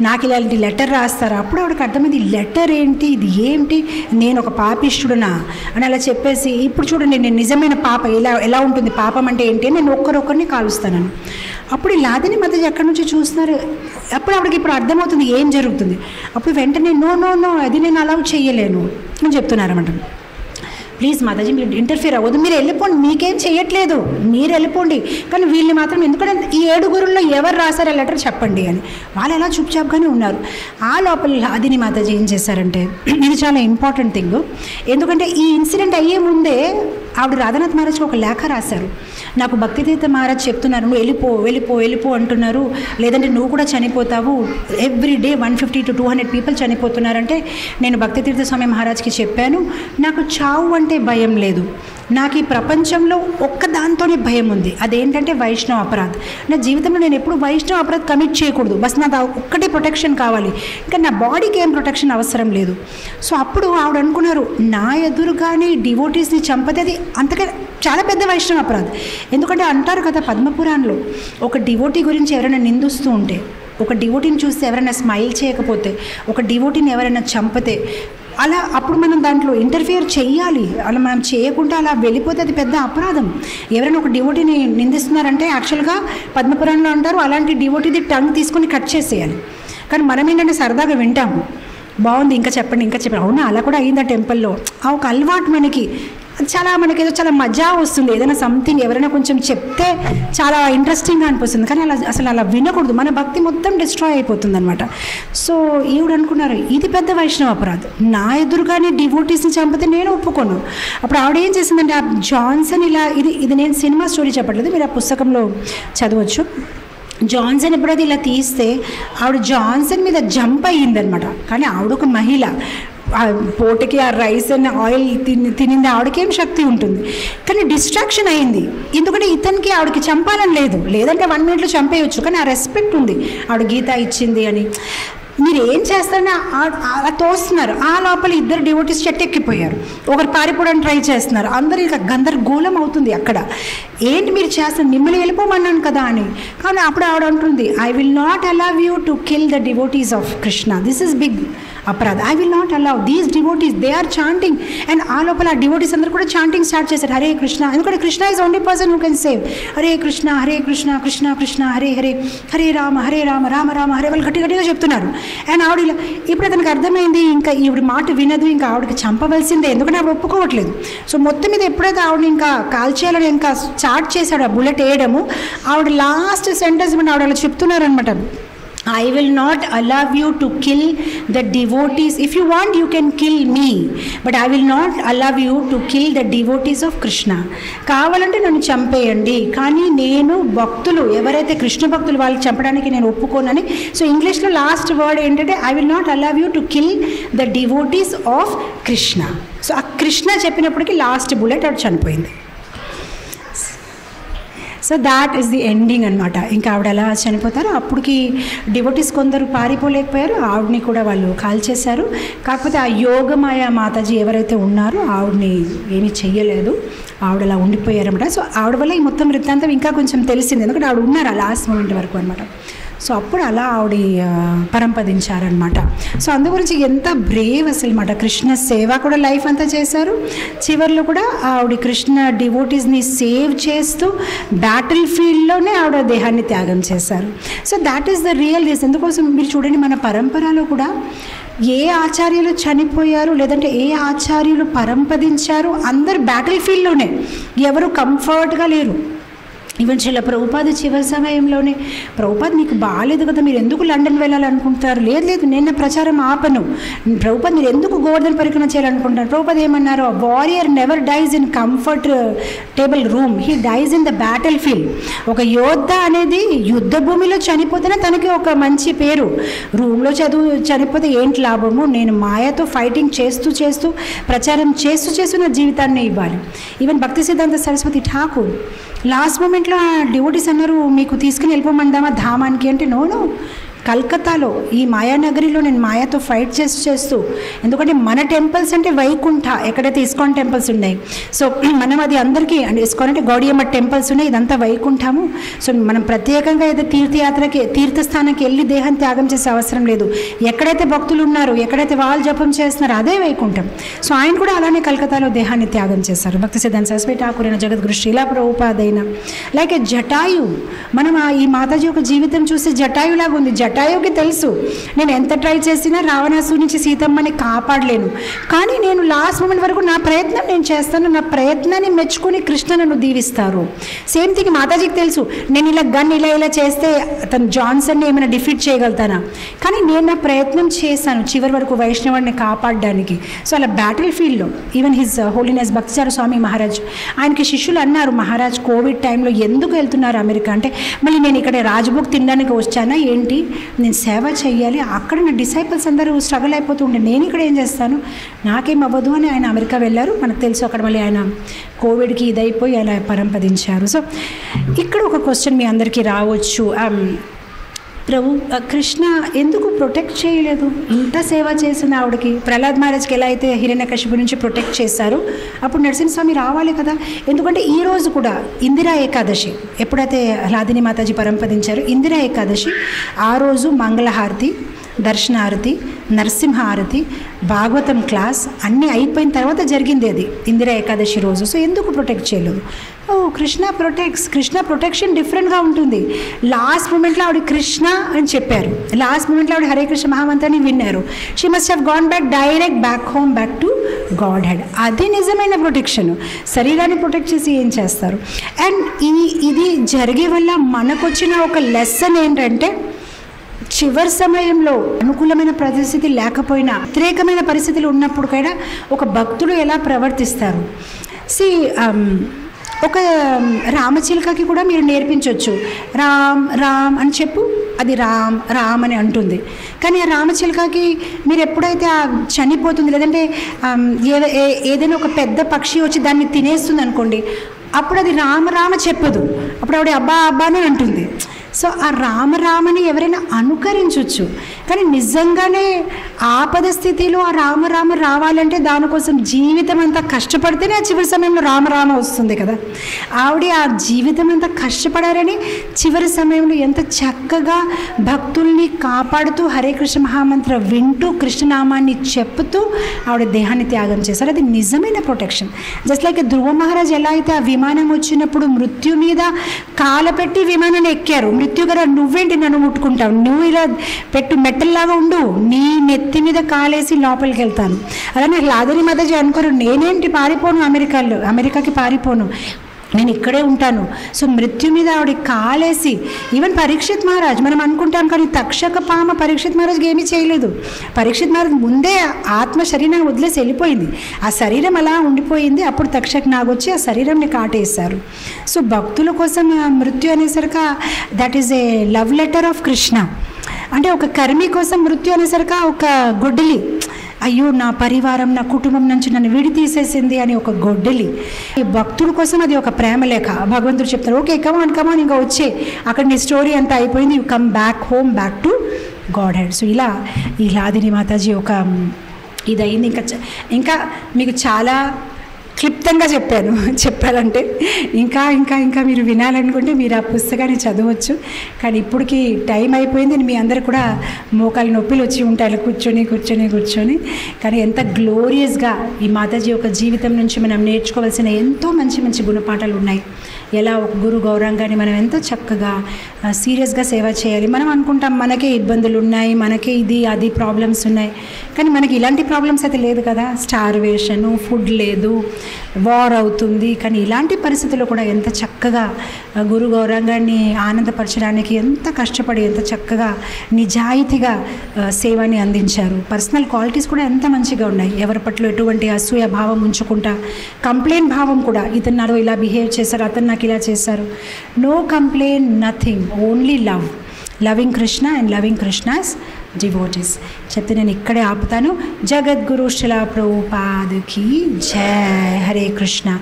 నాకు ఇలాంటి లెటర్ రాస్తారా? అప్పుడు ఆవిడకి అర్థమైంది లెటర్ ఏంటి, ఇది ఏంటి, నేను ఒక పాపిష్టుడునా అని అలా చెప్పేసి, ఇప్పుడు చూడండి నేను నిజమైన పాప ఎలా ఉంటుంది, పాపం అంటే ఏంటి అని నేను ఒక్కరొక్కరిని కాలుస్తానని. అప్పుడు ఈ లాదిని మాతాజీ అక్కడి నుంచి చూస్తున్నారు. అప్పుడు ఆవిడకి ఇప్పుడు అర్థమవుతుంది ఏం జరుగుతుంది. అప్పుడు వెంటనే నో అది నేను అలౌ చేయలేను అని చెప్తున్నారన్నమాట. ప్లీజ్ మాతాజీ మీరు ఇంటర్ఫియర్ అవ్వదు, మీరు వెళ్ళిపోండి, మీకేం చేయట్లేదు, మీరు వెళ్ళిపోండి, కానీ వీళ్ళు మాత్రం ఎందుకంటే ఈ 7 ఎవరు రాశారు ఆ లెటర్ చెప్పండి అని. వాళ్ళు ఎలా చూపుచాపుగానే ఉన్నారు. ఆ లోపల అదిని మాతాజీ ఏం చేశారంటే, ఇది చాలా ఇంపార్టెంట్ థింగ్, ఎందుకంటే ఈ ఇన్సిడెంట్ అయ్యే ముందే ఆవిడ రాధానాథ్ మహారాజ్కి ఒక లేఖ రాశారు. నాకు భక్తితీర్థ మహారాజ్ చెప్తున్నారు, నువ్వు వెళ్ళిపో వెళ్ళిపో వెళ్ళిపో అంటున్నారు, లేదంటే నువ్వు కూడా చనిపోతావు, ఎవ్రీ డే 150 to 200 పీపుల్ చనిపోతున్నారంటే నేను భక్తితీర్థ స్వామి మహారాజ్కి చెప్పాను, నాకు చావు అంటే భయం లేదు, నాకు ఈ ప్రపంచంలో ఒక్క దాంతోనే భయం ఉంది, అదేంటంటే వైష్ణవ అపరాధ్. నా జీవితంలో నేను ఎప్పుడు వైష్ణవ అపరాధ్ కమిట్ చేయకూడదు, బస్ నాకు ఒక్కటే ప్రొటెక్షన్ కావాలి, ఇంకా నా బాడీకి ఏం ప్రొటెక్షన్ అవసరం లేదు. సో అప్పుడు ఆవిడ అనుకున్నారు, నా ఎదురుగానే డివోటీస్ని చంపతే అంతకే చాలా పెద్ద వైష్ణవ అపరాధ్. ఎందుకంటే అంటారు కదా పద్మపురాణంలో, ఒక డివోటీ గురించి ఎవరైనా నిందిస్తూ ఉంటే, ఒక డివోటీని చూస్తే ఎవరైనా స్మైల్ చేయకపోతే, ఒక డివోటీని ఎవరైనా చంపితే, అలా అప్పుడు మనం దాంట్లో ఇంటర్ఫియర్ చేయాలి, అలా మనం చేయకుండా అలా వెళ్ళిపోతే అది పెద్ద అపరాధం. ఎవరైనా ఒక డివోటీని నిందిస్తున్నారంటే యాక్చువల్గా పద్మపురాణంలో అంటారు అలాంటి డివోటీది టంగ్ తీసుకొని కట్ చేసేయాలి. కానీ మనం ఏంటంటే సరదాగా వింటాము, బాగుంది ఇంకా చెప్పండి ఇంకా చెప్పండి, అవునా అలా కూడా అయిందా టెంపుల్లో, ఆ ఒక అలవాటు మనకి మనకేదో చాలా మజా వస్తుంది, ఏదైనా సంథింగ్ ఎవరైనా కొంచెం చెప్తే చాలా ఇంట్రెస్టింగ్గా అనిపిస్తుంది, కానీ అసలు అలా వినకూడదు, మన భక్తి మొత్తం డిస్ట్రాయ్ అయిపోతుంది అనమాట. సో ఈవిడ అనుకున్నారు ఇది పెద్ద వైష్ణవ అపరాధం, నా ఎదురుగానే డివోటీస్ని చంపితే నేను ఒప్పుకోను. అప్పుడు ఆవిడ ఏం చేసిందంటే, ఆ జాన్సన్ ఇలా ఇది నేను సినిమా స్టోరీ చెప్పట్లేదు, మీరు ఆ పుస్తకంలో చదవచ్చు. జాన్సన్ ఎప్పుడైతే ఇలా తీస్తే ఆవిడ జాన్సన్ మీద జంప్ అయ్యిందనమాట. కానీ ఆవిడ ఒక మహిళ, పోటకి ఆ రైస్ అండ్ ఆయిల్ తినింది, ఆవిడకేం శక్తి ఉంటుంది, కానీ డిస్ట్రాక్షన్ అయింది. ఎందుకంటే ఇతనికి ఆవిడకి చంపాలని లేదు, లేదంటే 1 minute చంపేయచ్చు, కానీ ఆ రెస్పెక్ట్ ఉంది, ఆవిడ గీత ఇచ్చింది అని. మీరు ఏం చేస్తారని అలా తోస్తున్నారు, ఆ లోపల 2 డివోటీస్ చెట్టెక్కిపోయారు, ఒకరు పారిపోవడానికి ట్రై చేస్తున్నారు, అందరూ ఇక గందరగోళం అవుతుంది అక్కడ. ఏంటి మీరు చేస్తారు, మిమ్మల్ని వెళ్ళిపోమన్నాను కదా అని. కానీ అప్పుడు ఆవిడ అంటుంది, I will not allow you to kill the devotees of Krishna, this is big aparadh, I will not allow these devotees, they are chanting. And ఆ లోపల ఆ డివోటీస్ అందరూ కూడా చాంటింగ్ స్టార్ట్ చేశారు, హరే కృష్ణ, ఎందుకంటే Krishna is only person who can save, Hare Krishna Krishna Krishna Hare Hare, Hare Rama Rama Rama Hare, వాళ్ళు గట్టిగా చెప్తున్నారు. అండ్ ఆవిడ ఇలా, ఇప్పుడు అతనికి అర్థమైంది ఇంకా ఈవిడ మాట వినదు, ఇంకా ఆవిడకి చంపవలసిందే, ఎందుకంటే ఆవిడ ఒప్పుకోవట్లేదు. సో మొత్తం మీద ఎప్పుడైతే ఆవిడ ఇంకా కాల్చేయాలని ఇంకా స్టార్ట్ చేశాడు ఆ బుల్లెట్ వేయడము, ఆవిడ లాస్ట్ సెంటెన్స్ మీద ఆవిడ అలా చెప్తున్నారనమాట, I will not allow you to kill the devotees. If you want, you can kill me, but I will not allow you to kill the devotees of Krishna. కావాలంటే నన్ను చంపేయండి, కానీ నేను భక్తులు ఎవరైతే కృష్ణ భక్తులు వాళ్ళకి చంపడానికి నేను ఒప్పుకోనని. సో ఇంగ్లీష్లో లాస్ట్ వర్డ్ ఏంటంటే, I will not allow you to kill the devotees of Krishna. So ఆ కృష్ణ చెప్పినప్పటికీ లాస్ట్ బుల్లెట్ ఆవిడ చనిపోయింది. So that is the ending అనమాట. ఇంకా ఆవిడ ఎలా చనిపోతారు, అప్పటికి డివోటీస్ కొందరు పారిపోలేకపోయారు, ఆవిడని కూడా వాళ్ళు కాల్చేశారు. కాకపోతే ఆ యోగమాయ మాతాజీ ఎవరైతే ఉన్నారో ఆవిడని ఏమీ చెయ్యలేదు, ఆవిడ అలా ఉండిపోయారనమాట. సో ఆవిడ వల్ల ఈ మొత్తం వృత్తాంతం ఇంకా కొంచెం తెలిసింది, ఎందుకంటే ఆవిడ ఉన్నారు ఆ లాస్ట్ మూమెంట్ వరకు అనమాట. సో అప్పుడు అలా ఆవిడ పరంపదించారనమాట. సో అందు గురించి ఎంత బ్రేవ్ అసలు మాట, కృష్ణ సేవ కూడా లైఫ్ అంతా చేశారు, చివరిలో కూడా ఆవిడ కృష్ణ డివోటీస్ని సేవ్ చేస్తూ బ్యాటిల్ ఫీల్డ్లోనే ఆవిడ దేహాన్ని త్యాగం చేశారు. So that is the real reason. ఎందుకోసం మీరు చూడండి, మన పరంపరలో కూడా ఏ ఆచార్యులు చనిపోయారు లేదంటే ఏ ఆచార్యులు పరంపదించారు, అందరు బ్యాటిల్ ఫీల్డ్లోనే, ఎవరు కంఫర్ట్గా లేరు. ఈవెన్ శ్రీల ప్రభుపాద చివరి సమయంలోనే, ప్రభుపాద నీకు బాగాలేదు కదా, మీరు ఎందుకు లండన్ వెళ్ళాలనుకుంటారు, లేదు నేను నా ప్రచారం ఆపను, ప్రభుపాద మీరు ఎందుకు గోవర్ధన పరిక్రమ చేయాలనుకుంటారు. ప్రభుపాద ఏమన్నారు, warrior never dies in comfortable room, he dies in the battlefield. ఒక యోద్ధ అనేది యుద్ధ భూమిలో చనిపోతేనే తనకి ఒక మంచి పేరు, రూమ్లో చనిపోతే ఏంటి లాభము, నేను మాయతో ఫైటింగ్ చేస్తూ ప్రచారం చేస్తూ నా జీవితాన్ని ఇవ్వాలి. ఈవెన్ భక్తి సిద్ధాంత సరస్వతి ఠాకూర్ లాస్ట్ మూమెంట్లో డివోటీస్ అన్నారు, మీకు తీసుకుని వెళ్ళిపోమందామా ధామానికి అంటే, నో కల్కత్తాలో ఈ మాయానగరిలో నేను మాయాతో ఫైట్ చేస్తూ, ఎందుకంటే మన టెంపుల్స్ అంటే వైకుంఠ, ఎక్కడైతే ఇస్కాన్ టెంపుల్స్ ఉన్నాయి, సో మనం అది అందరికీ అంటే ఇస్కాన్ అంటే గౌడియమ్మ టెంపుల్స్ ఉన్నాయి, ఇదంతా వైకుంఠము. సో మనం ప్రత్యేకంగా ఏదో తీర్థస్థానానికి వెళ్ళి దేహం త్యాగం చేసే అవసరం లేదు, ఎక్కడైతే భక్తులు ఉన్నారో ఎక్కడైతే వాళ్ళు జపం చేస్తున్నారో అదే వైకుంఠం. సో ఆయన కూడా అలానే కలకత్తాలో దేహాన్ని త్యాగం చేశారు. భక్తి సిద్ధాంత సరస్వతి ఠాకూర్ అయిన, జగద్గురు శ్రీలా ప్రభుపాద అయిన, లైక్ జటాయు. మనం ఈ మాతాజీ యొక్క జీవితం చూస్తే జటాయులాగా ఉంది. జటాయుకి తెలుసు నేను ఎంత ట్రై చేసినా రావణాసురు నుంచి సీతమ్మని కాపాడలేను, కానీ నేను లాస్ట్ మూమెంట్ వరకు నా ప్రయత్నం నేను చేస్తాను, నా ప్రయత్నాన్ని మెచ్చుకొని కృష్ణ నన్ను దీవిస్తారు. సేమ్ థింగ్ మాతాజీకి తెలుసు, నేను ఇలా గన్ ఇలా చేస్తే తను జాన్సన్ని ఏమైనా డిఫీట్ చేయగలుగుతానా, కానీ నేను నా ప్రయత్నం చేశాను చివరి వరకు వైష్ణవుడిని కాపాడడానికి. సో అలా బ్యాటిల్ ఫీల్డ్లో ఈవెన్ హిజ్ హోలీనెస్ భక్తిసార స్వామి మహారాజ్ ఆయనకి శిష్యులు అన్నారు, మహారాజ్ కోవిడ్ టైంలో ఎందుకు వెళ్తున్నారు అమెరికా అంటే, మళ్ళీ నేను ఇక్కడ రాజ్భోగ్ తినడానికి వచ్చానా ఏంటి, నేను సేవ చేయాలి, అక్కడ నా డిసైపుల్స్ అందరూ స్ట్రగుల్ అయిపోతుండే, నేను ఇక్కడ ఏం చేస్తాను, నాకేం అవ్వదు అని ఆయన అమెరికా వెళ్ళారు. మనకు తెలుసు అక్కడ మళ్ళీ ఆయన కోవిడ్కి ఇదైపోయి అలా పరంపదించారు. సో ఇక్కడ ఒక క్వశ్చన్ మీ అందరికీ రావచ్చు, ప్రభు కృష్ణ ఎందుకు ప్రొటెక్ట్ చేయలేదు, ఇంత సేవ చేసిన ఆవిడకి, ప్రహ్లాద్ మహారాజ్కి ఎలా అయితే హిరణ్యకశిపు నుంచి ప్రొటెక్ట్ చేశారు అప్పుడు నరసింహస్వామి రావాలి కదా. ఎందుకంటే ఈరోజు కూడా ఇందిరా ఏకాదశి ఎప్పుడైతే లాదిని మాతాజీ పరంపదించారో ఇందిరా ఏకాదశి ఆ రోజు మంగళహారతి, దర్శనారతి, నరసింహారతి, భాగవతం క్లాస్ అన్నీ అయిపోయిన తర్వాత జరిగింది అది ఇందిరా ఏకాదశి రోజు. సో ఎందుకు ప్రొటెక్ట్ చేయలేదు? ఓ కృష్ణ ప్రొటెక్ట్స్, కృష్ణ ప్రొటెక్షన్ డిఫరెంట్గా ఉంటుంది. లాస్ట్ మూమెంట్లో ఆవిడ కృష్ణ అని చెప్పారు, లాస్ట్ మూమెంట్లో ఆవిడ హరే కృష్ణ మహామంత్రాన్ని విన్నారు. She must have gone back direct back home, back to God head. అది నిజమైన ప్రొటెక్షన్. శరీరాన్ని ప్రొటెక్ట్ చేసి ఏం చేస్తారు? అండ్ ఇది జరిగే వల్ల మనకు వచ్చిన ఒక లెసన్ ఏంటంటే, చివరి సమయంలో అనుకూలమైన పరిస్థితి లేకపోయినా వ్యతిరేకమైన పరిస్థితులు ఉన్నప్పుడు కూడా ఒక భక్తుడు ఎలా ప్రవర్తిస్తారు. ఒక రామచిలుకకి కూడా మీరు నేర్పించవచ్చు, రామ్ రామ్ అని చెప్పు, అది రామ్ రామ్ అని అంటుంది. కానీ ఆ రామచిలుకకి మీరు ఎప్పుడైతే చనిపోతుంది లేదంటే ఏదైనా ఒక పెద్ద పక్షి వచ్చి దాన్ని తినేస్తుంది అనుకోండి, అప్పుడు అది రామ రామ చెప్పదు, అప్పుడు ఆవిడ అబ్బా అబ్బానే అంటుంది. సో ఆ రామరామని ఎవరైనా అనుకరించవచ్చు, కానీ నిజంగానే ఆపద స్థితిలో ఆ రామరామ రావాలంటే దానికోసం జీవితం అంతా కష్టపడితేనే ఆ చివరి సమయంలో రామరామ వస్తుంది కదా. ఆవిడ ఆ జీవితం అంతా కష్టపడారని చివరి సమయంలో ఎంత చక్కగా భక్తుల్ని కాపాడుతూ హరే కృష్ణ మహామంత్ర వింటూ కృష్ణనామాన్ని చెప్తూ ఆవిడ దేహాన్ని త్యాగం చేశారు. అది నిజమైన ప్రొటెక్షన్. జస్ట్ లైక్ ధ్రువ మహారాజ్ ఎలా అయితే ఆ విమానం వచ్చినప్పుడు మృత్యు మీద కాలపెట్టి విమానాన్ని ఎక్కారు, మృత్యు గారు నువ్వేంటి నన్ను ముట్టుకుంటావు, నువ్వు ఇలా పెట్టు మెట్టల్లాగా ఉండు, నీ నెత్తి మీద కాలేసి లోపలికి వెళ్తాను. అలానే లాదిని మాతాజీ అనుకోరు, నేనేంటి పారిపోను అమెరికాకి పారిపోను, నేను ఇక్కడే ఉంటాను. సో మృత్యు మీద ఆవిడ కాలేసి, ఈవెన్ పరీక్షిత్ మహారాజ్ మనం అనుకుంటాం కానీ తక్షక పామ పరీక్షిత్ మహారాజ్కి ఏమీ చేయలేదు. పరీక్షిత్ మహారాజ్ ముందే ఆత్మ శరీరాన్ని వదిలేసి వెళ్ళిపోయింది, ఆ శరీరం అలా ఉండిపోయింది. అప్పుడు తక్షక్ నాగొచ్చి ఆ శరీరంని కాటేశారు. సో భక్తుల కోసం మృత్యు అనేసరికి that is a love letter of Krishna. అంటే ఒక కర్మి కోసం మృత్యు అనేసరికి ఒక గొడ్డలి, అయ్యో నా పరివారం నా కుటుంబం నుంచి నన్ను విడి తీసేసింది అని ఒక గొడ్డలి. ఈ భక్తుడి కోసం అది ఒక ప్రేమ లేఖ. భగవంతుడు చెప్తారు, ఓకే కమాన్ ఇంకా వచ్చే, అక్కడ నీ స్టోరీ అంతా అయిపోయింది, you come back home back to God head. So ఇలా ఈ లాదిని మాతాజీ ఒక ఇదయింది. ఇంకా మీకు చాలా క్లుప్తంగా చెప్పాలంటే ఇంకా మీరు వినాలనుకుంటే మీరు ఆ పుస్తకాన్ని చదవచ్చు. కానీ ఇప్పటికి టైం అయిపోయింది, మీ అందరు కూడా మోకాలు నొప్పులు వచ్చి ఉంటారు కూర్చొని. కానీ ఎంత గ్లోరియస్గా ఈ మాతాజీ యొక్క జీవితం నుంచి మనం నేర్చుకోవాల్సిన ఎంతో మంచి గుణపాఠాలు ఉన్నాయి. ఎలా ఒక గురు గౌరవంగాని మనం ఎంతో చక్కగా సీరియస్గా సేవ చేయాలి. మనం అనుకుంటాం మనకే ఇబ్బందులు ఉన్నాయి, మనకే ఇది అది ప్రాబ్లమ్స్ ఉన్నాయి, కానీ మనకి ఇలాంటి ప్రాబ్లమ్స్ అయితే లేదు కదా. స్టార్వేషను, ఫుడ్ లేదు, వార్ అవుతుంది. కానీ ఇలాంటి పరిస్థితుల్లో కూడా ఎంత చక్కగా గురు గౌరవంగాన్ని ఆనందపరచడానికి ఎంత కష్టపడి ఎంత చక్కగా నిజాయితీగా సేవని అందించారు. పర్సనల్ క్వాలిటీస్ కూడా ఎంత మంచిగా ఉన్నాయి. ఎవరి పట్ల ఎటువంటి అసూయ భావం ఉంచుకుంటా, కంప్లైంట్ భావం కూడా, ఇతను నాలో ఇలా బిహేవ్ చేశారు, అతను నాకు ఇలా చేశారు, no complaint, nothing, only love, loving Krishna and loving Krishna's devotees. చెప్తే నేను ఇక్కడే ఆపుతాను. జగద్గురు శ్రీల ప్రభుపాద్ కీ జై. హరే కృష్ణ.